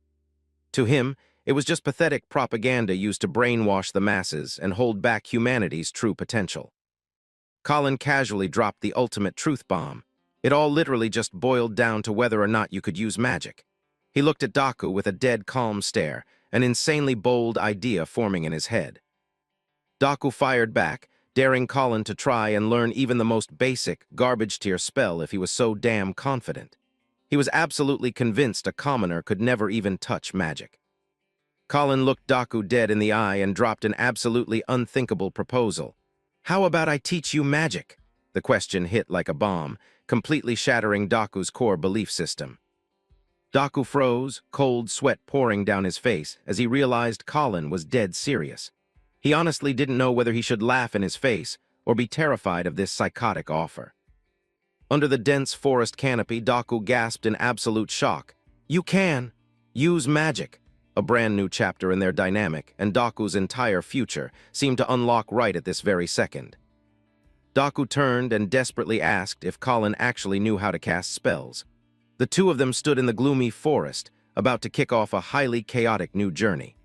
[SPEAKER 1] To him, it was just pathetic propaganda used to brainwash the masses and hold back humanity's true potential. Colin casually dropped the ultimate truth bomb. It all literally just boiled down to whether or not you could use magic. He looked at Daku with a dead calm stare, an insanely bold idea forming in his head. Daku fired back, daring Colin to try and learn even the most basic, garbage-tier spell if he was so damn confident. He was absolutely convinced a commoner could never even touch magic. Colin looked Daku dead in the eye and dropped an absolutely unthinkable proposal. "How about I teach you magic?" The question hit like a bomb, completely shattering Daku's core belief system. Daku froze, cold sweat pouring down his face as he realized Colin was dead serious. He honestly didn't know whether he should laugh in his face or be terrified of this psychotic offer. Under the dense forest canopy, Daku gasped in absolute shock. "You can! Use magic!" A brand new chapter in their dynamic, and Daku's entire future seemed to unlock right at this very second. Daku turned and desperately asked if Colin actually knew how to cast spells. The two of them stood in the gloomy forest, about to kick off a highly chaotic new journey.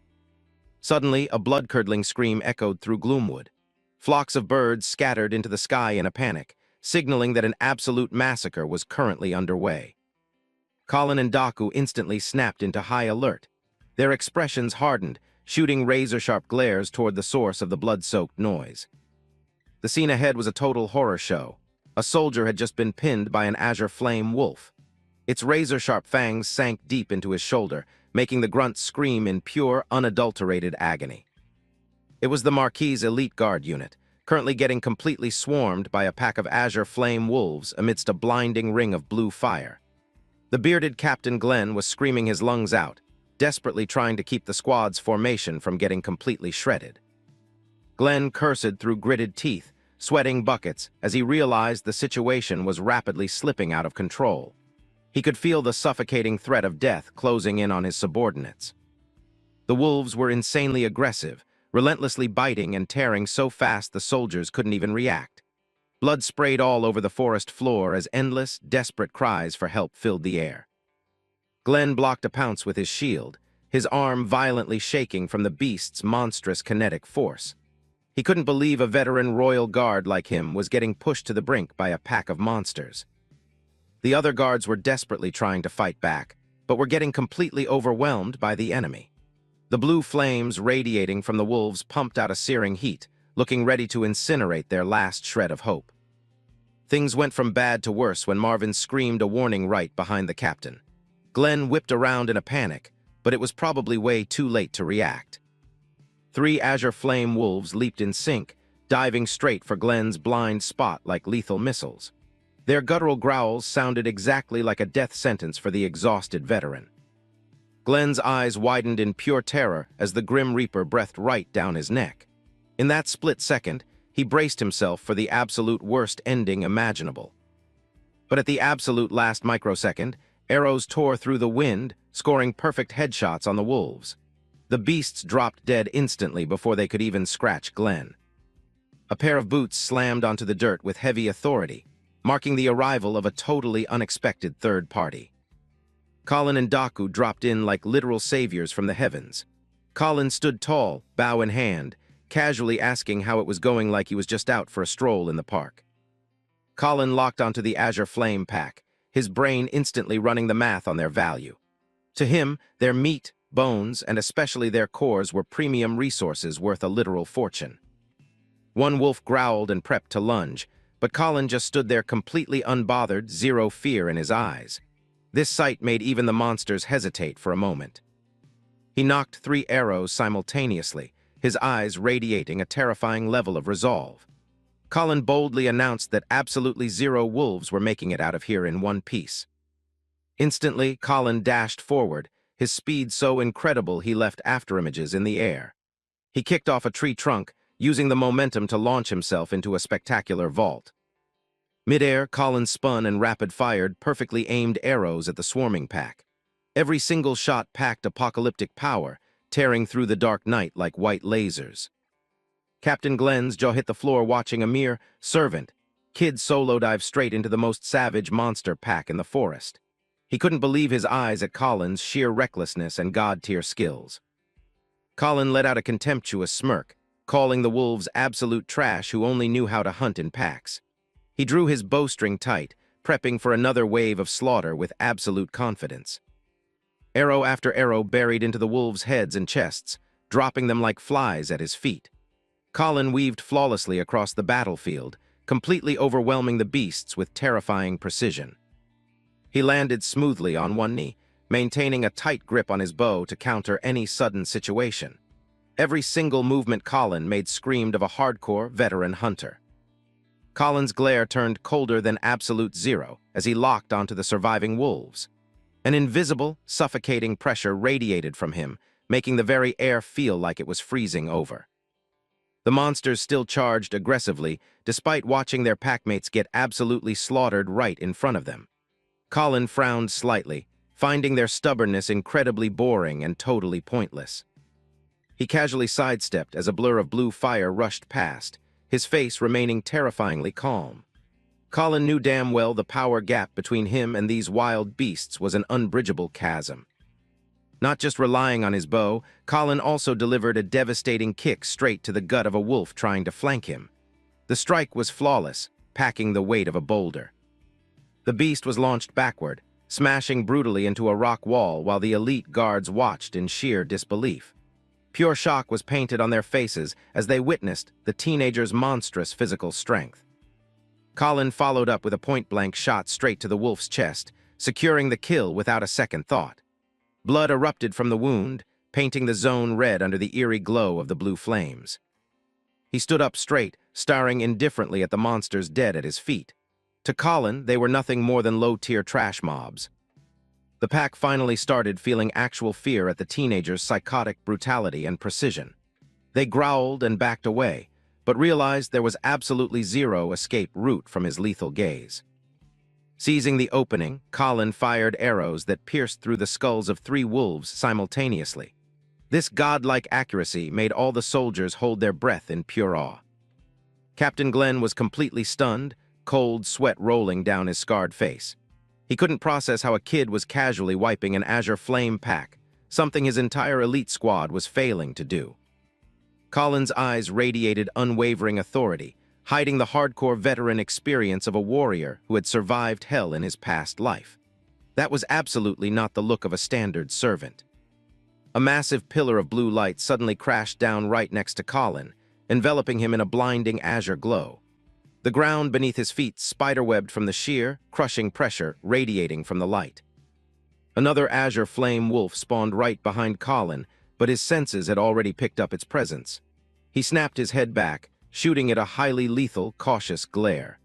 [SPEAKER 1] Suddenly, a blood-curdling scream echoed through Gloomwood. Flocks of birds scattered into the sky in a panic, signaling that an absolute massacre was currently underway. Colin and Daku instantly snapped into high alert. Their expressions hardened, shooting razor-sharp glares toward the source of the blood-soaked noise. The scene ahead was a total horror show. A soldier had just been pinned by an azure flame wolf. Its razor-sharp fangs sank deep into his shoulder, making the grunt scream in pure, unadulterated agony. It was the Marquis' elite guard unit, currently getting completely swarmed by a pack of azure flame wolves amidst a blinding ring of blue fire. The bearded Captain Glenn was screaming his lungs out, desperately trying to keep the squad's formation from getting completely shredded. Glenn cursed through gritted teeth, sweating buckets as he realized the situation was rapidly slipping out of control. He could feel the suffocating threat of death closing in on his subordinates. The wolves were insanely aggressive, relentlessly biting and tearing so fast the soldiers couldn't even react. Blood sprayed all over the forest floor as endless, desperate cries for help filled the air. Glenn blocked a pounce with his shield, his arm violently shaking from the beast's monstrous kinetic force. He couldn't believe a veteran royal guard like him was getting pushed to the brink by a pack of monsters. The other guards were desperately trying to fight back, but were getting completely overwhelmed by the enemy. The blue flames radiating from the wolves pumped out a searing heat, looking ready to incinerate their last shred of hope. Things went from bad to worse when Marvin screamed a warning right behind the captain. Glenn whipped around in a panic, but it was probably way too late to react. 3 azure flame wolves leaped in sync, diving straight for Glenn's blind spot like lethal missiles. Their guttural growls sounded exactly like a death sentence for the exhausted veteran. Glenn's eyes widened in pure terror as the Grim Reaper breathed right down his neck. In that split second, he braced himself for the absolute worst ending imaginable. But at the absolute last microsecond, arrows tore through the wind, scoring perfect headshots on the wolves. The beasts dropped dead instantly before they could even scratch Glenn. A pair of boots slammed onto the dirt with heavy authority, marking the arrival of a totally unexpected third party. Colin and Daku dropped in like literal saviors from the heavens. Colin stood tall, bow in hand, casually asking how it was going like he was just out for a stroll in the park. Colin locked onto the azure flame pack, his brain instantly running the math on their value. To him, their meat, bones, and especially their cores were premium resources worth a literal fortune. One wolf growled and prepped to lunge, but Colin just stood there completely unbothered, zero fear in his eyes. This sight made even the monsters hesitate for a moment. He knocked 3 arrows simultaneously, his eyes radiating a terrifying level of resolve. Colin boldly announced that absolutely 0 wolves were making it out of here in one piece. Instantly, Colin dashed forward, his speed so incredible he left afterimages in the air. He kicked off a tree trunk, using the momentum to launch himself into a spectacular vault. Mid-air, Colin spun and rapid-fired perfectly aimed arrows at the swarming pack. Every single shot packed apocalyptic power, tearing through the dark night like white lasers. Captain Glenn's jaw hit the floor watching a mere servant kid solo dive straight into the most savage monster pack in the forest. He couldn't believe his eyes at Colin's sheer recklessness and god-tier skills. Colin let out a contemptuous smirk, calling the wolves absolute trash who only knew how to hunt in packs. He drew his bowstring tight, prepping for another wave of slaughter with absolute confidence. Arrow after arrow buried into the wolves' heads and chests, dropping them like flies at his feet. Colin weaved flawlessly across the battlefield, completely overwhelming the beasts with terrifying precision. He landed smoothly on one knee, maintaining a tight grip on his bow to counter any sudden situation. Every single movement Colin made screamed of a hardcore veteran hunter. Colin's glare turned colder than absolute zero as he locked onto the surviving wolves. An invisible, suffocating pressure radiated from him, making the very air feel like it was freezing over. The monsters still charged aggressively, despite watching their packmates get absolutely slaughtered right in front of them. Colin frowned slightly, finding their stubbornness incredibly boring and totally pointless. He casually sidestepped as a blur of blue fire rushed past, his face remaining terrifyingly calm. Colin knew damn well the power gap between him and these wild beasts was an unbridgeable chasm. Not just relying on his bow, Colin also delivered a devastating kick straight to the gut of a wolf trying to flank him. The strike was flawless, packing the weight of a boulder. The beast was launched backward, smashing brutally into a rock wall while the elite guards watched in sheer disbelief. Pure shock was painted on their faces as they witnessed the teenager's monstrous physical strength. Colin followed up with a point-blank shot straight to the wolf's chest, securing the kill without a second thought. Blood erupted from the wound, painting the zone red under the eerie glow of the blue flames. He stood up straight, staring indifferently at the monsters dead at his feet. To Colin, they were nothing more than low-tier trash mobs. The pack finally started feeling actual fear at the teenager's psychotic brutality and precision. They growled and backed away, but realized there was absolutely zero escape route from his lethal gaze. Seizing the opening, Colin fired arrows that pierced through the skulls of 3 wolves simultaneously. This godlike accuracy made all the soldiers hold their breath in pure awe. Captain Glenn was completely stunned, cold sweat rolling down his scarred face. He couldn't process how a kid was casually wiping an Azure Flame pack, something his entire elite squad was failing to do. Colin's eyes radiated unwavering authority, hiding the hardcore veteran experience of a warrior who had survived hell in his past life. That was absolutely not the look of a standard servant. A massive pillar of blue light suddenly crashed down right next to Colin, enveloping him in a blinding azure glow. The ground beneath his feet spiderwebbed from the sheer, crushing pressure radiating from the light. Another azure flame wolf spawned right behind Colin, but his senses had already picked up its presence. He snapped his head back, shooting it a highly lethal, cautious glare.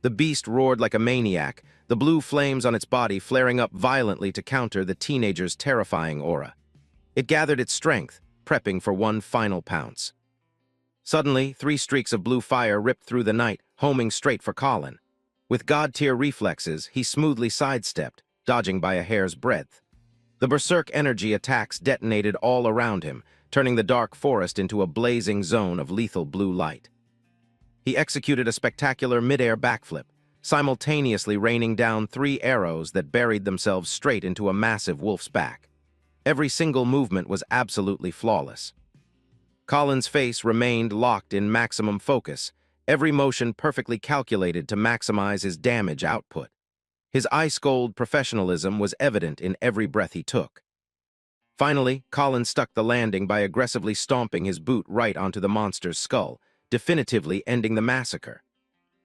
[SPEAKER 1] The beast roared like a maniac, the blue flames on its body flaring up violently to counter the teenager's terrifying aura. It gathered its strength, prepping for one final pounce. Suddenly, 3 streaks of blue fire ripped through the night, homing straight for Colin. With god-tier reflexes, he smoothly sidestepped, dodging by a hair's breadth. The berserk energy attacks detonated all around him, turning the dark forest into a blazing zone of lethal blue light. He executed a spectacular mid-air backflip, simultaneously raining down 3 arrows that buried themselves straight into a massive wolf's back. Every single movement was absolutely flawless. Colin's face remained locked in maximum focus, every motion perfectly calculated to maximize his damage output. His ice-cold professionalism was evident in every breath he took. Finally, Colin stuck the landing by aggressively stomping his boot right onto the monster's skull, definitively ending the massacre.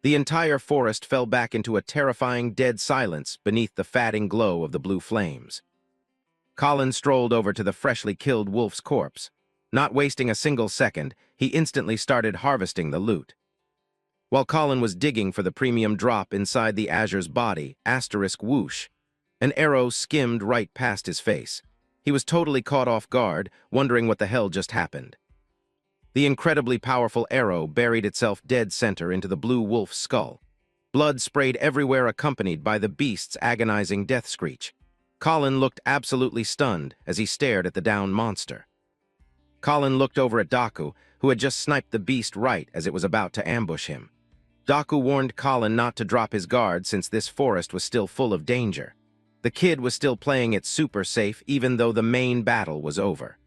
[SPEAKER 1] The entire forest fell back into a terrifying dead silence beneath the fatting glow of the blue flames. Colin strolled over to the freshly killed wolf's corpse. Not wasting a single second, he instantly started harvesting the loot. While Colin was digging for the premium drop inside the Azure's body, asterisk whoosh, an arrow skimmed right past his face. He was totally caught off guard, wondering what the hell just happened. The incredibly powerful arrow buried itself dead center into the blue wolf's skull. Blood sprayed everywhere, accompanied by the beast's agonizing death screech. Colin looked absolutely stunned as he stared at the downed monster. Colin looked over at Daku, who had just sniped the beast right as it was about to ambush him. Daku warned Colin not to drop his guard since this forest was still full of danger. The kid was still playing it super safe even though the main battle was over.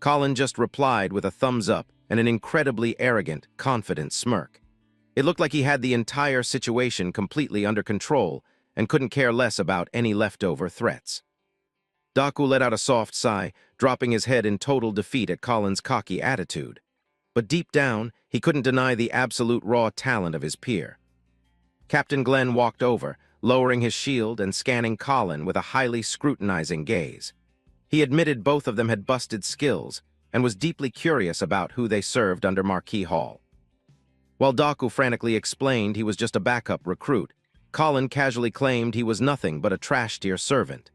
[SPEAKER 1] Colin just replied with a thumbs up and an incredibly arrogant, confident smirk. It looked like he had the entire situation completely under control and couldn't care less about any leftover threats. Daku let out a soft sigh, dropping his head in total defeat at Colin's cocky attitude. But deep down, he couldn't deny the absolute raw talent of his peer. Captain Glenn walked over, lowering his shield and scanning Colin with a highly scrutinizing gaze. He admitted both of them had busted skills and was deeply curious about who they served under Marquis Hall. While Daku frantically explained he was just a backup recruit, Colin casually claimed he was nothing but a trash-tier servant.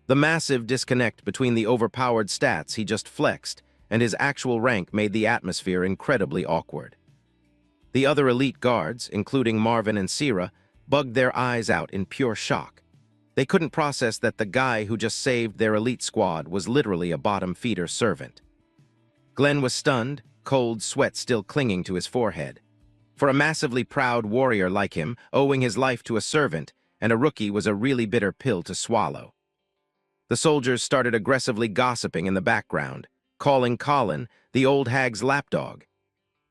[SPEAKER 1] The massive disconnect between the overpowered stats he just flexed and his actual rank made the atmosphere incredibly awkward. The other elite guards, including Marvin and Sierra, bugged their eyes out in pure shock. They couldn't process that the guy who just saved their elite squad was literally a bottom-feeder servant. Glenn was stunned, cold sweat still clinging to his forehead. For a massively proud warrior like him, owing his life to a servant and a rookie was a really bitter pill to swallow. The soldiers started aggressively gossiping in the background, calling Colin the old hag's lapdog.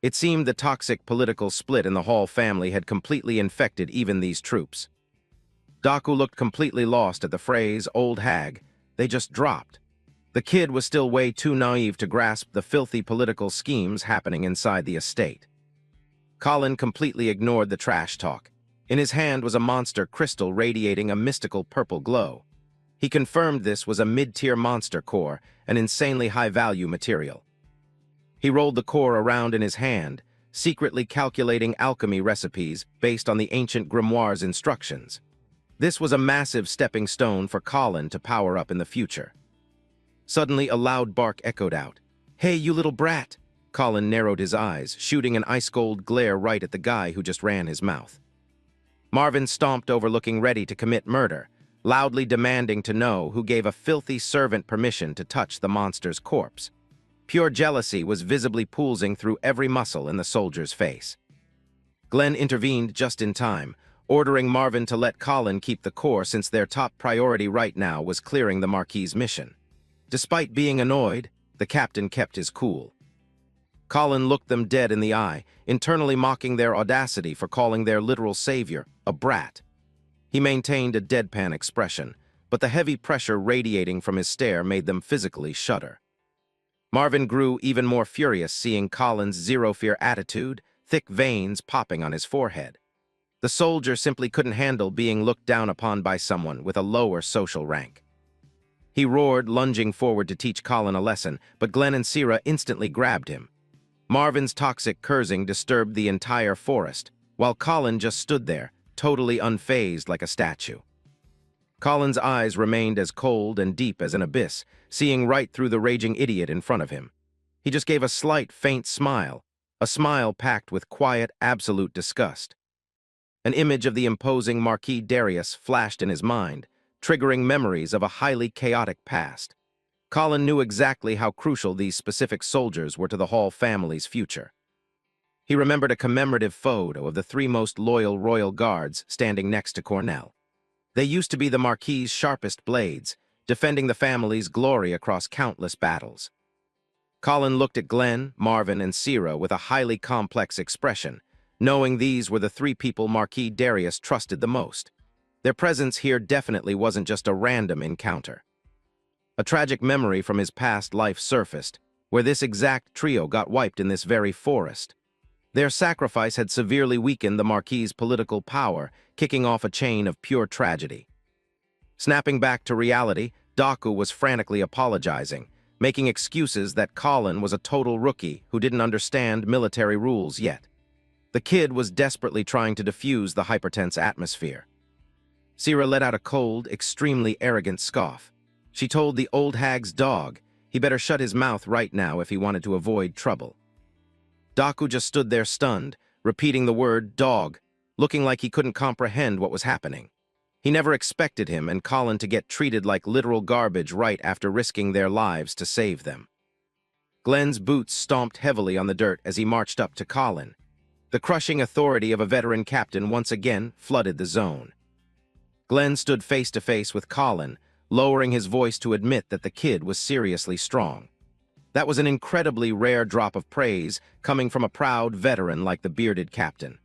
[SPEAKER 1] It seemed the toxic political split in the Hall family had completely infected even these troops. Daku looked completely lost at the phrase, old hag. They just dropped. The kid was still way too naive to grasp the filthy political schemes happening inside the estate. Colin completely ignored the trash talk. In his hand was a monster crystal radiating a mystical purple glow. He confirmed this was a mid-tier monster core, an insanely high-value material. He rolled the core around in his hand, secretly calculating alchemy recipes based on the ancient grimoire's instructions. This was a massive stepping stone for Colin to power up in the future. Suddenly, a loud bark echoed out. "Hey, you little brat!" Colin narrowed his eyes, shooting an ice-cold glare right at the guy who just ran his mouth. Marvin stomped over looking ready to commit murder, loudly demanding to know who gave a filthy servant permission to touch the monster's corpse. Pure jealousy was visibly pulsing through every muscle in the soldier's face. Glenn intervened just in time, ordering Marvin to let Colin keep the core since their top priority right now was clearing the Marquis' mission. Despite being annoyed, the captain kept his cool. Colin looked them dead in the eye, internally mocking their audacity for calling their literal savior a brat. He maintained a deadpan expression, but the heavy pressure radiating from his stare made them physically shudder. Marvin grew even more furious seeing Colin's zero-fear attitude, thick veins popping on his forehead. The soldier simply couldn't handle being looked down upon by someone with a lower social rank. He roared, lunging forward to teach Colin a lesson, but Glenn and Sierra instantly grabbed him. Marvin's toxic cursing disturbed the entire forest, while Colin just stood there, totally unfazed like a statue. Colin's eyes remained as cold and deep as an abyss, seeing right through the raging idiot in front of him. He just gave a slight, faint smile, a smile packed with quiet, absolute disgust. An image of the imposing Marquis Darius flashed in his mind, triggering memories of a highly chaotic past. Colin knew exactly how crucial these specific soldiers were to the Hall family's future. He remembered a commemorative photo of the three most loyal royal guards standing next to Cornell. They used to be the Marquis' sharpest blades, defending the family's glory across countless battles. Colin looked at Glenn, Marvin, and Sierra with a highly complex expression, knowing these were the three people Marquis Darius trusted the most. Their presence here definitely wasn't just a random encounter. A tragic memory from his past life surfaced, where this exact trio got wiped in this very forest. Their sacrifice had severely weakened the Marquis' political power, kicking off a chain of pure tragedy. Snapping back to reality, Daku was frantically apologizing, making excuses that Colin was a total rookie who didn't understand military rules yet. The kid was desperately trying to diffuse the hypertense atmosphere. Sierra let out a cold, extremely arrogant scoff. She told the old hag's dog he better shut his mouth right now if he wanted to avoid trouble. Daku just stood there stunned, repeating the word dog, looking like he couldn't comprehend what was happening. He never expected him and Colin to get treated like literal garbage right after risking their lives to save them. Glenn's boots stomped heavily on the dirt as he marched up to Colin. The crushing authority of a veteran captain once again flooded the zone. Glenn stood face to face with Colin, lowering his voice to admit that the kid was seriously strong. That was an incredibly rare drop of praise coming from a proud veteran like the bearded captain.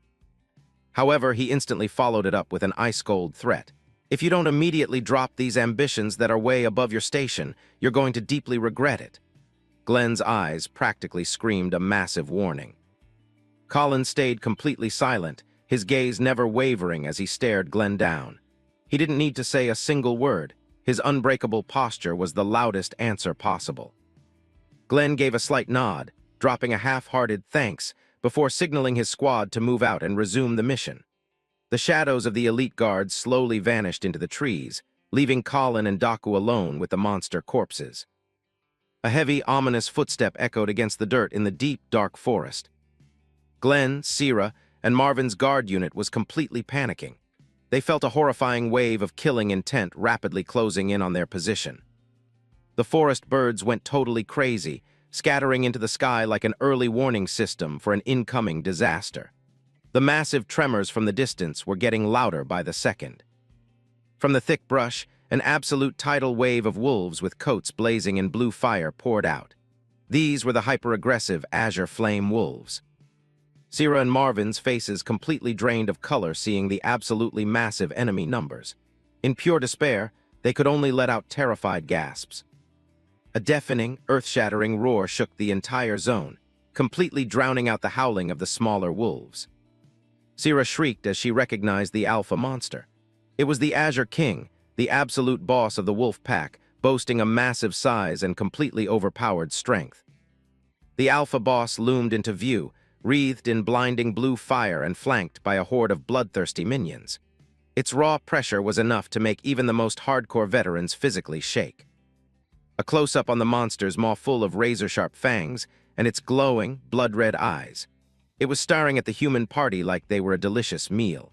[SPEAKER 1] However, he instantly followed it up with an ice-cold threat. If you don't immediately drop these ambitions that are way above your station, you're going to deeply regret it. Glenn's eyes practically screamed a massive warning. Colin stayed completely silent, his gaze never wavering as he stared Glenn down. He didn't need to say a single word. His unbreakable posture was the loudest answer possible. Glenn gave a slight nod, dropping a half-hearted thanks, before signaling his squad to move out and resume the mission. The shadows of the elite guards slowly vanished into the trees, leaving Colin and Daku alone with the monster corpses. A heavy, ominous footstep echoed against the dirt in the deep, dark forest. Glenn, Sierra, and Marvin's guard unit was completely panicking. They felt a horrifying wave of killing intent rapidly closing in on their position. The forest birds went totally crazy, scattering into the sky like an early warning system for an incoming disaster. The massive tremors from the distance were getting louder by the second. From the thick brush, an absolute tidal wave of wolves with coats blazing in blue fire poured out. These were the hyper-aggressive azure flame wolves. Sierra and Marvin's faces completely drained of color seeing the absolutely massive enemy numbers. In pure despair, they could only let out terrified gasps. A deafening, earth-shattering roar shook the entire zone, completely drowning out the howling of the smaller wolves. Sierra shrieked as she recognized the alpha monster. It was the Azure King, the absolute boss of the wolf pack, boasting a massive size and completely overpowered strength. The alpha boss loomed into view, wreathed in blinding blue fire and flanked by a horde of bloodthirsty minions. Its raw pressure was enough to make even the most hardcore veterans physically shake. A close-up on the monster's maw full of razor-sharp fangs and its glowing, blood-red eyes. It was staring at the human party like they were a delicious meal.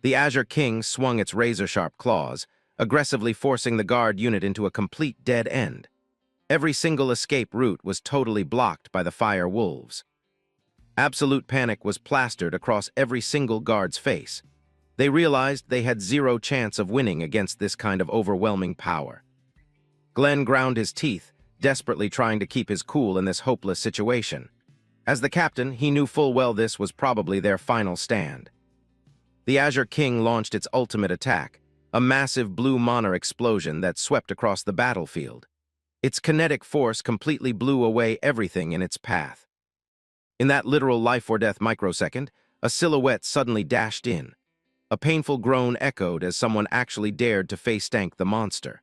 [SPEAKER 1] The Azure King swung its razor-sharp claws, aggressively forcing the guard unit into a complete dead end. Every single escape route was totally blocked by the fire wolves. Absolute panic was plastered across every single guard's face. They realized they had zero chance of winning against this kind of overwhelming power. Glenn ground his teeth, desperately trying to keep his cool in this hopeless situation. As the captain, he knew full well this was probably their final stand. The Azure King launched its ultimate attack, a massive blue mana explosion that swept across the battlefield. Its kinetic force completely blew away everything in its path. In that literal life-or-death microsecond, a silhouette suddenly dashed in. A painful groan echoed as someone actually dared to face-tank the monster.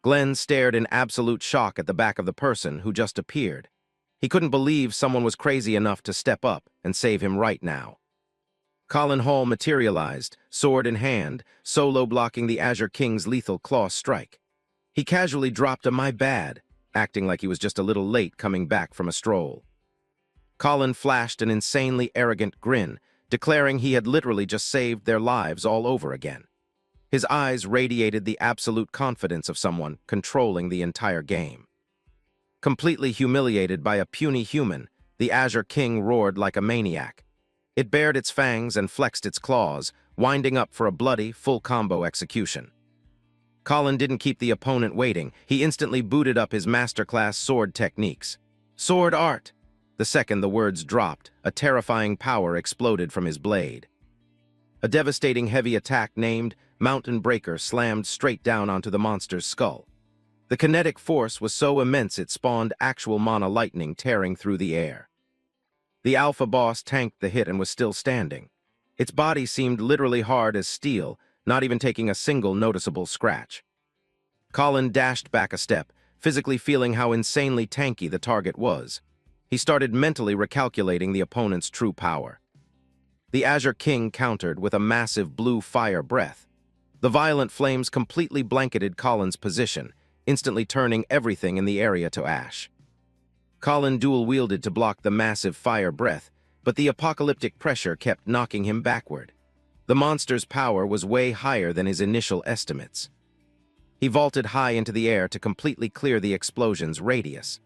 [SPEAKER 1] Glenn stared in absolute shock at the back of the person who just appeared. He couldn't believe someone was crazy enough to step up and save him right now. Colin Hall materialized, sword in hand, solo blocking the Azure King's lethal claw strike. He casually dropped a "my bad," acting like he was just a little late coming back from a stroll. Colin flashed an insanely arrogant grin, declaring he had literally just saved their lives all over again. His eyes radiated the absolute confidence of someone controlling the entire game. Completely humiliated by a puny human, the Azure King roared like a maniac. It bared its fangs and flexed its claws, winding up for a bloody, full-combo execution. Colin didn't keep the opponent waiting. He instantly booted up his masterclass sword techniques. Sword art! The second the words dropped, a terrifying power exploded from his blade. A devastating heavy attack named Mountain Breaker slammed straight down onto the monster's skull. The kinetic force was so immense it spawned actual mana lightning tearing through the air. The alpha boss tanked the hit and was still standing. Its body seemed literally hard as steel, not even taking a single noticeable scratch. Colin dashed back a step, physically feeling how insanely tanky the target was. He started mentally recalculating the opponent's true power. The Azure King countered with a massive blue fire breath. The violent flames completely blanketed Colin's position, instantly turning everything in the area to ash. Colin dual-wielded to block the massive fire breath, but the apocalyptic pressure kept knocking him backward. The monster's power was way higher than his initial estimates. He vaulted high into the air to completely clear the explosion's radius.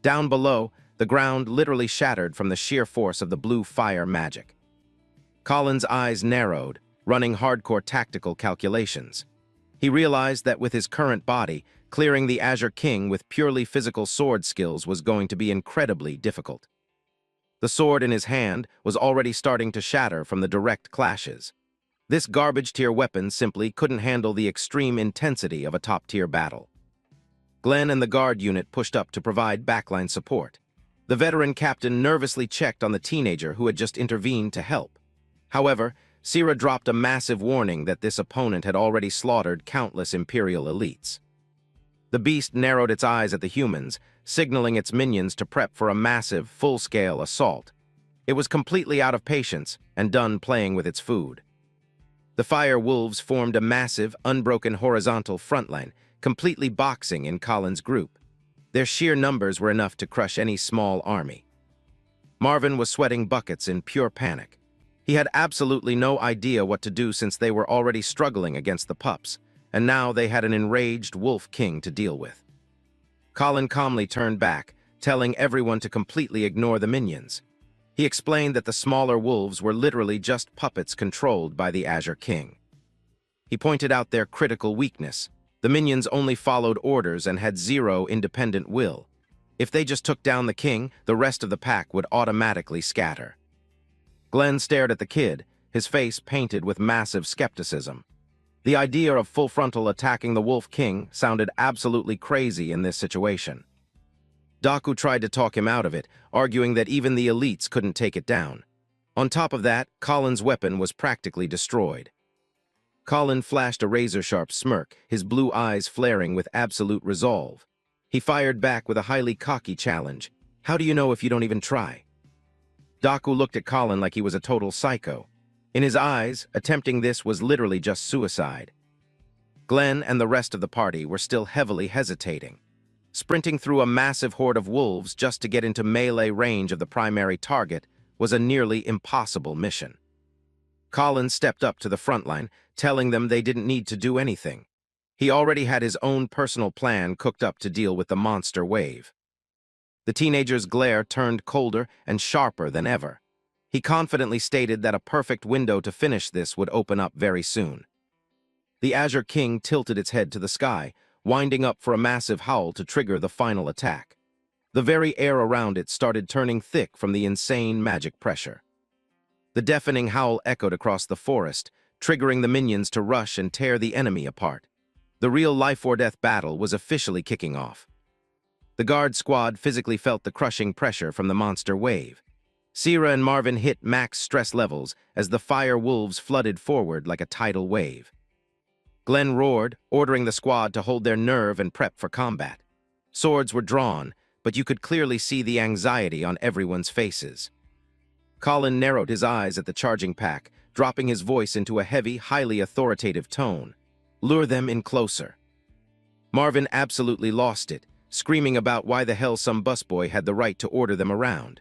[SPEAKER 1] Down below, the ground literally shattered from the sheer force of the blue fire magic. Colin's eyes narrowed, running hardcore tactical calculations. He realized that with his current body, clearing the Azure King with purely physical sword skills was going to be incredibly difficult. The sword in his hand was already starting to shatter from the direct clashes. This garbage-tier weapon simply couldn't handle the extreme intensity of a top-tier battle. Glenn and the guard unit pushed up to provide backline support. The veteran captain nervously checked on the teenager who had just intervened to help. However, Sira dropped a massive warning that this opponent had already slaughtered countless Imperial elites. The beast narrowed its eyes at the humans, signaling its minions to prep for a massive, full-scale assault. It was completely out of patience and done playing with its food. The fire wolves formed a massive, unbroken horizontal frontline, completely boxing in Colin's group. Their sheer numbers were enough to crush any small army. Marvin was sweating buckets in pure panic. He had absolutely no idea what to do since they were already struggling against the pups, and now they had an enraged wolf king to deal with. Colin calmly turned back, telling everyone to completely ignore the minions. He explained that the smaller wolves were literally just puppets controlled by the Azure King. He pointed out their critical weakness. The minions only followed orders and had zero independent will. If they just took down the king, the rest of the pack would automatically scatter. Glenn stared at the kid, his face painted with massive skepticism. The idea of full frontal attacking the Wolf King sounded absolutely crazy in this situation. Daku tried to talk him out of it, arguing that even the elites couldn't take it down. On top of that, Colin's weapon was practically destroyed. Colin flashed a razor-sharp smirk, his blue eyes flaring with absolute resolve. He fired back with a highly cocky challenge. "How do you know if you don't even try?" Daku looked at Colin like he was a total psycho. In his eyes, attempting this was literally just suicide. Glenn and the rest of the party were still heavily hesitating. Sprinting through a massive horde of wolves just to get into melee range of the primary target was a nearly impossible mission. Colin stepped up to the front line, telling them they didn't need to do anything. He already had his own personal plan cooked up to deal with the monster wave. The teenager's glare turned colder and sharper than ever. He confidently stated that a perfect window to finish this would open up very soon. The Azure King tilted its head to the sky, winding up for a massive howl to trigger the final attack. The very air around it started turning thick from the insane magic pressure. The deafening howl echoed across the forest, triggering the minions to rush and tear the enemy apart. The real life-or-death battle was officially kicking off. The guard squad physically felt the crushing pressure from the monster wave. Sira and Marvin hit max stress levels as the fire wolves flooded forward like a tidal wave. Glenn roared, ordering the squad to hold their nerve and prep for combat. Swords were drawn, but you could clearly see the anxiety on everyone's faces. Colin narrowed his eyes at the charging pack, dropping his voice into a heavy, highly authoritative tone. "Lure them in closer." Marvin absolutely lost it, screaming about why the hell some busboy had the right to order them around.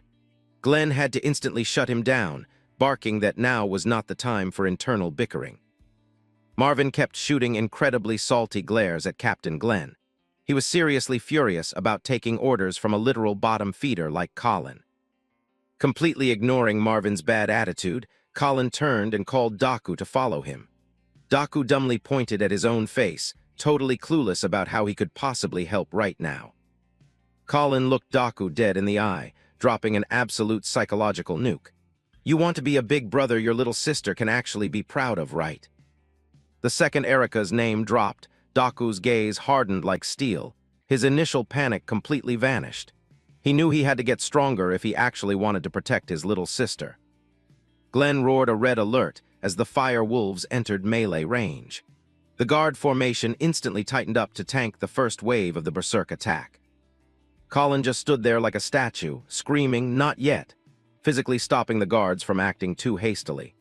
[SPEAKER 1] Glenn had to instantly shut him down, barking that now was not the time for internal bickering. Marvin kept shooting incredibly salty glares at Captain Glenn. He was seriously furious about taking orders from a literal bottom feeder like Colin. Completely ignoring Marvin's bad attitude, Colin turned and called Daku to follow him. Daku dumbly pointed at his own face, totally clueless about how he could possibly help right now. Colin looked Daku dead in the eye, dropping an absolute psychological nuke. "You want to be a big brother your little sister can actually be proud of, right?" The second Erika's name dropped, Daku's gaze hardened like steel. His initial panic completely vanished. He knew he had to get stronger if he actually wanted to protect his little sister. Glenn roared a red alert as the fire wolves entered melee range. The guard formation instantly tightened up to tank the first wave of the berserk attack. Colin just stood there like a statue, screaming, "Not yet," physically stopping the guards from acting too hastily.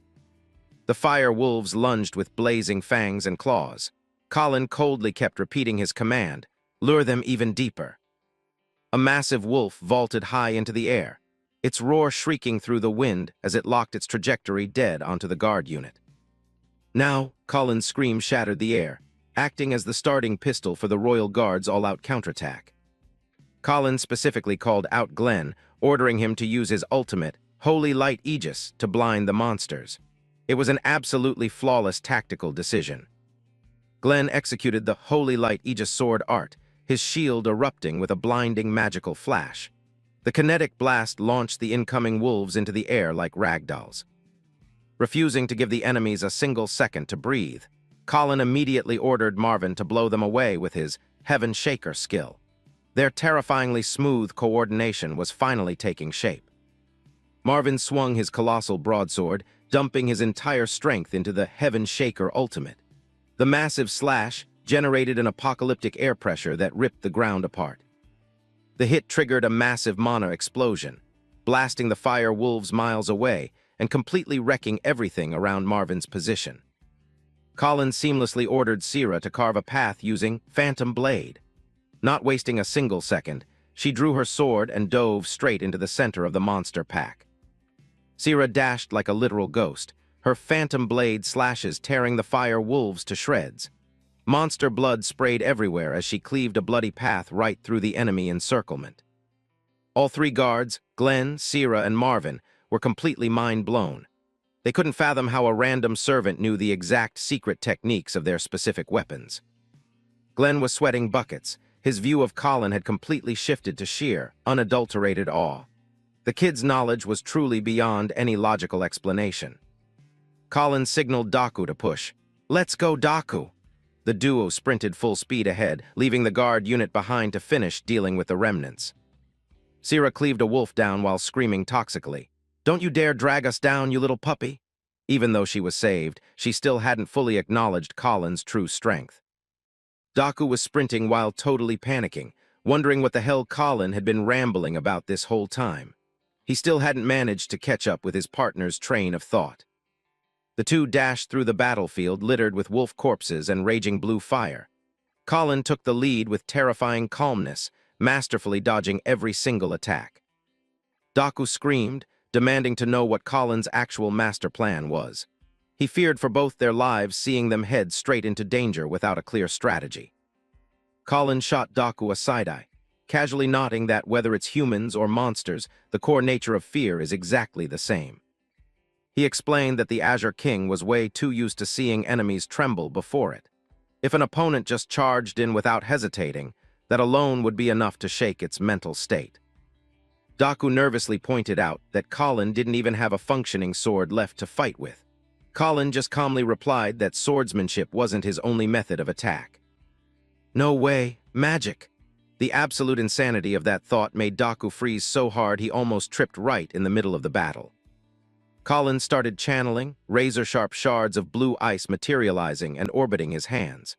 [SPEAKER 1] The fire wolves lunged with blazing fangs and claws. Colin coldly kept repeating his command, "Lure them even deeper." A massive wolf vaulted high into the air, its roar shrieking through the wind as it locked its trajectory dead onto the guard unit. Now, Colin's scream shattered the air, acting as the starting pistol for the Royal Guard's all-out counterattack. Colin specifically called out Glenn, ordering him to use his ultimate, Holy Light Aegis, to blind the monsters. It was an absolutely flawless tactical decision. Glenn executed the Holy Light Aegis sword art, his shield erupting with a blinding magical flash. The kinetic blast launched the incoming wolves into the air like ragdolls. Refusing to give the enemies a single second to breathe, Colin immediately ordered Marvin to blow them away with his Heaven Shaker skill. Their terrifyingly smooth coordination was finally taking shape. Marvin swung his colossal broadsword, dumping his entire strength into the Heaven Shaker ultimate. The massive slash generated an apocalyptic air pressure that ripped the ground apart. The hit triggered a massive mana explosion, blasting the fire wolves miles away and completely wrecking everything around Marvin's position. Colin seamlessly ordered Sierra to carve a path using Phantom Blade. Not wasting a single second, she drew her sword and dove straight into the center of the monster pack. Sierra dashed like a literal ghost, her Phantom Blade slashes tearing the fire wolves to shreds. Monster blood sprayed everywhere as she cleaved a bloody path right through the enemy encirclement. All three guards, Glenn, Sierra, and Marvin, were completely mind-blown. They couldn't fathom how a random servant knew the exact secret techniques of their specific weapons. Glenn was sweating buckets. His view of Colin had completely shifted to sheer, unadulterated awe. The kid's knowledge was truly beyond any logical explanation. Colin signaled Daku to push. "Let's go, Daku!" The duo sprinted full speed ahead, leaving the guard unit behind to finish dealing with the remnants. Sierra cleaved a wolf down while screaming toxically, "Don't you dare drag us down, you little puppy!" Even though she was saved, she still hadn't fully acknowledged Colin's true strength. Daku was sprinting while totally panicking, wondering what the hell Colin had been rambling about this whole time. He still hadn't managed to catch up with his partner's train of thought. The two dashed through the battlefield littered with wolf corpses and raging blue fire. Colin took the lead with terrifying calmness, masterfully dodging every single attack. Daku screamed, demanding to know what Colin's actual master plan was. He feared for both their lives, seeing them head straight into danger without a clear strategy. Colin shot Daku a side-eye, casually nodding that whether it's humans or monsters, the core nature of fear is exactly the same. He explained that the Azure King was way too used to seeing enemies tremble before it. If an opponent just charged in without hesitating, that alone would be enough to shake its mental state. Daku nervously pointed out that Colin didn't even have a functioning sword left to fight with. Colin just calmly replied that swordsmanship wasn't his only method of attack. No way, magic! The absolute insanity of that thought made Daku freeze so hard he almost tripped right in the middle of the battle. Colin started channeling, razor-sharp shards of blue ice materializing and orbiting his hands.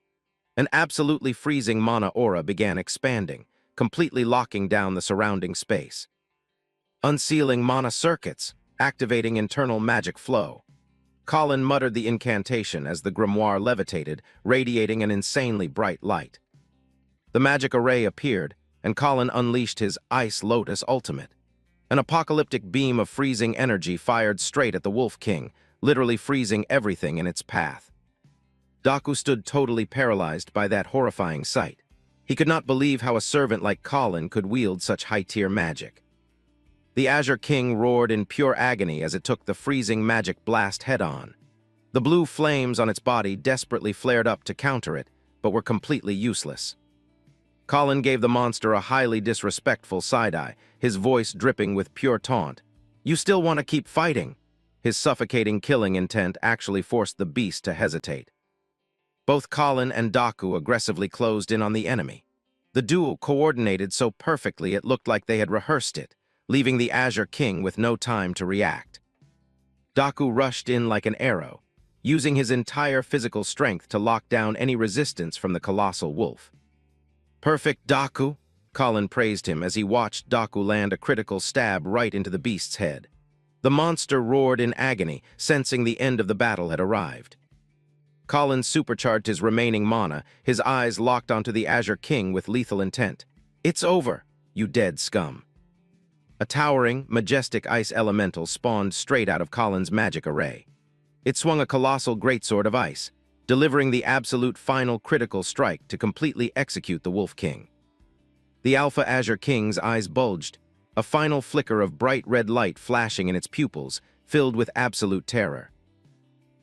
[SPEAKER 1] An absolutely freezing mana aura began expanding, completely locking down the surrounding space. Unsealing mana circuits, activating internal magic flow. Colin muttered the incantation as the grimoire levitated, radiating an insanely bright light. The magic array appeared, and Colin unleashed his Ice Lotus ultimate. An apocalyptic beam of freezing energy fired straight at the Wolf King, literally freezing everything in its path. Daku stood totally paralyzed by that horrifying sight. He could not believe how a servant like Colin could wield such high-tier magic. The Azure King roared in pure agony as it took the freezing magic blast head-on. The blue flames on its body desperately flared up to counter it, but were completely useless. Colin gave the monster a highly disrespectful side-eye, his voice dripping with pure taunt. "You still want to keep fighting?" His suffocating killing intent actually forced the beast to hesitate. Both Colin and Daku aggressively closed in on the enemy. The duo coordinated so perfectly it looked like they had rehearsed it, leaving the Azure King with no time to react. Daku rushed in like an arrow, using his entire physical strength to lock down any resistance from the colossal wolf. "Perfect, Daku," Colin praised him as he watched Daku land a critical stab right into the beast's head. The monster roared in agony, sensing the end of the battle had arrived. Colin supercharged his remaining mana, his eyes locked onto the Azure King with lethal intent. "It's over. you dead scum." A towering, majestic ice elemental spawned straight out of Colin's magic array. It swung a colossal greatsword of ice, delivering the absolute final critical strike to completely execute the Wolf King. The Alpha Azure King's eyes bulged, a final flicker of bright red light flashing in its pupils, filled with absolute terror.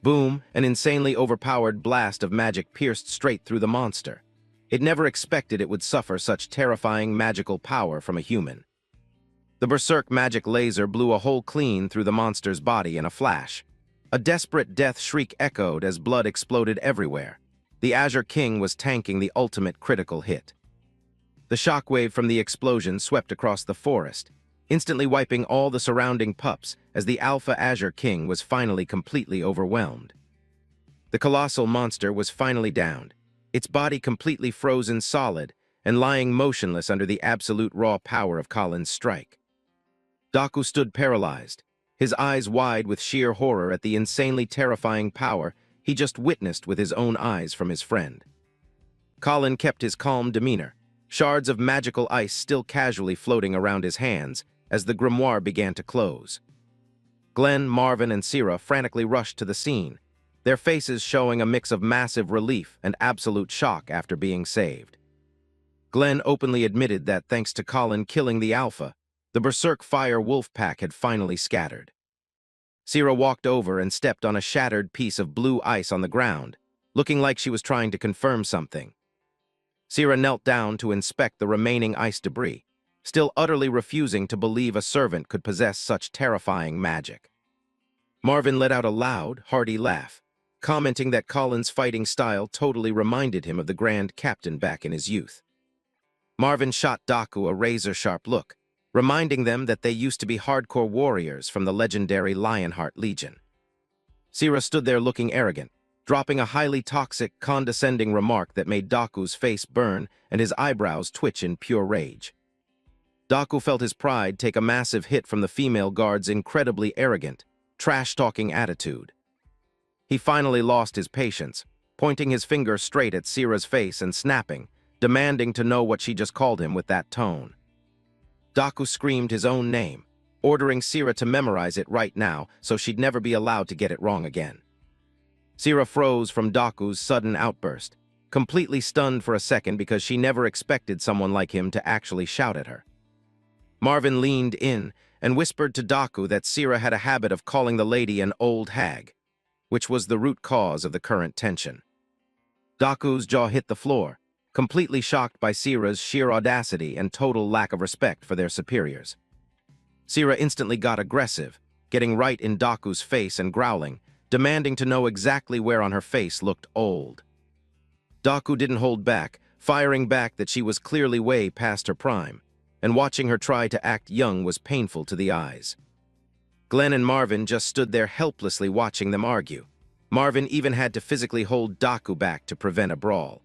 [SPEAKER 1] Boom, an insanely overpowered blast of magic pierced straight through the monster. It never expected it would suffer such terrifying magical power from a human. The berserk magic laser blew a hole clean through the monster's body in a flash. A desperate death shriek echoed as blood exploded everywhere. The Azure King was tanking the ultimate critical hit. The shockwave from the explosion swept across the forest, instantly wiping all the surrounding pups as the Alpha Azure King was finally completely overwhelmed. The colossal monster was finally downed, its body completely frozen solid and lying motionless under the absolute raw power of Colin's strike. Daku stood paralyzed, his eyes wide with sheer horror at the insanely terrifying power he just witnessed with his own eyes from his friend. Colin kept his calm demeanor, shards of magical ice still casually floating around his hands as the grimoire began to close. Glenn, Marvin, and Sierra frantically rushed to the scene, their faces showing a mix of massive relief and absolute shock after being saved. Glenn openly admitted that thanks to Colin killing the Alpha, the Berserk Fire Wolf Pack had finally scattered. Sierra walked over and stepped on a shattered piece of blue ice on the ground, looking like she was trying to confirm something. Sierra knelt down to inspect the remaining ice debris, still utterly refusing to believe a servant could possess such terrifying magic. Marvin let out a loud, hearty laugh, commenting that Colin's fighting style totally reminded him of the Grand Captain back in his youth. Marvin shot Daku a razor-sharp look, reminding them that they used to be hardcore warriors from the legendary Lionheart Legion. Sierra stood there looking arrogant, dropping a highly toxic, condescending remark that made Daku's face burn and his eyebrows twitch in pure rage. Daku felt his pride take a massive hit from the female guard's incredibly arrogant, trash-talking attitude. He finally lost his patience, pointing his finger straight at Sierra's face and snapping, demanding to know what she just called him with that tone. Daku screamed his own name, ordering Sierra to memorize it right now so she'd never be allowed to get it wrong again. Sierra froze from Daku's sudden outburst, completely stunned for a second because she never expected someone like him to actually shout at her. Marvin leaned in and whispered to Daku that Sierra had a habit of calling the lady an old hag, which was the root cause of the current tension. Daku's jaw hit the floor, completely shocked by Sierra's sheer audacity and total lack of respect for their superiors. Sierra instantly got aggressive, getting right in Daku's face and growling, demanding to know exactly where on her face looked old. Daku didn't hold back, firing back that she was clearly way past her prime, and watching her try to act young was painful to the eyes. Glenn and Marvin just stood there helplessly watching them argue. Marvin even had to physically hold Daku back to prevent a brawl.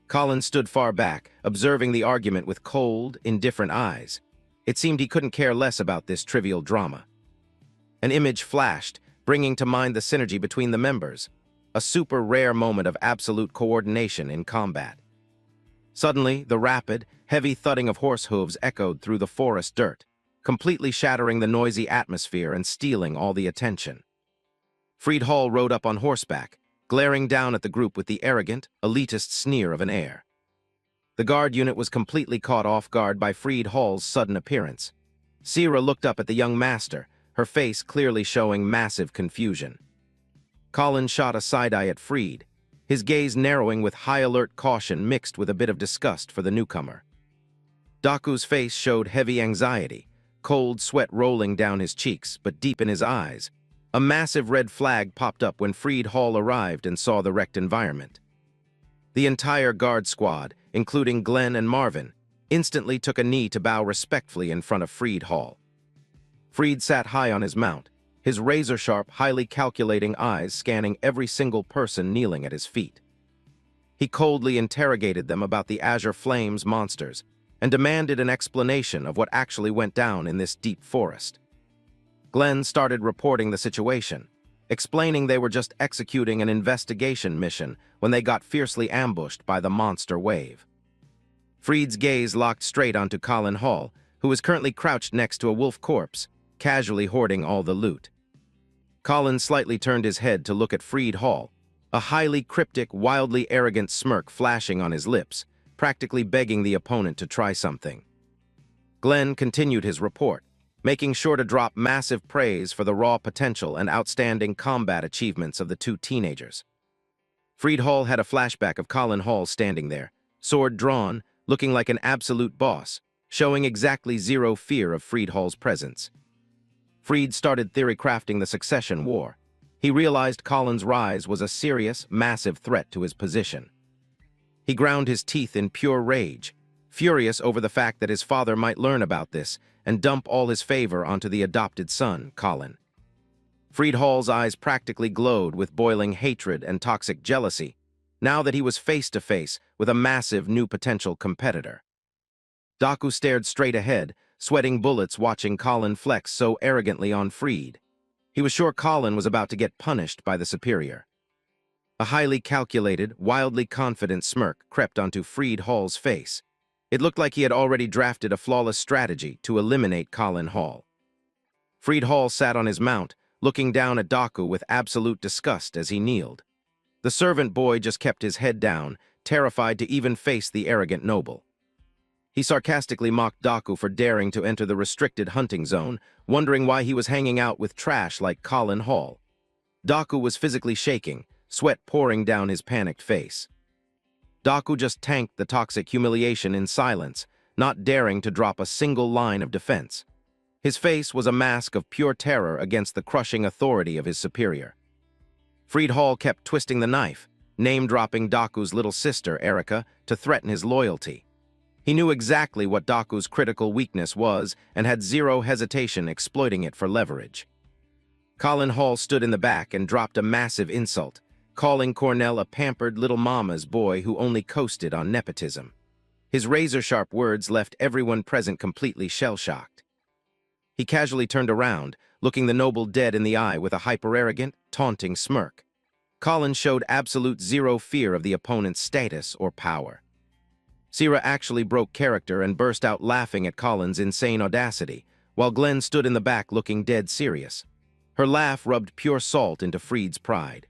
[SPEAKER 1] Colin stood far back, observing the argument with cold, indifferent eyes. It seemed he couldn't care less about this trivial drama. An image flashed, bringing to mind the synergy between the members, a super rare moment of absolute coordination in combat. Suddenly, the rapid, heavy thudding of horse hooves echoed through the forest dirt, completely shattering the noisy atmosphere and stealing all the attention. Freed Hall rode up on horseback, glaring down at the group with the arrogant, elitist sneer of an air. The guard unit was completely caught off guard by Freed Hall's sudden appearance. Sierra looked up at the young master, her face clearly showing massive confusion. Colin shot a side-eye at Freed, his gaze narrowing with high-alert caution mixed with a bit of disgust for the newcomer. Daku's face showed heavy anxiety, cold sweat rolling down his cheeks, but deep in his eyes. A massive red flag popped up when Freed Hall arrived and saw the wrecked environment. The entire guard squad, including Glenn and Marvin, instantly took a knee to bow respectfully in front of Freed Hall. Freed sat high on his mount, his razor-sharp, highly calculating eyes scanning every single person kneeling at his feet. He coldly interrogated them about the Azure Flames monsters and demanded an explanation of what actually went down in this deep forest. Glenn started reporting the situation, explaining they were just executing an investigation mission when they got fiercely ambushed by the monster wave. Freed's gaze locked straight onto Colin Hall, who was currently crouched next to a wolf corpse, casually hoarding all the loot. Colin slightly turned his head to look at Freed Hall, a highly cryptic, wildly arrogant smirk flashing on his lips, practically begging the opponent to try something. Glenn continued his report, making sure to drop massive praise for the raw potential and outstanding combat achievements of the two teenagers. Freed Hall had a flashback of Colin Hall standing there, sword drawn, looking like an absolute boss, showing exactly zero fear of Freed Hall's presence. Freed started theory-crafting the succession war. He realized Colin's rise was a serious, massive threat to his position. He ground his teeth in pure rage, furious over the fact that his father might learn about this and dump all his favor onto the adopted son, Colin. Freed Hall's eyes practically glowed with boiling hatred and toxic jealousy, now that he was face-to-face with a massive new potential competitor. Daku stared straight ahead, sweating bullets watching Colin flex so arrogantly on Freed. He was sure Colin was about to get punished by the superior. A highly calculated, wildly confident smirk crept onto Freed Hall's face. It looked like he had already drafted a flawless strategy to eliminate Colin Hall. Freed Hall sat on his mount, looking down at Daku with absolute disgust as he kneeled. The servant boy just kept his head down, terrified to even face the arrogant noble. He sarcastically mocked Daku for daring to enter the restricted hunting zone, wondering why he was hanging out with trash like Colin Hall. Daku was physically shaking, sweat pouring down his panicked face. Daku just tanked the toxic humiliation in silence, not daring to drop a single line of defense. His face was a mask of pure terror against the crushing authority of his superior. Freed Hall kept twisting the knife, name-dropping Daku's little sister, Erica, to threaten his loyalty. He knew exactly what Daku's critical weakness was and had zero hesitation exploiting it for leverage. Colin Hall stood in the back and dropped a massive insult, calling Cornell a pampered little mama's boy who only coasted on nepotism. His razor-sharp words left everyone present completely shell-shocked. He casually turned around, looking the noble dead in the eye with a hyper-arrogant, taunting smirk. Colin showed absolute zero fear of the opponent's status or power. Sierra actually broke character and burst out laughing at Colin's insane audacity, while Glenn stood in the back looking dead serious. Her laugh rubbed pure salt into Freed's pride.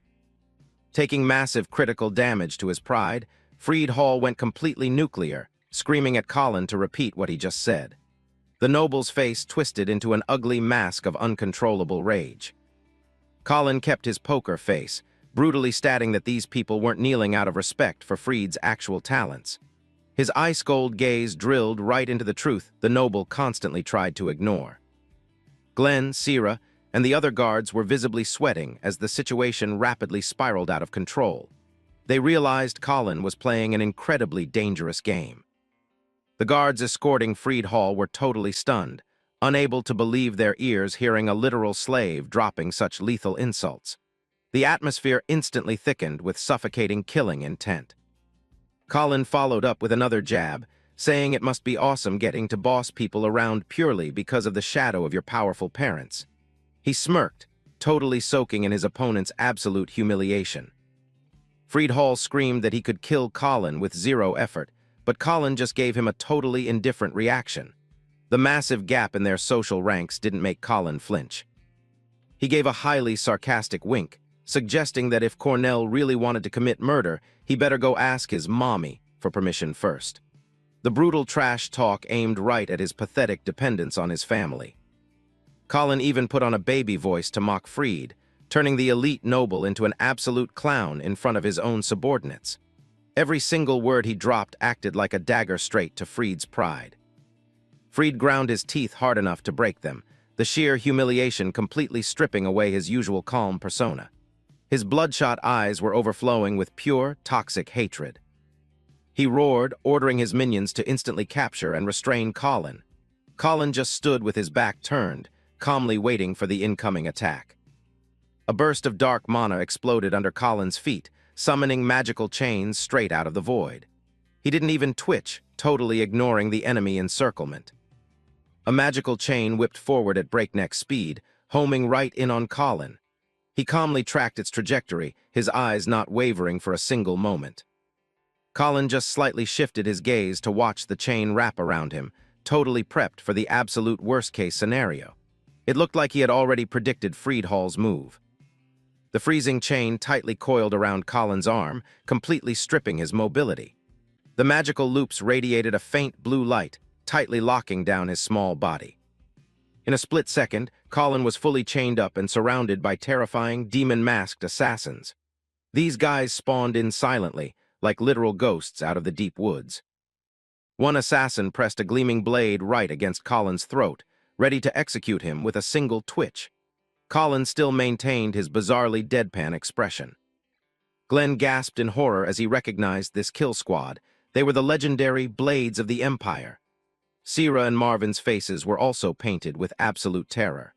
[SPEAKER 1] Taking massive critical damage to his pride, Freed Hall went completely nuclear, screaming at Colin to repeat what he just said. The noble's face twisted into an ugly mask of uncontrollable rage. Colin kept his poker face, brutally stating that these people weren't kneeling out of respect for Freed's actual talents. His ice-cold gaze drilled right into the truth the noble constantly tried to ignore. Glenn, Sierra, and the other guards were visibly sweating as the situation rapidly spiraled out of control. They realized Colin was playing an incredibly dangerous game. The guards escorting Freed Hall were totally stunned, unable to believe their ears hearing a literal slave dropping such lethal insults. The atmosphere instantly thickened with suffocating killing intent. Colin followed up with another jab, saying it must be awesome getting to boss people around purely because of the shadow of your powerful parents. He smirked, totally soaking in his opponent's absolute humiliation. Freed Hall screamed that he could kill Colin with zero effort, but Colin just gave him a totally indifferent reaction. The massive gap in their social ranks didn't make Colin flinch. He gave a highly sarcastic wink, suggesting that if Cornell really wanted to commit murder, he better go ask his mommy for permission first. The brutal trash talk aimed right at his pathetic dependence on his family. Colin even put on a baby voice to mock Freed, turning the elite noble into an absolute clown in front of his own subordinates. Every single word he dropped acted like a dagger straight to Freed's pride. Freed ground his teeth hard enough to break them, the sheer humiliation completely stripping away his usual calm persona. His bloodshot eyes were overflowing with pure, toxic hatred. He roared, ordering his minions to instantly capture and restrain Colin. Colin just stood with his back turned, calmly waiting for the incoming attack. A burst of dark mana exploded under Colin's feet, summoning magical chains straight out of the void. He didn't even twitch, totally ignoring the enemy encirclement. A magical chain whipped forward at breakneck speed, homing right in on Colin. He calmly tracked its trajectory, his eyes not wavering for a single moment. Colin just slightly shifted his gaze to watch the chain wrap around him, totally prepped for the absolute worst-case scenario. It looked like he had already predicted Friedhall's move. The freezing chain tightly coiled around Colin's arm, completely stripping his mobility. The magical loops radiated a faint blue light, tightly locking down his small body. In a split second, Colin was fully chained up and surrounded by terrifying, demon-masked assassins. These guys spawned in silently, like literal ghosts out of the deep woods. One assassin pressed a gleaming blade right against Colin's throat, ready to execute him with a single twitch. Colin still maintained his bizarrely deadpan expression. Glenn gasped in horror as he recognized this kill squad. They were the legendary Blades of the Empire. Sierra and Marvin's faces were also painted with absolute terror.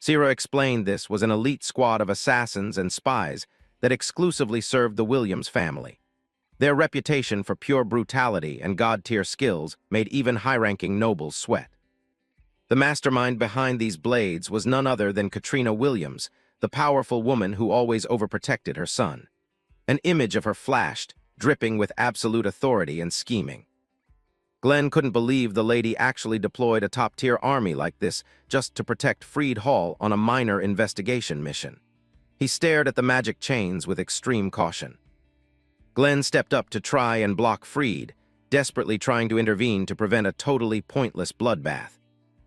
[SPEAKER 1] Sierra explained this was an elite squad of assassins and spies that exclusively served the Williams family. Their reputation for pure brutality and god-tier skills made even high-ranking nobles sweat. The mastermind behind these blades was none other than Katrina Williams, the powerful woman who always overprotected her son. An image of her flashed, dripping with absolute authority and scheming. Glenn couldn't believe the lady actually deployed a top-tier army like this just to protect Freed Hall on a minor investigation mission. He stared at the magic chains with extreme caution. Glenn stepped up to try and block Freed, desperately trying to intervene to prevent a totally pointless bloodbath.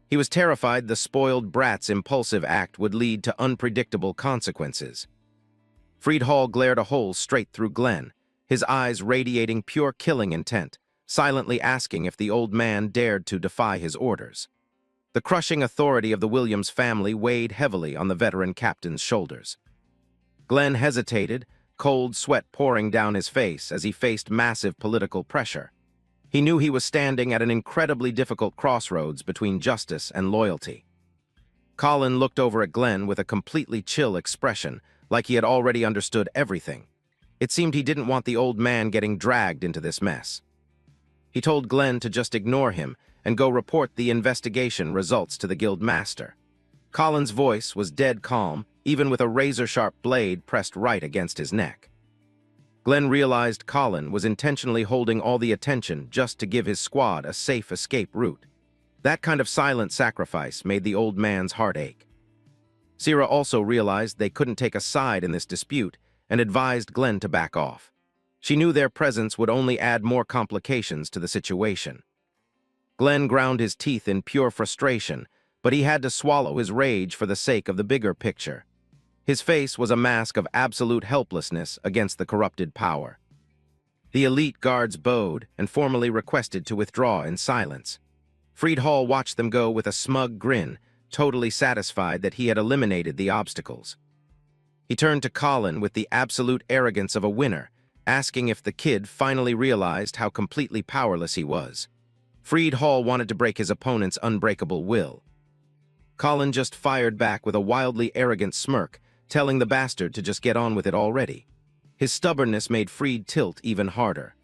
[SPEAKER 1] He was terrified the spoiled brat's impulsive act would lead to unpredictable consequences. Freed Hall glared a hole straight through Glenn, his eyes radiating pure killing intent, silently asking if the old man dared to defy his orders. The crushing authority of the Williams family weighed heavily on the veteran captain's shoulders. Glenn hesitated, cold sweat pouring down his face as he faced massive political pressure. He knew he was standing at an incredibly difficult crossroads between justice and loyalty. Colin looked over at Glenn with a completely chill expression, like he had already understood everything. It seemed he didn't want the old man getting dragged into this mess. He told Glenn to just ignore him and go report the investigation results to the guild master. Colin's voice was dead calm, even with a razor-sharp blade pressed right against his neck. Glenn realized Colin was intentionally holding all the attention just to give his squad a safe escape route. That kind of silent sacrifice made the old man's heart ache. Sierra also realized they couldn't take a side in this dispute and advised Glenn to back off. She knew their presence would only add more complications to the situation. Glenn ground his teeth in pure frustration, but he had to swallow his rage for the sake of the bigger picture. His face was a mask of absolute helplessness against the corrupted power. The elite guards bowed and formally requested to withdraw in silence. Freed Hall watched them go with a smug grin, totally satisfied that he had eliminated the obstacles. He turned to Colin with the absolute arrogance of a winner, asking if the kid finally realized how completely powerless he was. Freed Hall wanted to break his opponent's unbreakable will. Colin just fired back with a wildly arrogant smirk, telling the bastard to just get on with it already. His stubbornness made Freed tilt even harder.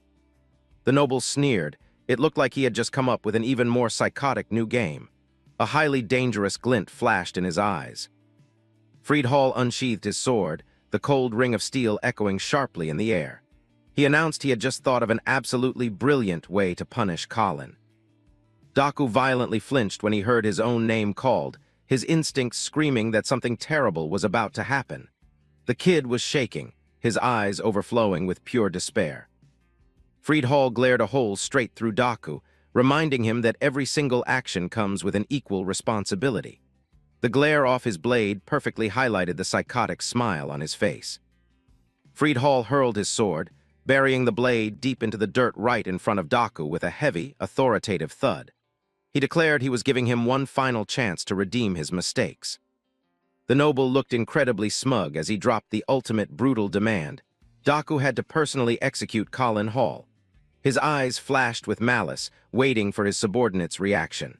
[SPEAKER 1] The noble sneered. It looked like he had just come up with an even more psychotic new game. A highly dangerous glint flashed in his eyes. Freed Hall unsheathed his sword, the cold ring of steel echoing sharply in the air. He announced he had just thought of an absolutely brilliant way to punish Colin. Daku violently flinched when he heard his own name called, his instincts screaming that something terrible was about to happen. The kid was shaking, his eyes overflowing with pure despair. Freed Hall glared a hole straight through Daku, reminding him that every single action comes with an equal responsibility. The glare off his blade perfectly highlighted the psychotic smile on his face. Freed Hall hurled his sword, burying the blade deep into the dirt right in front of Daku with a heavy, authoritative thud. He declared he was giving him one final chance to redeem his mistakes. The noble looked incredibly smug as he dropped the ultimate brutal demand. Daku had to personally execute Colin Hall. His eyes flashed with malice, waiting for his subordinate's reaction.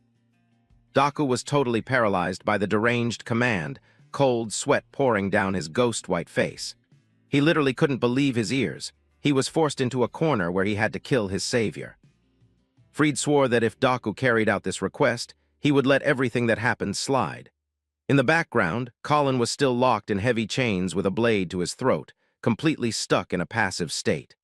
[SPEAKER 1] Daku was totally paralyzed by the deranged command, cold sweat pouring down his ghost-white face. He literally couldn't believe his ears. He was forced into a corner where he had to kill his savior. Freed swore that if Daku carried out this request, he would let everything that happened slide. In the background, Colin was still locked in heavy chains with a blade to his throat, completely stuck in a passive state.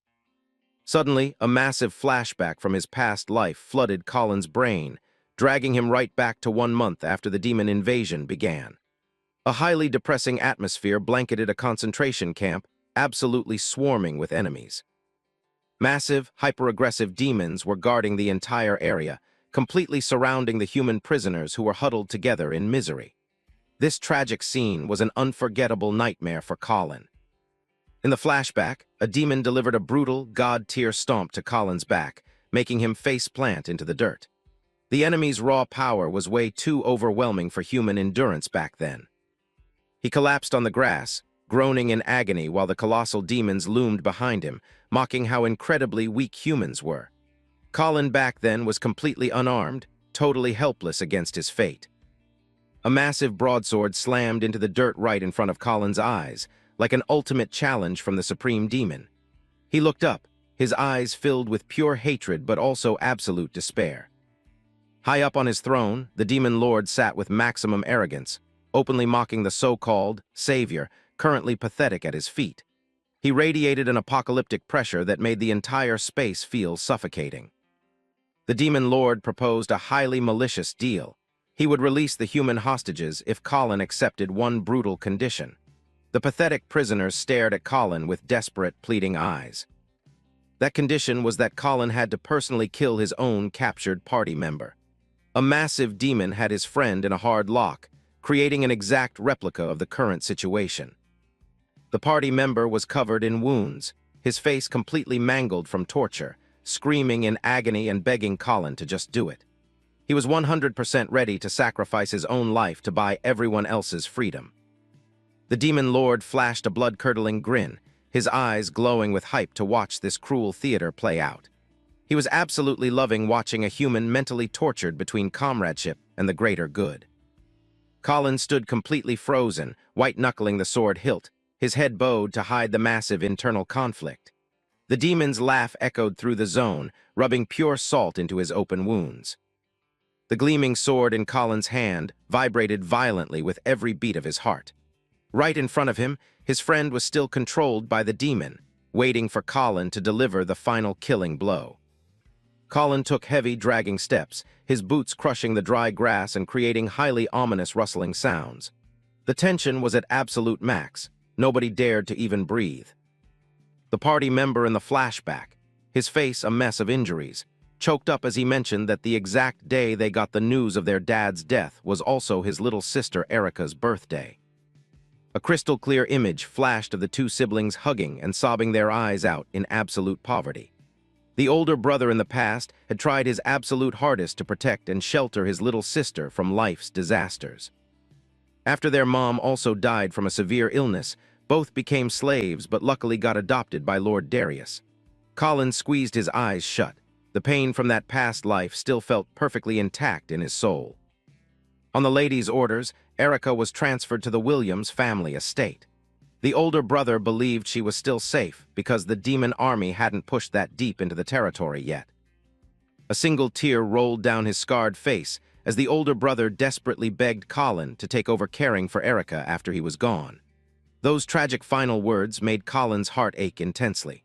[SPEAKER 1] Suddenly, a massive flashback from his past life flooded Colin's brain, dragging him right back to 1 month after the demon invasion began. A highly depressing atmosphere blanketed a concentration camp, absolutely swarming with enemies. Massive, hyper-aggressive demons were guarding the entire area, completely surrounding the human prisoners who were huddled together in misery. This tragic scene was an unforgettable nightmare for Colin. In the flashback, a demon delivered a brutal, god-tier stomp to Colin's back, making him face-plant into the dirt. The enemy's raw power was way too overwhelming for human endurance back then. He collapsed on the grass, groaning in agony while the colossal demons loomed behind him, mocking how incredibly weak humans were. Colin back then was completely unarmed, totally helpless against his fate. A massive broadsword slammed into the dirt right in front of Colin's eyes, like an ultimate challenge from the supreme demon. He looked up, his eyes filled with pure hatred but also absolute despair. High up on his throne, the demon lord sat with maximum arrogance, openly mocking the so-called savior, currently pathetic at his feet. He radiated an apocalyptic pressure that made the entire space feel suffocating. The demon lord proposed a highly malicious deal. He would release the human hostages if Colin accepted one brutal condition. The pathetic prisoners stared at Colin with desperate, pleading eyes. That condition was that Colin had to personally kill his own captured party member. A massive demon had his friend in a hard lock, creating an exact replica of the current situation. The party member was covered in wounds, his face completely mangled from torture, screaming in agony and begging Colin to just do it. He was 100% ready to sacrifice his own life to buy everyone else's freedom. The demon lord flashed a blood-curdling grin, his eyes glowing with hype to watch this cruel theater play out. He was absolutely loving watching a human mentally tortured between comradeship and the greater good. Colin stood completely frozen, white-knuckling the sword hilt, his head bowed to hide the massive internal conflict. The demon's laugh echoed through the zone, rubbing pure salt into his open wounds. The gleaming sword in Colin's hand vibrated violently with every beat of his heart. Right in front of him, his friend was still controlled by the demon, waiting for Colin to deliver the final killing blow. Colin took heavy, dragging steps, his boots crushing the dry grass and creating highly ominous rustling sounds. The tension was at absolute max. Nobody dared to even breathe. The party member in the flashback, his face a mess of injuries, choked up as he mentioned that the exact day they got the news of their dad's death was also his little sister Erica's birthday. A crystal-clear image flashed of the two siblings hugging and sobbing their eyes out in absolute poverty. The older brother in the past had tried his absolute hardest to protect and shelter his little sister from life's disasters. After their mom also died from a severe illness, both became slaves but luckily got adopted by Lord Darius. Colin squeezed his eyes shut. The pain from that past life still felt perfectly intact in his soul. On the lady's orders, Erica was transferred to the Williams family estate. The older brother believed she was still safe because the demon army hadn't pushed that deep into the territory yet. A single tear rolled down his scarred face as the older brother desperately begged Colin to take over caring for Erica after he was gone. Those tragic final words made Colin's heart ache intensely.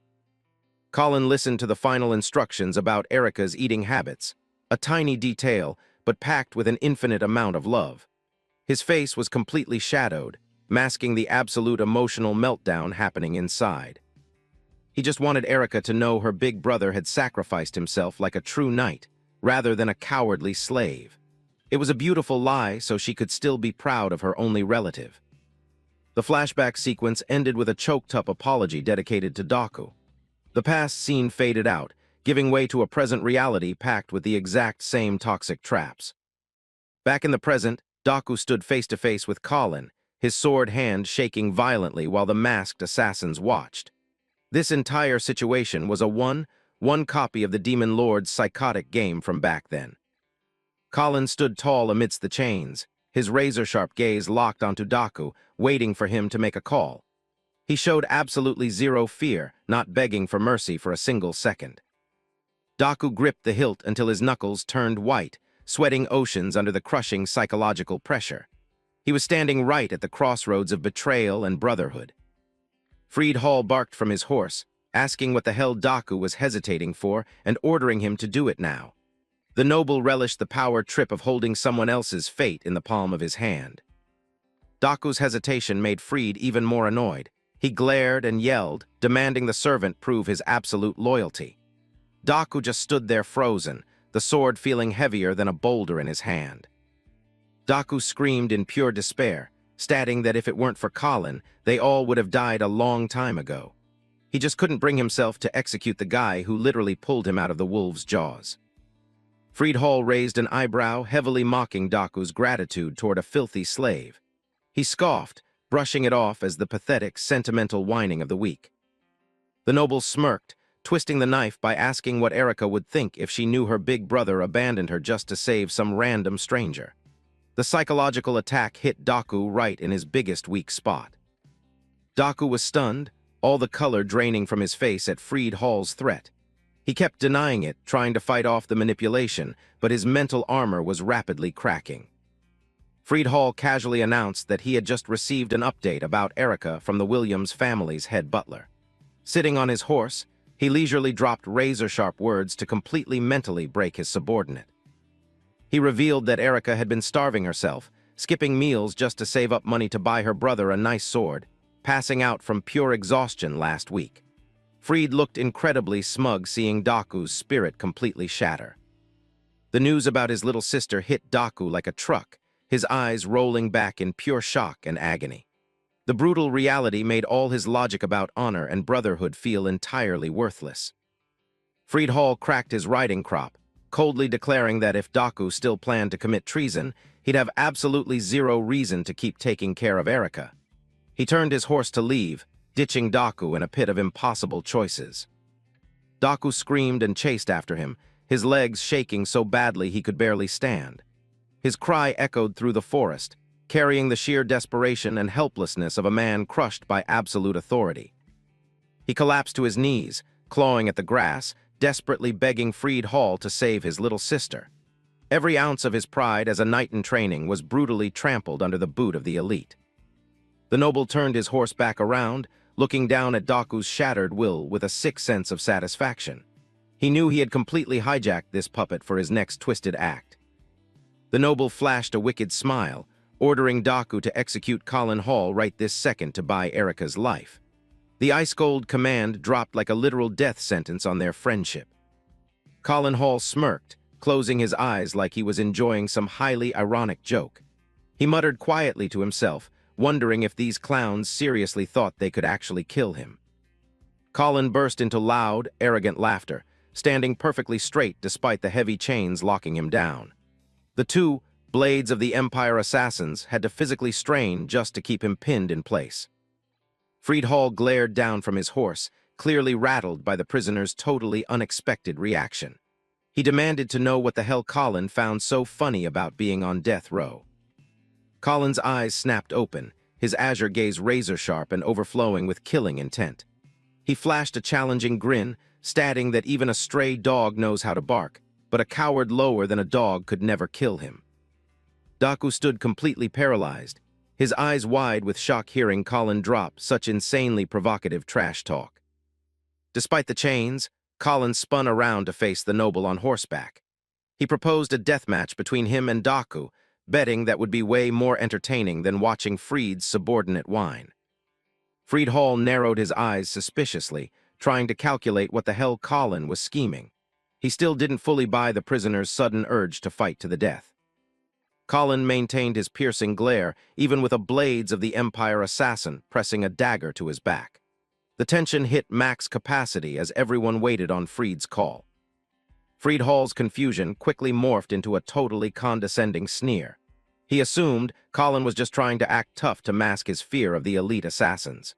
[SPEAKER 1] Colin listened to the final instructions about Erica's eating habits, a tiny detail, but packed with an infinite amount of love. His face was completely shadowed, masking the absolute emotional meltdown happening inside. He just wanted Erica to know her big brother had sacrificed himself like a true knight, rather than a cowardly slave. It was a beautiful lie so she could still be proud of her only relative. The flashback sequence ended with a choked-up apology dedicated to Daku. The past scene faded out, giving way to a present reality packed with the exact same toxic traps. Back in the present, Daku stood face-to-face with Colin, his sword hand shaking violently while the masked assassins watched. This entire situation was a one copy of the Demon Lord's psychotic game from back then. Colin stood tall amidst the chains, his razor-sharp gaze locked onto Daku, waiting for him to make a call. He showed absolutely zero fear, not begging for mercy for a single second. Daku gripped the hilt until his knuckles turned white, sweating oceans under the crushing psychological pressure. He was standing right at the crossroads of betrayal and brotherhood. Freed Hall barked from his horse, asking what the hell Daku was hesitating for and ordering him to do it now. The noble relished the power trip of holding someone else's fate in the palm of his hand. Daku's hesitation made Freed even more annoyed. He glared and yelled, demanding the servant prove his absolute loyalty. Daku just stood there frozen, the sword feeling heavier than a boulder in his hand. Daku screamed in pure despair, stating that if it weren't for Colin, they all would have died a long time ago. He just couldn't bring himself to execute the guy who literally pulled him out of the wolf's jaws. Freed Hall raised an eyebrow, heavily mocking Daku's gratitude toward a filthy slave. He scoffed, brushing it off as the pathetic, sentimental whining of the weak. The noble smirked, twisting the knife by asking what Erika would think if she knew her big brother abandoned her just to save some random stranger. The psychological attack hit Daku right in his biggest weak spot. Daku was stunned, all the color draining from his face at Freed Hall's threat. He kept denying it, trying to fight off the manipulation, but his mental armor was rapidly cracking. Freed Hall casually announced that he had just received an update about Erika from the Williams family's head butler. Sitting on his horse, he leisurely dropped razor-sharp words to completely mentally break his subordinate. He revealed that Erika had been starving herself, skipping meals just to save up money to buy her brother a nice sword, passing out from pure exhaustion last week. Freed looked incredibly smug seeing Daku's spirit completely shatter. The news about his little sister hit Daku like a truck, his eyes rolling back in pure shock and agony. The brutal reality made all his logic about honor and brotherhood feel entirely worthless. Freed Hall cracked his riding crop, coldly declaring that if Daku still planned to commit treason, he'd have absolutely zero reason to keep taking care of Erika. He turned his horse to leave, ditching Daku in a pit of impossible choices. Daku screamed and chased after him, his legs shaking so badly he could barely stand. His cry echoed through the forest, carrying the sheer desperation and helplessness of a man crushed by absolute authority. He collapsed to his knees, clawing at the grass, desperately begging Freed Hall to save his little sister. Every ounce of his pride as a knight in training was brutally trampled under the boot of the elite. The noble turned his horse back around, looking down at Daku's shattered will with a sick sense of satisfaction. He knew he had completely hijacked this puppet for his next twisted act. The noble flashed a wicked smile, ordering Daku to execute Colin Hall right this second to buy Erika's life. The ice-cold command dropped like a literal death sentence on their friendship. Colin Hall smirked, closing his eyes like he was enjoying some highly ironic joke. He muttered quietly to himself, wondering if these clowns seriously thought they could actually kill him. Colin burst into loud, arrogant laughter, standing perfectly straight despite the heavy chains locking him down. The two blades of the Empire assassins had to physically strain just to keep him pinned in place. Freed Hall glared down from his horse, clearly rattled by the prisoner's totally unexpected reaction. He demanded to know what the hell Colin found so funny about being on death row. Colin's eyes snapped open, his azure gaze razor-sharp and overflowing with killing intent. He flashed a challenging grin, stating that even a stray dog knows how to bark, but a coward lower than a dog could never kill him. Daku stood completely paralyzed, his eyes wide with shock hearing Colin drop such insanely provocative trash talk. Despite the chains, Colin spun around to face the noble on horseback. He proposed a death match between him and Daku, betting that would be way more entertaining than watching Freed's subordinate whine. Freed Hall narrowed his eyes suspiciously, trying to calculate what the hell Colin was scheming. He still didn't fully buy the prisoner's sudden urge to fight to the death. Colin maintained his piercing glare, even with a blades of the Empire assassin pressing a dagger to his back. The tension hit max capacity as everyone waited on Freed's call. Freed Hall's confusion quickly morphed into a totally condescending sneer. He assumed Colin was just trying to act tough to mask his fear of the elite assassins.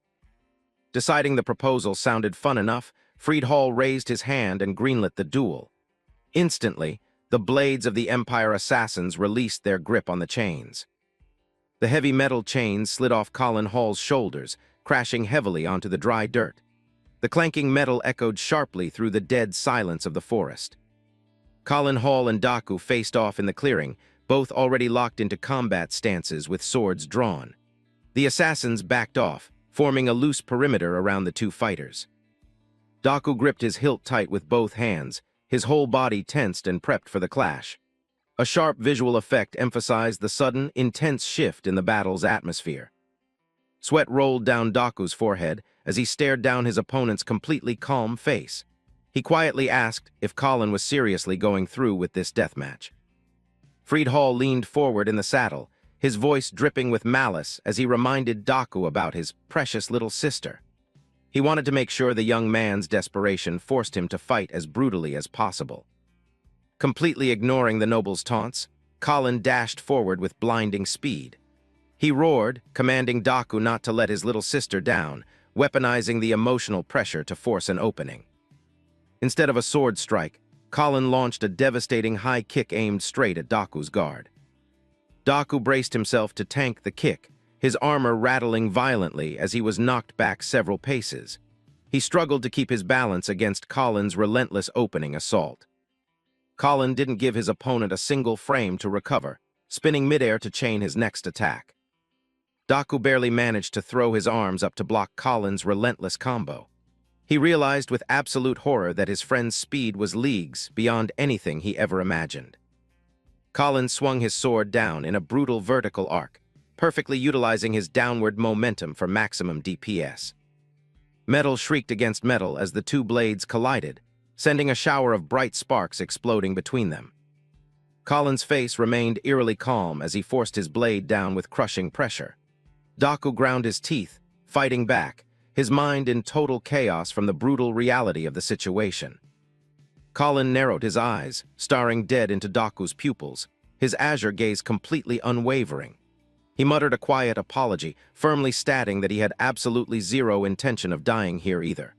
[SPEAKER 1] Deciding the proposal sounded fun enough, Freed Hall raised his hand and greenlit the duel. Instantly, the blades of the Empire assassins released their grip on the chains. The heavy metal chains slid off Colin Hall's shoulders, crashing heavily onto the dry dirt. The clanking metal echoed sharply through the dead silence of the forest. Colin Hall and Daku faced off in the clearing, both already locked into combat stances with swords drawn. The assassins backed off, forming a loose perimeter around the two fighters. Daku gripped his hilt tight with both hands, his whole body tensed and prepped for the clash. A sharp visual effect emphasized the sudden, intense shift in the battle's atmosphere. Sweat rolled down Daku's forehead as he stared down his opponent's completely calm face. He quietly asked if Colin was seriously going through with this deathmatch. Friedhall leaned forward in the saddle, his voice dripping with malice as he reminded Daku about his precious little sister. He wanted to make sure the young man's desperation forced him to fight as brutally as possible. Completely ignoring the noble's taunts, Colin dashed forward with blinding speed. He roared, commanding Daku not to let his little sister down, weaponizing the emotional pressure to force an opening. Instead of a sword strike, Colin launched a devastating high kick aimed straight at Daku's guard. Daku braced himself to tank the kick, his armor rattling violently as he was knocked back several paces. He struggled to keep his balance against Colin's relentless opening assault. Colin didn't give his opponent a single frame to recover, spinning midair to chain his next attack. Daku barely managed to throw his arms up to block Colin's relentless combo. He realized with absolute horror that his friend's speed was leagues beyond anything he ever imagined. Colin swung his sword down in a brutal vertical arc, perfectly utilizing his downward momentum for maximum DPS. Metal shrieked against metal as the two blades collided, sending a shower of bright sparks exploding between them. Colin's face remained eerily calm as he forced his blade down with crushing pressure. Daku ground his teeth, fighting back, his mind in total chaos from the brutal reality of the situation. Colin narrowed his eyes, staring dead into Daku's pupils, his azure gaze completely unwavering. He muttered a quiet apology, firmly stating that he had absolutely zero intention of dying here either.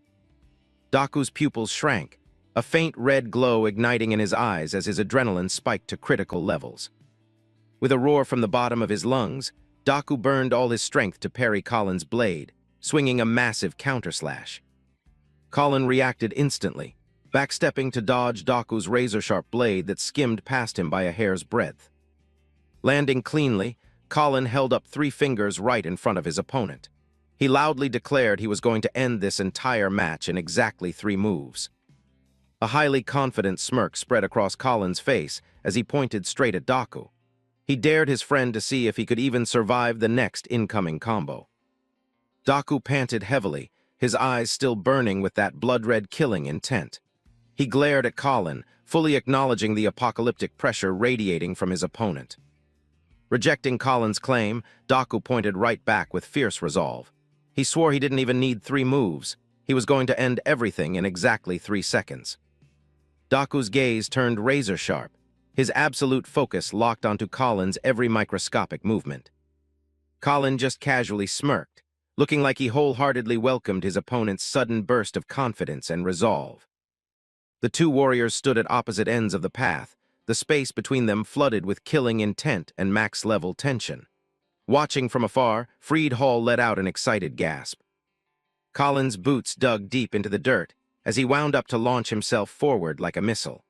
[SPEAKER 1] Daku's pupils shrank, a faint red glow igniting in his eyes as his adrenaline spiked to critical levels. With a roar from the bottom of his lungs, Daku burned all his strength to parry Colin's blade, swinging a massive counterslash. Colin reacted instantly, backstepping to dodge Daku's razor-sharp blade that skimmed past him by a hair's breadth. Landing cleanly, Colin held up 3 fingers right in front of his opponent. He loudly declared he was going to end this entire match in exactly 3 moves. A highly confident smirk spread across Colin's face as he pointed straight at Daku. He dared his friend to see if he could even survive the next incoming combo. Daku panted heavily, his eyes still burning with that blood-red killing intent. He glared at Colin, fully acknowledging the apocalyptic pressure radiating from his opponent. Rejecting Colin's claim, Daku pointed right back with fierce resolve. He swore he didn't even need 3 moves. He was going to end everything in exactly 3 seconds. Daku's gaze turned razor-sharp, his absolute focus locked onto Colin's every microscopic movement. Colin just casually smirked, looking like he wholeheartedly welcomed his opponent's sudden burst of confidence and resolve. The 2 warriors stood at opposite ends of the path, the space between them flooded with killing intent and max-level tension. Watching from afar, Friedhall let out an excited gasp. Colin's boots dug deep into the dirt as he wound up to launch himself forward like a missile.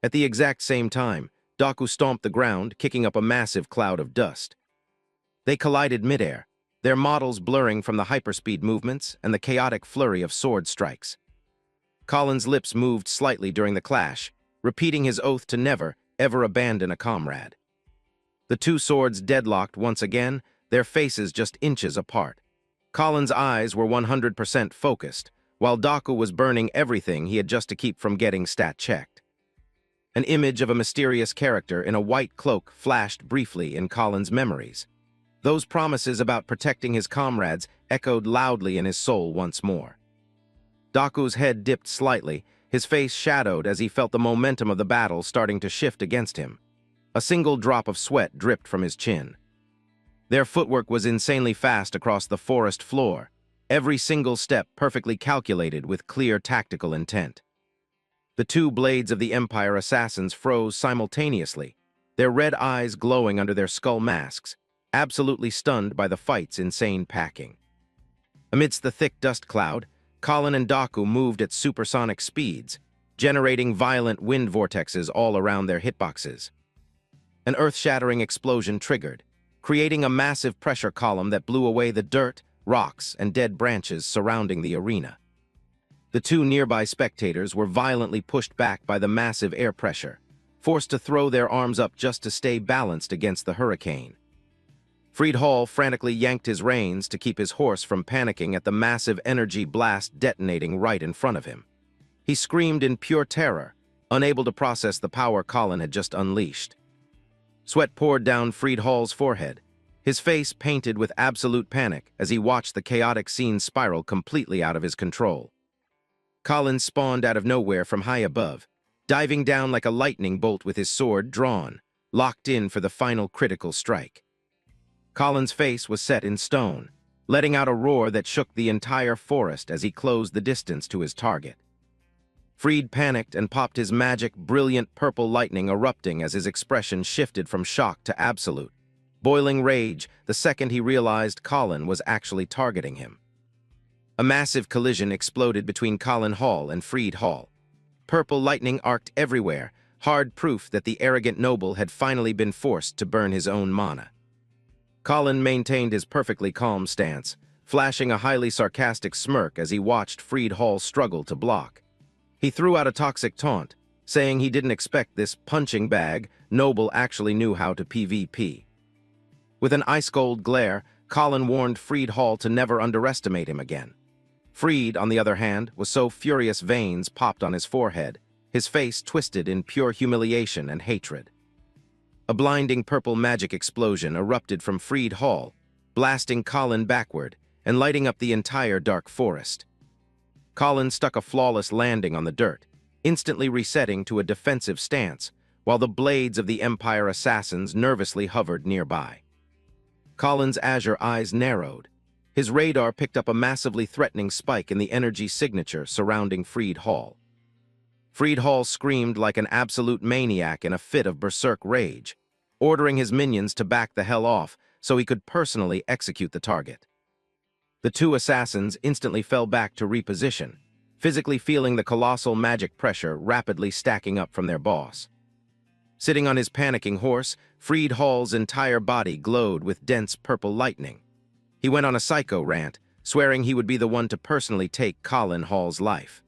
[SPEAKER 1] At the exact same time, Daku stomped the ground, kicking up a massive cloud of dust. They collided midair, their models blurring from the hyperspeed movements and the chaotic flurry of sword strikes. Colin's lips moved slightly during the clash, repeating his oath to never, ever abandon a comrade. The 2 swords deadlocked once again, their faces just inches apart. Colin's eyes were 100% focused, while Daku was burning everything he had just to keep from getting stat-checked. An image of a mysterious character in a white cloak flashed briefly in Colin's memories. Those promises about protecting his comrades echoed loudly in his soul once more. Daku's head dipped slightly, his face shadowed as he felt the momentum of the battle starting to shift against him. A single drop of sweat dripped from his chin. Their footwork was insanely fast across the forest floor, every single step perfectly calculated with clear tactical intent. The 2 blades of the Empire assassins froze simultaneously, their red eyes glowing under their skull masks, absolutely stunned by the fight's insane packing. Amidst the thick dust cloud, Colin and Daku moved at supersonic speeds, generating violent wind vortexes all around their hitboxes. An earth-shattering explosion triggered, creating a massive pressure column that blew away the dirt, rocks, and dead branches surrounding the arena. The two nearby spectators were violently pushed back by the massive air pressure, forced to throw their arms up just to stay balanced against the hurricane. Freed Hall frantically yanked his reins to keep his horse from panicking at the massive energy blast detonating right in front of him. He screamed in pure terror, unable to process the power Colin had just unleashed. Sweat poured down Freed Hall's forehead, his face painted with absolute panic as he watched the chaotic scene spiral completely out of his control. Colin spawned out of nowhere from high above, diving down like a lightning bolt with his sword drawn, locked in for the final critical strike. Colin's face was set in stone, letting out a roar that shook the entire forest as he closed the distance to his target. Freed panicked and popped his magic, brilliant purple lightning erupting as his expression shifted from shock to absolute, boiling rage the second he realized Colin was actually targeting him. A massive collision exploded between Colin Hall and Freed Hall. Purple lightning arced everywhere, hard proof that the arrogant noble had finally been forced to burn his own mana. Colin maintained his perfectly calm stance, flashing a highly sarcastic smirk as he watched Freed Hall struggle to block. He threw out a toxic taunt, saying he didn't expect this punching bag noble actually knew how to PvP. With an ice-cold glare, Colin warned Freed Hall to never underestimate him again. Freed, on the other hand, was so furious veins popped on his forehead, his face twisted in pure humiliation and hatred. A blinding purple magic explosion erupted from Freed Hall, blasting Colin backward and lighting up the entire dark forest. Colin stuck a flawless landing on the dirt, instantly resetting to a defensive stance, while the blades of the Empire assassins nervously hovered nearby. Colin's azure eyes narrowed. His radar picked up a massively threatening spike in the energy signature surrounding Freed Hall. Freed Hall screamed like an absolute maniac in a fit of berserk rage, ordering his minions to back the hell off so he could personally execute the target. The two assassins instantly fell back to reposition, physically feeling the colossal magic pressure rapidly stacking up from their boss. Sitting on his panicking horse, Freed Hall's entire body glowed with dense purple lightning. He went on a psycho rant, swearing he would be the one to personally take Colin Hall's life.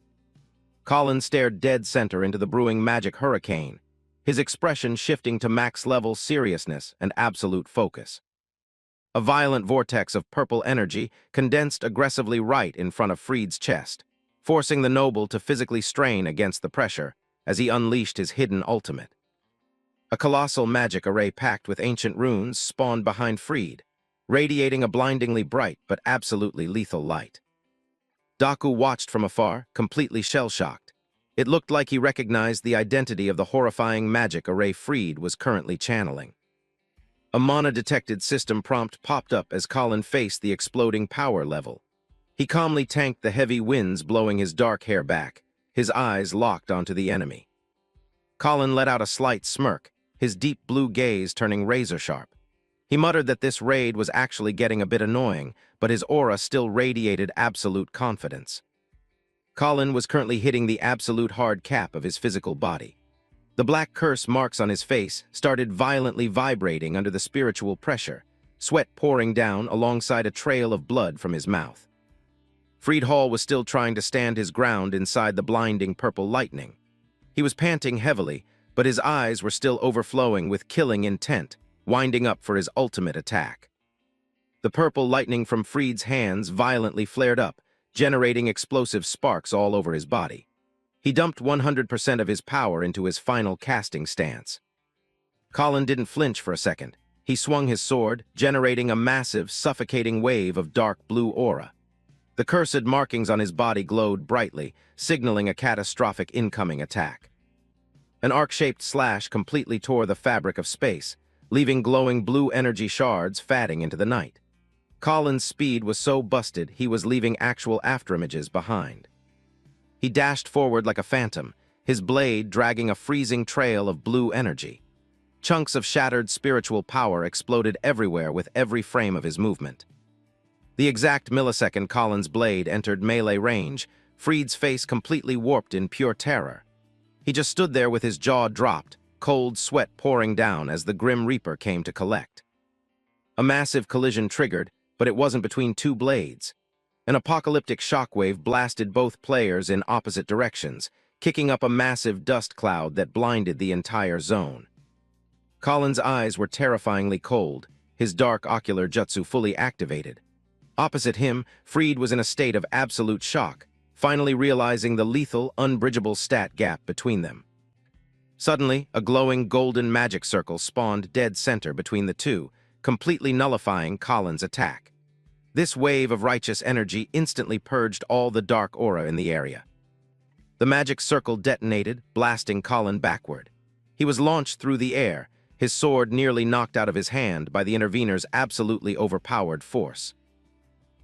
[SPEAKER 1] Colin stared dead center into the brewing magic hurricane, his expression shifting to max-level seriousness and absolute focus. A violent vortex of purple energy condensed aggressively right in front of Freed's chest, forcing the noble to physically strain against the pressure as he unleashed his hidden ultimate. A colossal magic array packed with ancient runes spawned behind Freed, radiating a blindingly bright but absolutely lethal light. Daku watched from afar, completely shell-shocked. It looked like he recognized the identity of the horrifying magic array Freed was currently channeling. A mana-detected system prompt popped up as Colin faced the exploding power level. He calmly tanked the heavy winds blowing his dark hair back, his eyes locked onto the enemy. Colin let out a slight smirk, his deep blue gaze turning razor-sharp. He muttered that this raid was actually getting a bit annoying, but his aura still radiated absolute confidence. Colin was currently hitting the absolute hard cap of his physical body. The black curse marks on his face started violently vibrating under the spiritual pressure, sweat pouring down alongside a trail of blood from his mouth. Freed Hall was still trying to stand his ground inside the blinding purple lightning. He was panting heavily, but his eyes were still overflowing with killing intent, winding up for his ultimate attack. The purple lightning from Freed's hands violently flared up, generating explosive sparks all over his body. He dumped 100% of his power into his final casting stance. Colin didn't flinch for a second. He swung his sword, generating a massive, suffocating wave of dark blue aura. The cursed markings on his body glowed brightly, signaling a catastrophic incoming attack. An arc-shaped slash completely tore the fabric of space, leaving glowing blue energy shards fading into the night. Colin's speed was so busted he was leaving actual afterimages behind. He dashed forward like a phantom, his blade dragging a freezing trail of blue energy. Chunks of shattered spiritual power exploded everywhere with every frame of his movement. The exact millisecond Colin's blade entered melee range, Freed's face completely warped in pure terror. He just stood there with his jaw dropped, cold sweat pouring down as the Grim Reaper came to collect. A massive collision triggered, but it wasn't between two blades. An apocalyptic shockwave blasted both players in opposite directions, kicking up a massive dust cloud that blinded the entire zone. Colin's eyes were terrifyingly cold, his dark ocular jutsu fully activated. Opposite him, Freed was in a state of absolute shock, finally realizing the lethal, unbridgeable stat gap between them. Suddenly, a glowing golden magic circle spawned dead center between the two, completely nullifying Colin's attack. This wave of righteous energy instantly purged all the dark aura in the area. The magic circle detonated, blasting Colin backward. He was launched through the air, his sword nearly knocked out of his hand by the intervener's absolutely overpowered force.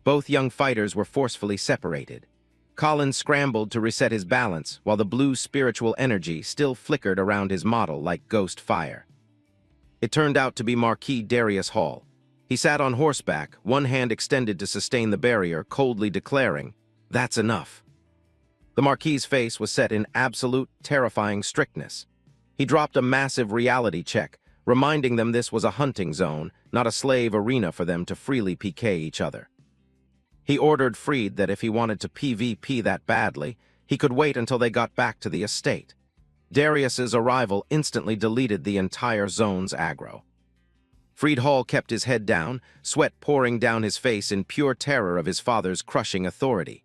[SPEAKER 1] Both young fighters were forcefully separated. Colin scrambled to reset his balance, while the blue spiritual energy still flickered around his model like ghost fire. It turned out to be Marquis Darius Hall. He sat on horseback, one hand extended to sustain the barrier, coldly declaring, "That's enough." The Marquis's face was set in absolute, terrifying strictness. He dropped a massive reality check, reminding them this was a hunting zone, not a slave arena for them to freely PK each other. He ordered Freed that if he wanted to PvP that badly, he could wait until they got back to the estate. Darius's arrival instantly deleted the entire zone's aggro. Freed Hall kept his head down, sweat pouring down his face in pure terror of his father's crushing authority.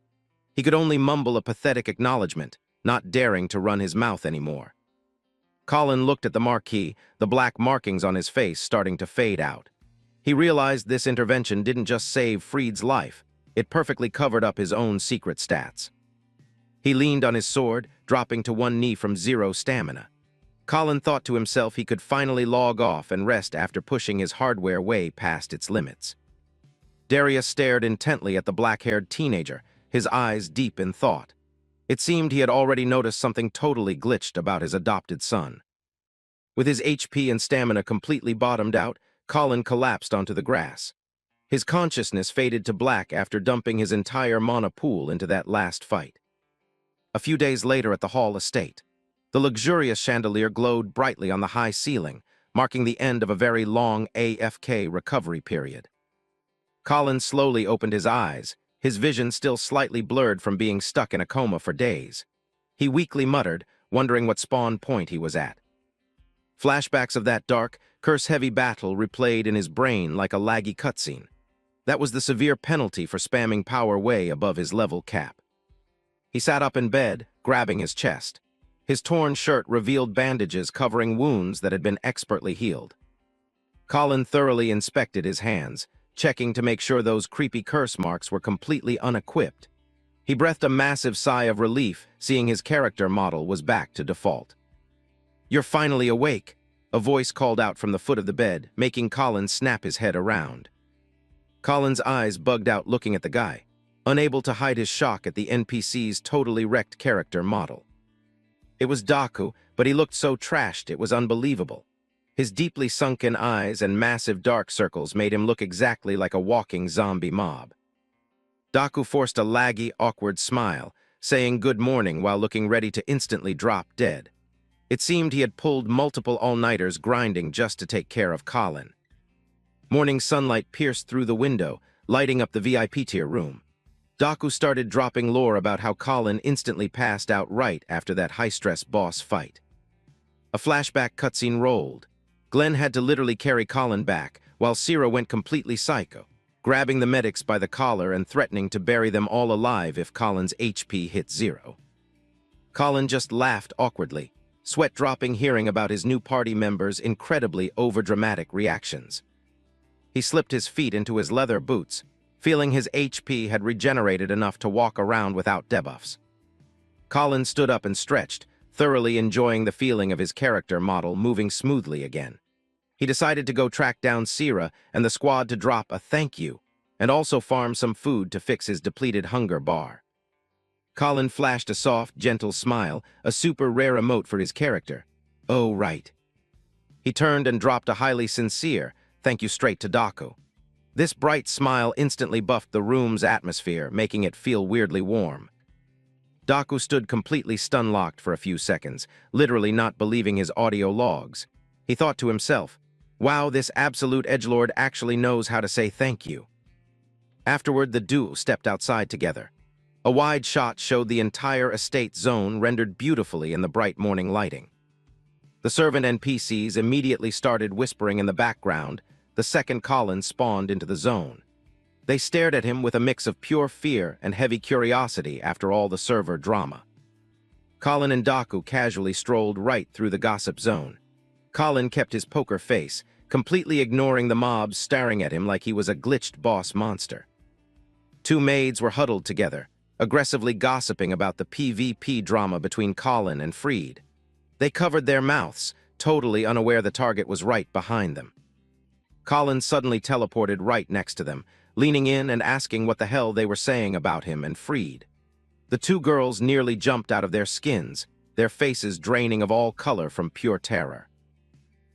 [SPEAKER 1] He could only mumble a pathetic acknowledgement, not daring to run his mouth anymore. Colin looked at the Marquis, the black markings on his face starting to fade out. He realized this intervention didn't just save Freed's life, it perfectly covered up his own secret stats. He leaned on his sword, dropping to one knee from 0 stamina. Colin thought to himself he could finally log off and rest after pushing his hardware way past its limits. Darius stared intently at the black-haired teenager, his eyes deep in thought. It seemed he had already noticed something totally glitched about his adopted son. With his HP and stamina completely bottomed out, Colin collapsed onto the grass. His consciousness faded to black after dumping his entire mana pool into that last fight. A few days later at the Hall estate, the luxurious chandelier glowed brightly on the high ceiling, marking the end of a very long AFK recovery period. Colin slowly opened his eyes, his vision still slightly blurred from being stuck in a coma for days. He weakly muttered, wondering what spawn point he was at. Flashbacks of that dark, curse-heavy battle replayed in his brain like a laggy cutscene. That was the severe penalty for spamming power way above his level cap. He sat up in bed, grabbing his chest. His torn shirt revealed bandages covering wounds that had been expertly healed. Colin thoroughly inspected his hands, checking to make sure those creepy curse marks were completely unequipped. He breathed a massive sigh of relief, seeing his character model was back to default. "You're finally awake," a voice called out from the foot of the bed, making Colin snap his head around. Colin's eyes bugged out looking at the guy, unable to hide his shock at the NPC's totally wrecked character model. It was Daku, but he looked so trashed it was unbelievable. His deeply sunken eyes and massive dark circles made him look exactly like a walking zombie mob. Daku forced a laggy, awkward smile, saying good morning while looking ready to instantly drop dead. It seemed he had pulled multiple all-nighters grinding just to take care of Colin. Morning sunlight pierced through the window, lighting up the VIP tier room. Daku started dropping lore about how Colin instantly passed out right after that high-stress boss fight. A flashback cutscene rolled. Glenn had to literally carry Colin back, while Sierra went completely psycho, grabbing the medics by the collar and threatening to bury them all alive if Colin's HP hit 0. Colin just laughed awkwardly, sweat dropping hearing about his new party members' incredibly overdramatic reactions. He slipped his feet into his leather boots, feeling his HP had regenerated enough to walk around without debuffs. Colin stood up and stretched, thoroughly enjoying the feeling of his character model moving smoothly again. He decided to go track down Sierra and the squad to drop a thank you, and also farm some food to fix his depleted hunger bar. Colin flashed a soft, gentle smile, a super rare emote for his character. Oh, right. He turned and dropped a highly sincere thank you straight to Daku. This bright smile instantly buffed the room's atmosphere, making it feel weirdly warm. Daku stood completely stun-locked for a few seconds, literally not believing his audio logs. He thought to himself, wow, this absolute edgelord actually knows how to say thank you. Afterward, the duo stepped outside together. A wide shot showed the entire estate zone rendered beautifully in the bright morning lighting. The servant NPCs immediately started whispering in the background. The second Colin spawned into the zone. They stared at him with a mix of pure fear and heavy curiosity after all the server drama. Colin and Daku casually strolled right through the gossip zone. Colin kept his poker face, completely ignoring the mobs staring at him like he was a glitched boss monster. Two maids were huddled together, aggressively gossiping about the PvP drama between Colin and Freed. They covered their mouths, totally unaware the target was right behind them. Colin suddenly teleported right next to them, leaning in and asking what the hell they were saying about him and Freed. The two girls nearly jumped out of their skins, their faces draining of all color from pure terror.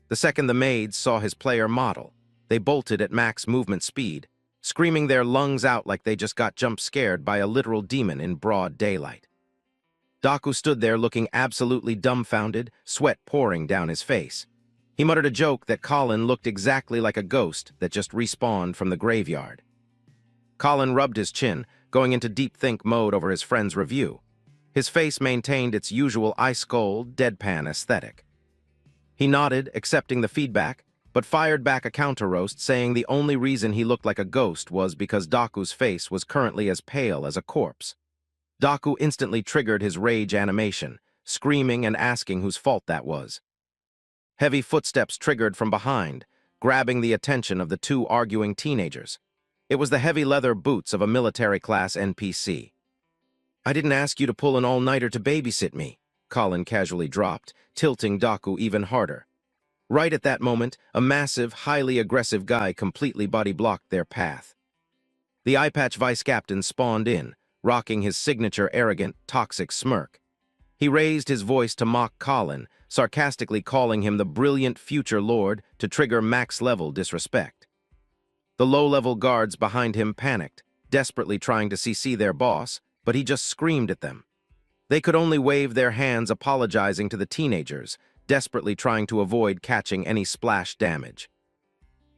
[SPEAKER 1] The second the maids saw his player model, they bolted at max movement speed, screaming their lungs out like they just got jump-scared by a literal demon in broad daylight. Daku stood there looking absolutely dumbfounded, sweat pouring down his face. He muttered a joke that Colin looked exactly like a ghost that just respawned from the graveyard. Colin rubbed his chin, going into deep think mode over his friend's review. His face maintained its usual ice-cold, deadpan aesthetic. He nodded, accepting the feedback, but fired back a counter-roast saying the only reason he looked like a ghost was because Daku's face was currently as pale as a corpse. Daku instantly triggered his rage animation, screaming and asking whose fault that was. Heavy footsteps triggered from behind, grabbing the attention of the two arguing teenagers. It was the heavy leather boots of a military-class NPC. "I didn't ask you to pull an all-nighter to babysit me," Colin casually dropped, tilting Daku even harder. Right at that moment, a massive, highly aggressive guy completely body-blocked their path. The eye-patch vice captain spawned in, rocking his signature arrogant, toxic smirk. He raised his voice to mock Colin, sarcastically calling him the brilliant future lord to trigger max-level disrespect. The low-level guards behind him panicked, desperately trying to CC their boss, but he just screamed at them. They could only wave their hands apologizing to the teenagers, desperately trying to avoid catching any splash damage.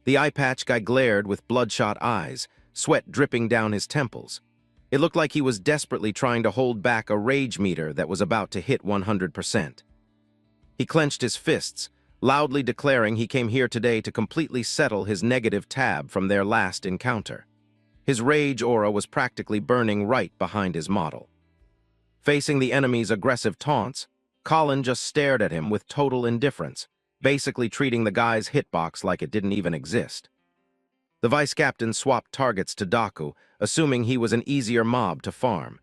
[SPEAKER 1] The eye-patch guy glared with bloodshot eyes, sweat dripping down his temples. It looked like he was desperately trying to hold back a rage meter that was about to hit 100%. He clenched his fists, loudly declaring he came here today to completely settle his negative tab from their last encounter. His rage aura was practically burning right behind his model. Facing the enemy's aggressive taunts, Colin just stared at him with total indifference, basically treating the guy's hitbox like it didn't even exist. The vice captain swapped targets to Daku, assuming he was an easier mob to farm.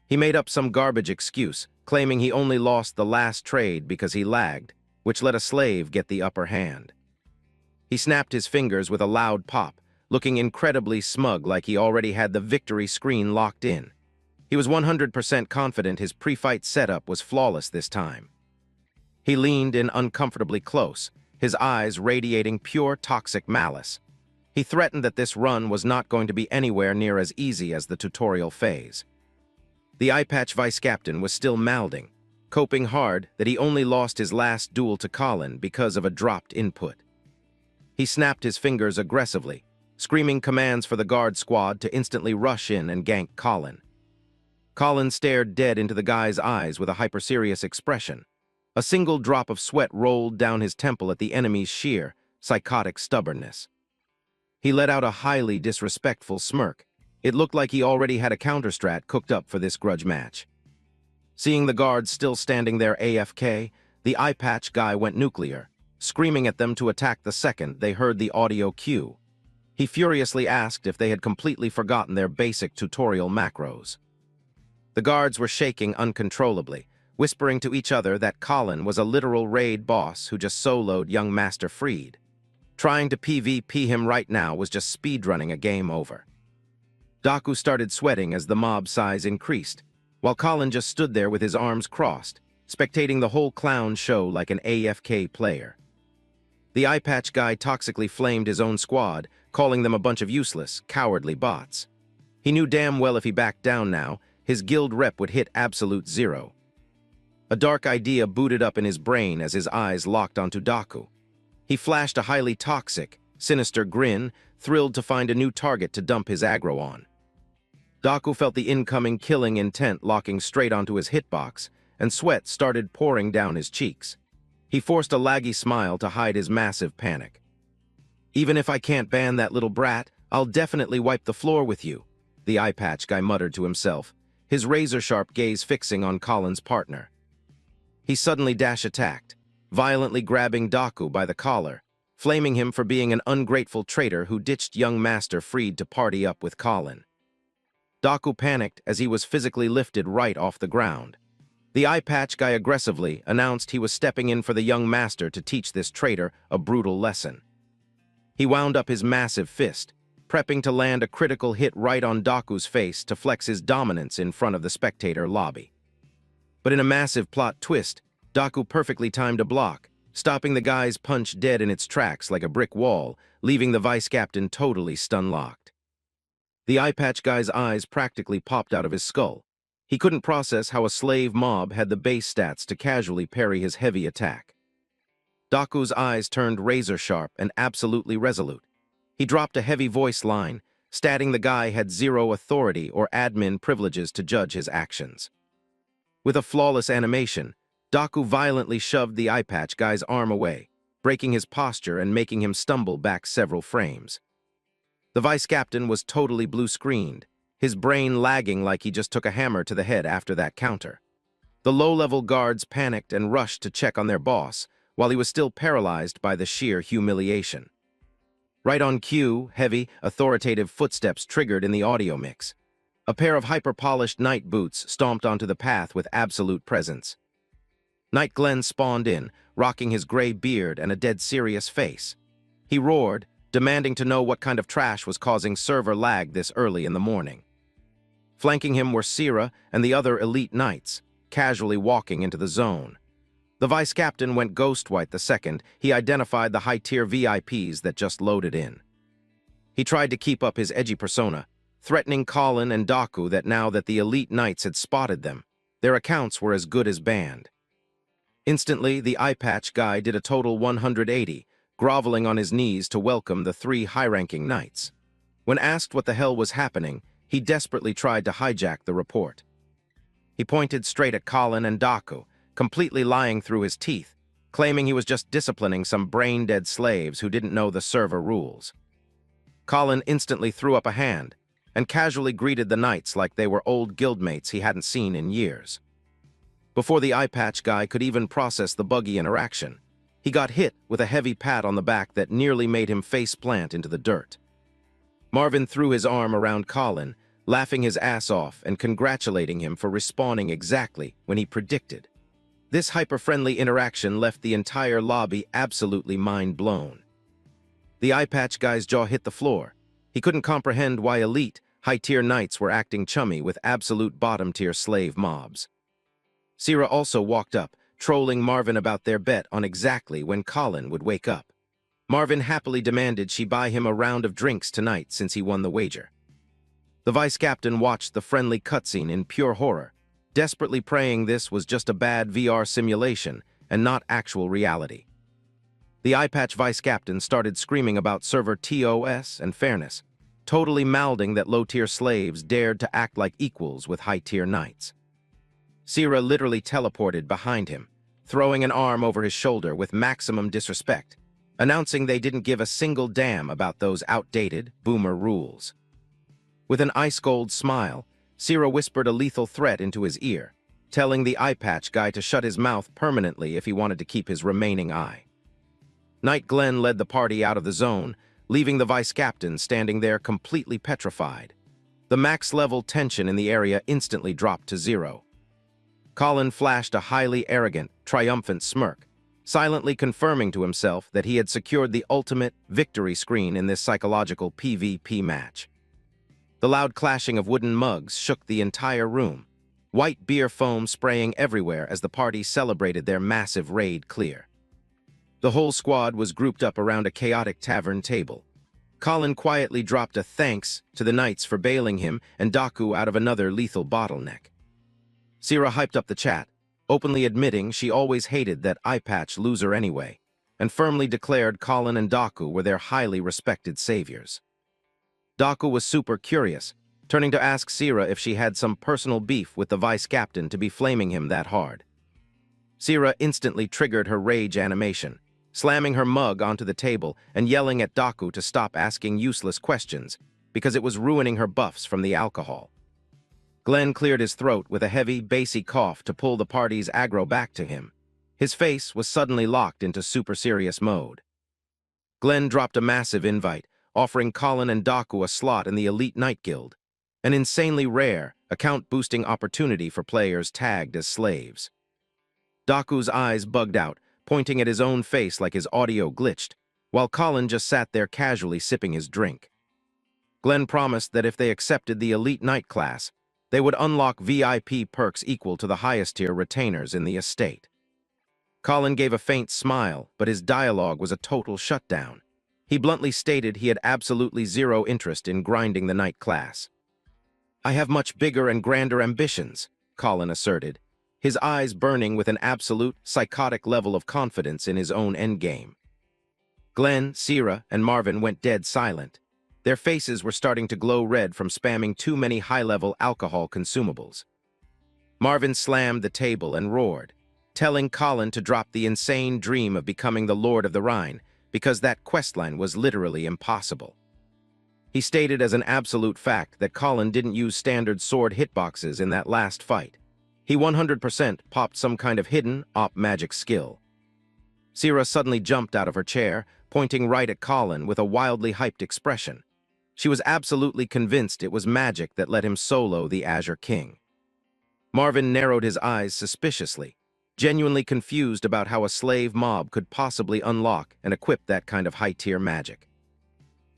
[SPEAKER 1] He made up some garbage excuse, claiming he only lost the last trade because he lagged, which let a slave get the upper hand. He snapped his fingers with a loud pop, looking incredibly smug like he already had the victory screen locked in. He was 100% confident his pre-fight setup was flawless this time. He leaned in uncomfortably close, his eyes radiating pure toxic malice. He threatened that this run was not going to be anywhere near as easy as the tutorial phase. The eye-patch vice captain was still mouthing, coping hard that he only lost his last duel to Colin because of a dropped input. He snapped his fingers aggressively, screaming commands for the guard squad to instantly rush in and gank Colin. Colin stared dead into the guy's eyes with a hyper-serious expression. A single drop of sweat rolled down his temple at the enemy's sheer, psychotic stubbornness. He let out a highly disrespectful smirk. It looked like he already had a counter-strat cooked up for this grudge match. Seeing the guards still standing there AFK, the eye-patch guy went nuclear, screaming at them to attack the second they heard the audio cue. He furiously asked if they had completely forgotten their basic tutorial macros. The guards were shaking uncontrollably, whispering to each other that Colin was a literal raid boss who just soloed young Master Freed. Trying to PvP him right now was just speedrunning a game over. Daku started sweating as the mob size increased, while Colin just stood there with his arms crossed, spectating the whole clown show like an AFK player. The eye-patch guy toxically flamed his own squad, calling them a bunch of useless, cowardly bots. He knew damn well if he backed down now, his guild rep would hit absolute zero. A dark idea booted up in his brain as his eyes locked onto Daku. He flashed a highly toxic, sinister grin, thrilled to find a new target to dump his aggro on. Daku felt the incoming killing intent locking straight onto his hitbox, and sweat started pouring down his cheeks. He forced a laggy smile to hide his massive panic. "Even if I can't ban that little brat, I'll definitely wipe the floor with you," the eye patch guy muttered to himself, his razor-sharp gaze fixing on Colin's partner. He suddenly dash attacked, violently grabbing Daku by the collar, flaming him for being an ungrateful traitor who ditched young master freed to party up with Colin. Daku panicked as he was physically lifted right off the ground. The eye patch guy aggressively announced he was stepping in for the young master to teach this traitor a brutal lesson. He wound up his massive fist, prepping to land a critical hit right on Daku's face to flex his dominance in front of the spectator lobby. But in a massive plot twist, Daku perfectly timed a block, stopping the guy's punch dead in its tracks like a brick wall, leaving the vice captain totally stun-locked. The eye patch guy's eyes practically popped out of his skull. He couldn't process how a slave mob had the base stats to casually parry his heavy attack. Daku's eyes turned razor-sharp and absolutely resolute. He dropped a heavy voice line, stating the guy had zero authority or admin privileges to judge his actions. With a flawless animation, Daku violently shoved the eye patch guy's arm away, breaking his posture and making him stumble back several frames. The vice captain was totally blue-screened, his brain lagging like he just took a hammer to the head after that counter. The low-level guards panicked and rushed to check on their boss, while he was still paralyzed by the sheer humiliation. Right on cue, heavy, authoritative footsteps triggered in the audio mix. A pair of hyper-polished night boots stomped onto the path with absolute presence. Night Glenn spawned in, rocking his gray beard and a dead serious face. He roared, demanding to know what kind of trash was causing server lag this early in the morning. Flanking him were Sierra and the other elite knights, casually walking into the zone. The vice captain went ghost white the second he identified the high-tier VIPs that just loaded in. He tried to keep up his edgy persona, threatening Colin and Daku that now that the elite knights had spotted them, their accounts were as good as banned. Instantly, the eye patch guy did a total 180, groveling on his knees to welcome the three high-ranking knights. When asked what the hell was happening, he desperately tried to hijack the report. He pointed straight at Colin and Daku, completely lying through his teeth, claiming he was just disciplining some brain-dead slaves who didn't know the server rules. Colin instantly threw up a hand and casually greeted the knights like they were old guildmates he hadn't seen in years. Before the eye patch guy could even process the buggy interaction, he got hit with a heavy pat on the back that nearly made him face-plant into the dirt. Marvin threw his arm around Colin, laughing his ass off and congratulating him for respawning exactly when he predicted. This hyper-friendly interaction left the entire lobby absolutely mind-blown. The eye patch guy's jaw hit the floor. He couldn't comprehend why elite, high-tier knights were acting chummy with absolute bottom-tier slave mobs. Sierra also walked up, trolling Marvin about their bet on exactly when Colin would wake up. Marvin happily demanded she buy him a round of drinks tonight since he won the wager. The vice captain watched the friendly cutscene in pure horror, desperately praying this was just a bad VR simulation and not actual reality. The eye patch vice captain started screaming about server TOS and fairness, totally mouthing that low-tier slaves dared to act like equals with high-tier knights. Sierra literally teleported behind him, throwing an arm over his shoulder with maximum disrespect, announcing they didn't give a single damn about those outdated boomer rules. With an ice-cold smile, Sierra whispered a lethal threat into his ear, telling the eye patch guy to shut his mouth permanently if he wanted to keep his remaining eye. Knight Glenn led the party out of the zone, leaving the vice captain standing there completely petrified. The max-level tension in the area instantly dropped to 0. Colin flashed a highly arrogant, triumphant smirk, silently confirming to himself that he had secured the ultimate victory screen in this psychological PvP match. The loud clashing of wooden mugs shook the entire room, white beer foam spraying everywhere as the party celebrated their massive raid clear. The whole squad was grouped up around a chaotic tavern table. Colin quietly dropped a thanks to the knights for bailing him and Daku out of another lethal bottleneck. Sierra hyped up the chat, openly admitting she always hated that eye patch loser anyway. and firmly declared Colin and Daku were their highly respected saviors. Daku was super curious, turning to ask Sira if she had some personal beef with the vice captain to be flaming him that hard. Sira instantly triggered her rage animation, slamming her mug onto the table and yelling at Daku to stop asking useless questions because it was ruining her buffs from the alcohol. Glenn cleared his throat with a heavy, bassy cough to pull the party's aggro back to him. His face was suddenly locked into super serious mode. Glenn dropped a massive invite, offering Colin and Daku a slot in the Elite Night Guild, an insanely rare, account-boosting opportunity for players tagged as slaves. Daku's eyes bugged out, pointing at his own face like his audio glitched, while Colin just sat there casually sipping his drink. Glenn promised that if they accepted the Elite Night class, they would unlock VIP perks equal to the highest-tier retainers in the estate. Colin gave a faint smile, but his dialogue was a total shutdown. He bluntly stated he had absolutely zero interest in grinding the night class. "I have much bigger and grander ambitions," Colin asserted, his eyes burning with an absolute, psychotic level of confidence in his own endgame. Glenn, Sira, and Marvin went dead silent. Their faces were starting to glow red from spamming too many high-level alcohol consumables. Marvin slammed the table and roared, telling Colin to drop the insane dream of becoming the Lord of the Rhine, because that questline was literally impossible. He stated as an absolute fact that Colin didn't use standard sword hitboxes in that last fight. He 100% popped some kind of hidden, op magic skill. Sira suddenly jumped out of her chair, pointing right at Colin with a wildly hyped expression. She was absolutely convinced it was magic that let him solo the Azure King. Marvin narrowed his eyes suspiciously, genuinely confused about how a slave mob could possibly unlock and equip that kind of high-tier magic.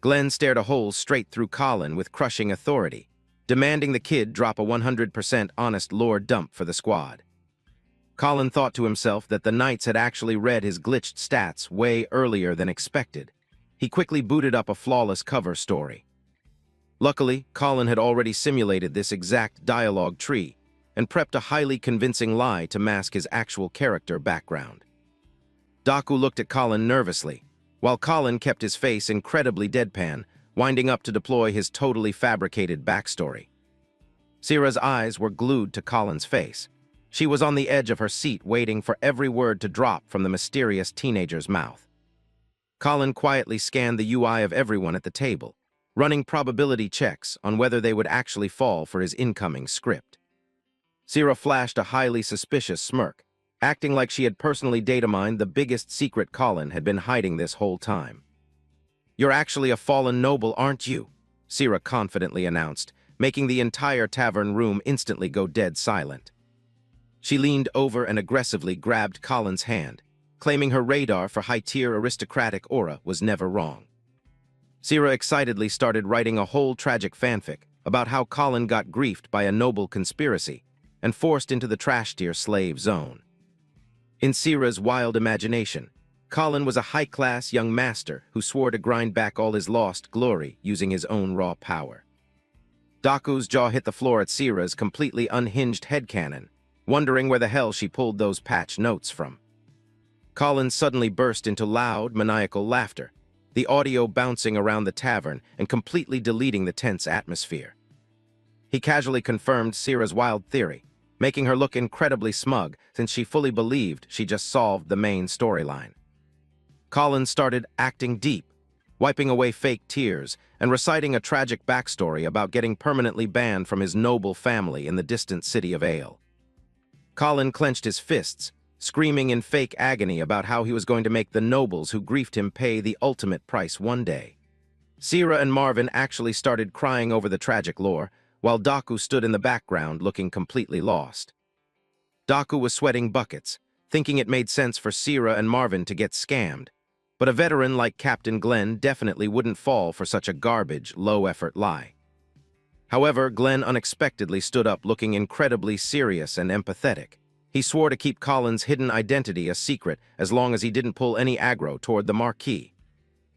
[SPEAKER 1] Glenn stared a hole straight through Colin with crushing authority, demanding the kid drop a 100% honest lore dump for the squad. Colin thought to himself that the Knights had actually read his glitched stats way earlier than expected. He quickly booted up a flawless cover story. Luckily, Colin had already simulated this exact dialogue tree and prepped a highly convincing lie to mask his actual character background. Daku looked at Colin nervously, while Colin kept his face incredibly deadpan, winding up to deploy his totally fabricated backstory. Sira's eyes were glued to Colin's face. She was on the edge of her seat waiting for every word to drop from the mysterious teenager's mouth. Colin quietly scanned the UI of everyone at the table, running probability checks on whether they would actually fall for his incoming script. Sira flashed a highly suspicious smirk, acting like she had personally data mined the biggest secret Colin had been hiding this whole time. "You're actually a fallen noble, aren't you?" Sira confidently announced, making the entire tavern room instantly go dead silent. She leaned over and aggressively grabbed Colin's hand, claiming her radar for high-tier aristocratic aura was never wrong. Sira excitedly started writing a whole tragic fanfic about how Colin got griefed by a noble conspiracy and forced into the trash-tier slave zone. In Sira's wild imagination, Colin was a high-class young master who swore to grind back all his lost glory using his own raw power. Daku's jaw hit the floor at Sira's completely unhinged headcanon, wondering where the hell she pulled those patch notes from. Colin suddenly burst into loud, maniacal laughter, the audio bouncing around the tavern and completely deleting the tense atmosphere. He casually confirmed Sira's wild theory, making her look incredibly smug since she fully believed she just solved the main storyline. Colin started acting deep, wiping away fake tears and reciting a tragic backstory about getting permanently banned from his noble family in the distant city of Ale. Colin clenched his fists, screaming in fake agony about how he was going to make the nobles who griefed him pay the ultimate price one day. Sira and Marvin actually started crying over the tragic lore, while Daku stood in the background looking completely lost. Daku was sweating buckets, thinking it made sense for Sira and Marvin to get scammed, but a veteran like Captain Glenn definitely wouldn't fall for such a garbage, low-effort lie. However, Glenn unexpectedly stood up looking incredibly serious and empathetic. He swore to keep Colin's hidden identity a secret as long as he didn't pull any aggro toward the Marquis.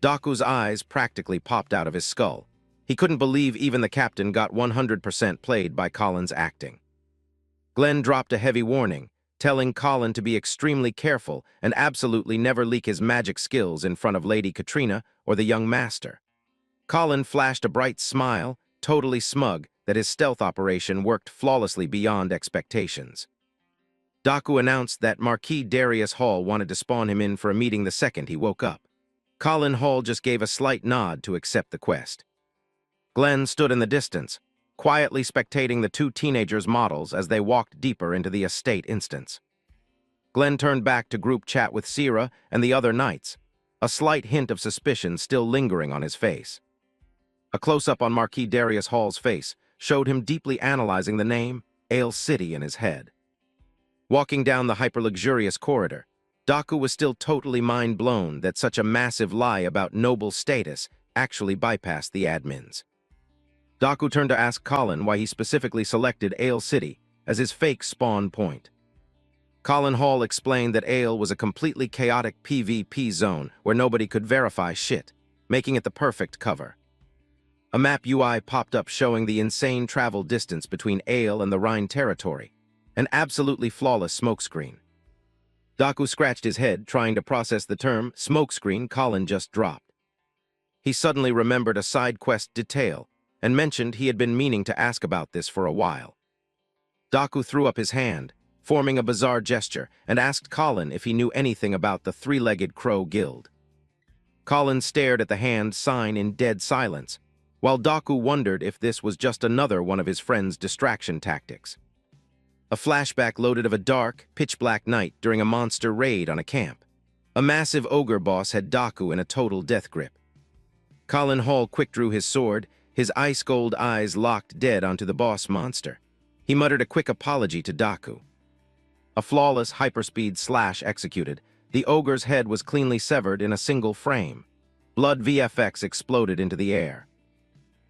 [SPEAKER 1] Daku's eyes practically popped out of his skull. He couldn't believe even the captain got 100% played by Colin's acting. Glenn dropped a heavy warning, telling Colin to be extremely careful and absolutely never leak his magic skills in front of Lady Katrina or the young master. Colin flashed a bright smile, totally smug that his stealth operation worked flawlessly beyond expectations. Daku announced that Marquis Darius Hall wanted to spawn him in for a meeting the second he woke up. Colin Hall just gave a slight nod to accept the quest. Glenn stood in the distance, quietly spectating the two teenagers' models as they walked deeper into the estate instance. Glenn turned back to group chat with Sierra and the other knights, a slight hint of suspicion still lingering on his face. A close-up on Marquis Darius Hall's face showed him deeply analyzing the name, Ale City, in his head. Walking down the hyper-luxurious corridor, Daku was still totally mind-blown that such a massive lie about noble status actually bypassed the admins. Daku turned to ask Colin why he specifically selected Ale City as his fake spawn point. Colin Hall explained that Ale was a completely chaotic PvP zone where nobody could verify shit, making it the perfect cover. A map UI popped up showing the insane travel distance between Ale and the Rhine territory, an absolutely flawless smokescreen. Daku scratched his head, trying to process the term smokescreen Colin just dropped. He suddenly remembered a side quest detail and mentioned he had been meaning to ask about this for a while. Daku threw up his hand, forming a bizarre gesture, and asked Colin if he knew anything about the Three-Legged Crow Guild. Colin stared at the hand sign in dead silence, while Daku wondered if this was just another one of his friend's distraction tactics. A flashback loaded of a dark, pitch-black night during a monster raid on a camp. A massive ogre boss had Daku in a total death grip. Colin Hall quick-drew his sword, his ice-gold eyes locked dead onto the boss monster. He muttered a quick apology to Daku. A flawless hyperspeed slash executed, the ogre's head was cleanly severed in a single frame. Blood VFX exploded into the air.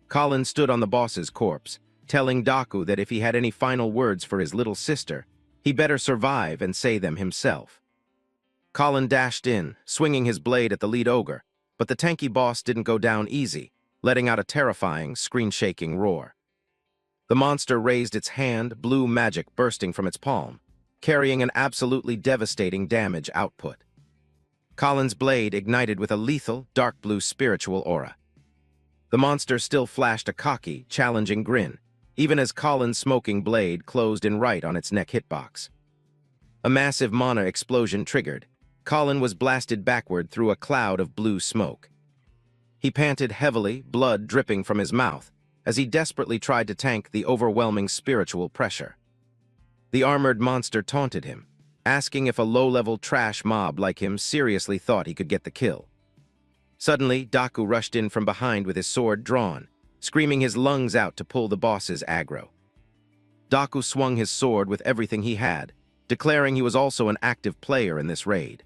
[SPEAKER 1] Colin stood on the boss's corpse, telling Daku that if he had any final words for his little sister, he better survive and say them himself. Colin dashed in, swinging his blade at the lead ogre, but the tanky boss didn't go down easy, letting out a terrifying, screen-shaking roar. The monster raised its hand, blue magic bursting from its palm, carrying an absolutely devastating damage output. Colin's blade ignited with a lethal, dark blue spiritual aura. The monster still flashed a cocky, challenging grin, even as Colin's smoking blade closed in right on its neck hitbox. A massive mana explosion triggered. Colin was blasted backward through a cloud of blue smoke. He panted heavily, blood dripping from his mouth, as he desperately tried to tank the overwhelming spiritual pressure. The armored monster taunted him, asking if a low-level trash mob like him seriously thought he could get the kill. Suddenly, Daku rushed in from behind with his sword drawn, screaming his lungs out to pull the boss's aggro. Daku swung his sword with everything he had, declaring he was also an active player in this raid.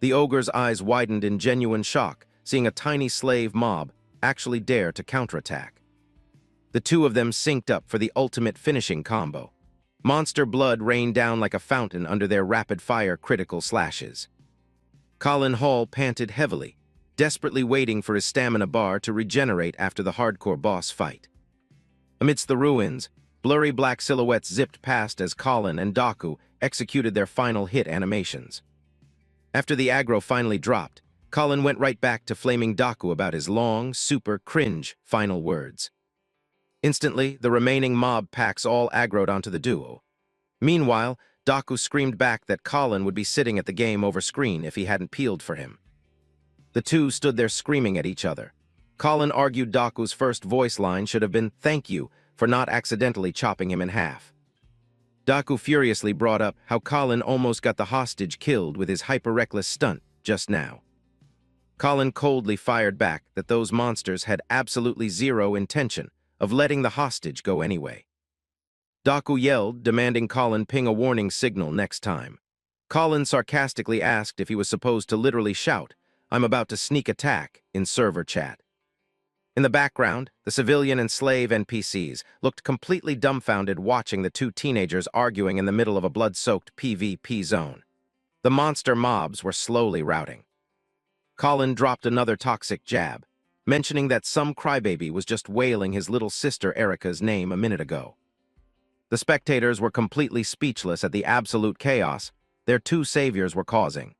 [SPEAKER 1] The ogre's eyes widened in genuine shock, seeing a tiny slave mob actually dare to counterattack. The two of them synced up for the ultimate finishing combo. Monster blood rained down like a fountain under their rapid-fire critical slashes. Colin Hall panted heavily, desperately waiting for his stamina bar to regenerate after the hardcore boss fight. Amidst the ruins, blurry black silhouettes zipped past as Colin and Daku executed their final hit animations. After the aggro finally dropped, Colin went right back to flaming Daku about his long, super cringe final words. Instantly, the remaining mob packs all aggroed onto the duo. Meanwhile, Daku screamed back that Colin would be sitting at the game over screen if he hadn't peeled for him. The two stood there screaming at each other. Colin argued Daku's first voice line should have been "thank you" for not accidentally chopping him in half. Daku furiously brought up how Colin almost got the hostage killed with his hyper-reckless stunt just now. Colin coldly fired back that those monsters had absolutely zero intention of letting the hostage go anyway. Daku yelled, demanding Colin ping a warning signal next time. Colin sarcastically asked if he was supposed to literally shout, "I'm about to sneak attack," in server chat. In the background, the civilian and slave NPCs looked completely dumbfounded watching the two teenagers arguing in the middle of a blood-soaked PvP zone. The monster mobs were slowly routing. Colin dropped another toxic jab, mentioning that some crybaby was just wailing his little sister Erica's name a minute ago. The spectators were completely speechless at the absolute chaos their two saviors were causing.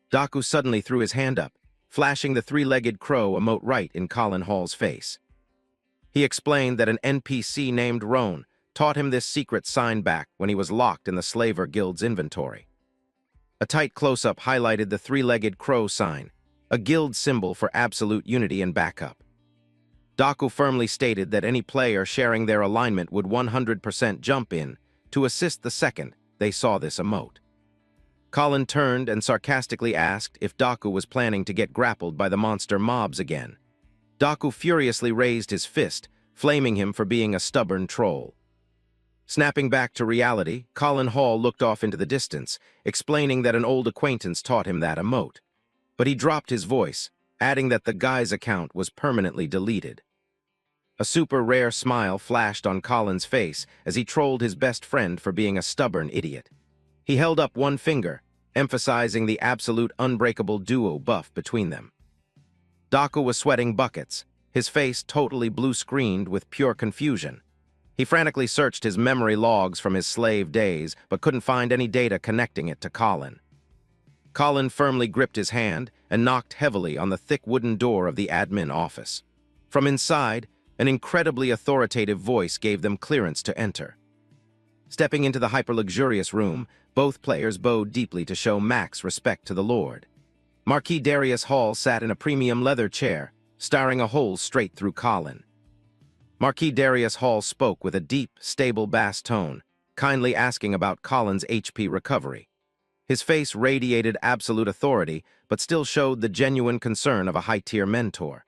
[SPEAKER 1] Daku suddenly threw his hand up, flashing the three-legged crow emote right in Colin Hall's face. He explained that an NPC named Roan taught him this secret sign back when he was locked in the Slaver Guild's inventory. A tight close-up highlighted the three-legged crow sign, a guild symbol for absolute unity and backup. Daku firmly stated that any player sharing their alignment would 100% jump in to assist the second they saw this emote. Colin turned and sarcastically asked if Daku was planning to get grappled by the monster mobs again. Daku furiously raised his fist, flaming him for being a stubborn troll. Snapping back to reality, Colin Hall looked off into the distance, explaining that an old acquaintance taught him that emote. But he dropped his voice, adding that the guy's account was permanently deleted. A super rare smile flashed on Colin's face as he trolled his best friend for being a stubborn idiot. He held up one finger, emphasizing the absolute unbreakable duo buff between them. Daku was sweating buckets, his face totally blue-screened with pure confusion. He frantically searched his memory logs from his slave days, but couldn't find any data connecting it to Colin. Colin firmly gripped his hand and knocked heavily on the thick wooden door of the admin office. From inside, an incredibly authoritative voice gave them clearance to enter. Stepping into the hyper-luxurious room, both players bowed deeply to show max respect to the Lord. Marquis Darius Hall sat in a premium leather chair, staring a hole straight through Colin. Marquis Darius Hall spoke with a deep, stable bass tone, kindly asking about Colin's HP recovery. His face radiated absolute authority, but still showed the genuine concern of a high-tier mentor.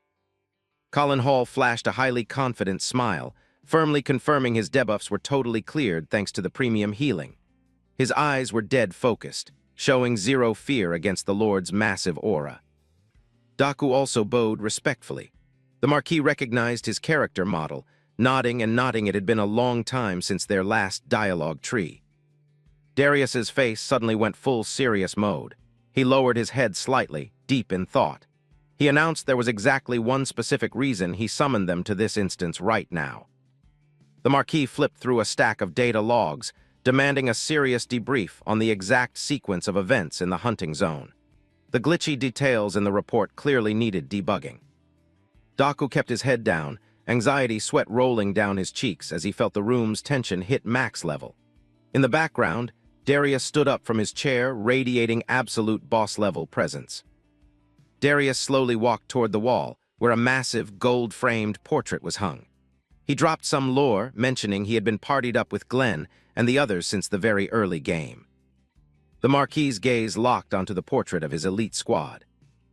[SPEAKER 1] Colin Hall flashed a highly confident smile, firmly confirming his debuffs were totally cleared thanks to the premium healing. His eyes were dead focused, showing zero fear against the Lord's massive aura. Daku also bowed respectfully. The Marquis recognized his character model, nodding and nodding. It had been a long time since their last dialogue tree. Darius's face suddenly went full serious mode. He lowered his head slightly, deep in thought. He announced there was exactly one specific reason he summoned them to this instance right now. The Marquis flipped through a stack of data logs, demanding a serious debrief on the exact sequence of events in the hunting zone. The glitchy details in the report clearly needed debugging. Daku kept his head down, anxiety sweat rolling down his cheeks as he felt the room's tension hit max level. In the background, Darius stood up from his chair, radiating absolute boss-level presence. Darius slowly walked toward the wall, where a massive, gold-framed portrait was hung. He dropped some lore, mentioning he had been partied up with Glenn and the others since the very early game. The Marquis's gaze locked onto the portrait of his elite squad.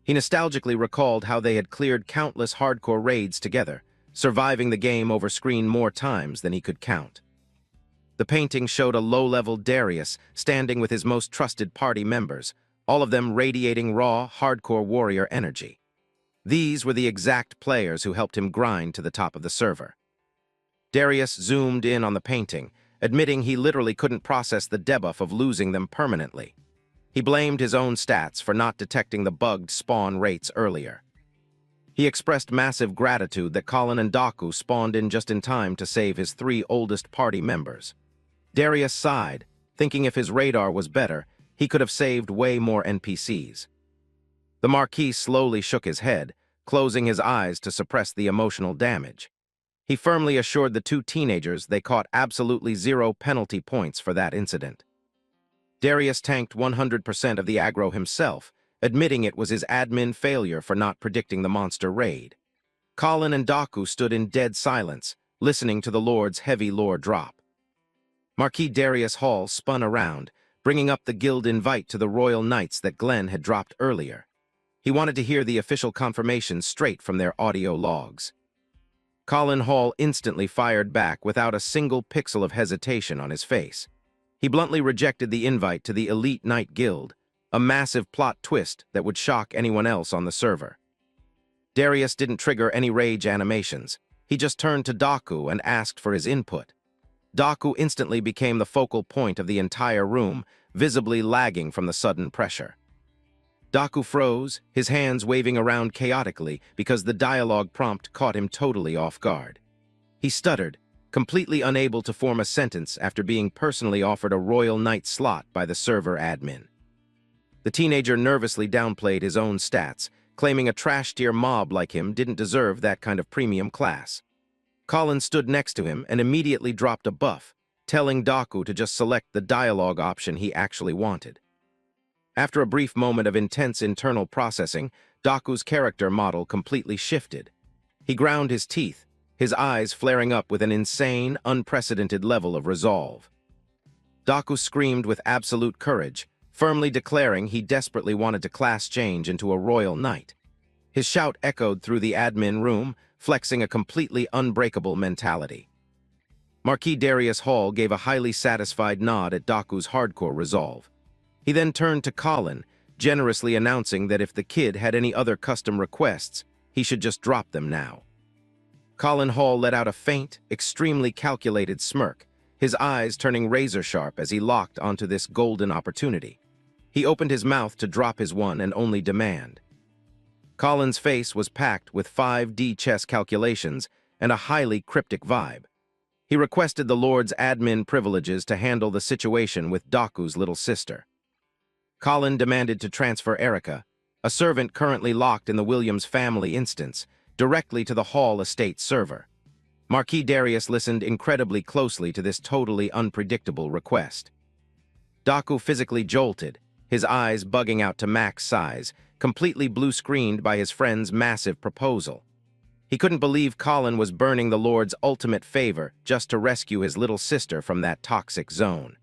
[SPEAKER 1] He nostalgically recalled how they had cleared countless hardcore raids together, surviving the game over screen more times than he could count. The painting showed a low-level Darius standing with his most trusted party members, all of them radiating raw, hardcore warrior energy. These were the exact players who helped him grind to the top of the server. Darius zoomed in on the painting, admitting he literally couldn't process the debuff of losing them permanently. He blamed his own stats for not detecting the bugged spawn rates earlier. He expressed massive gratitude that Colin and Daku spawned in just in time to save his three oldest party members. Darius sighed, thinking if his radar was better, he could have saved way more NPCs. The Marquis slowly shook his head, closing his eyes to suppress the emotional damage. He firmly assured the two teenagers they caught absolutely zero penalty points for that incident. Darius tanked 100% of the aggro himself, admitting it was his admin failure for not predicting the monster raid. Colin and Daku stood in dead silence, listening to the Lord's heavy lore drop. Marquis Darius Hall spun around, bringing up the guild invite to the Royal Knights that Glenn had dropped earlier. He wanted to hear the official confirmation straight from their audio logs. Colin Hall instantly fired back without a single pixel of hesitation on his face. He bluntly rejected the invite to the Elite Knight Guild, a massive plot twist that would shock anyone else on the server. Darius didn't trigger any rage animations. He just turned to Daku and asked for his input. Daku instantly became the focal point of the entire room, visibly lagging from the sudden pressure. Daku froze, his hands waving around chaotically because the dialogue prompt caught him totally off guard. He stuttered, completely unable to form a sentence after being personally offered a Royal Knight slot by the server admin. The teenager nervously downplayed his own stats, claiming a trash-tier mob like him didn't deserve that kind of premium class. Colin stood next to him and immediately dropped a buff, telling Daku to just select the dialogue option he actually wanted. After a brief moment of intense internal processing, Daku's character model completely shifted. He ground his teeth, his eyes flaring up with an insane, unprecedented level of resolve. Daku screamed with absolute courage, firmly declaring he desperately wanted to class change into a royal knight. His shout echoed through the admin room, flexing a completely unbreakable mentality. Marquis Darius Hall gave a highly satisfied nod at Daku's hardcore resolve. He then turned to Colin, generously announcing that if the kid had any other custom requests, he should just drop them now. Colin Hall let out a faint, extremely calculated smirk, his eyes turning razor-sharp as he locked onto this golden opportunity. He opened his mouth to drop his one and only demand. Colin's face was packed with 5D chess calculations and a highly cryptic vibe. He requested the Lord's admin privileges to handle the situation with Daku's little sister. Colin demanded to transfer Erica, a servant currently locked in the Williams family instance, directly to the Hall estate server. Marquis Darius listened incredibly closely to this totally unpredictable request. Daku physically jolted, his eyes bugging out to max size, completely blue-screened by his friend's massive proposal. He couldn't believe Colin was burning the Lord's ultimate favor just to rescue his little sister from that toxic zone.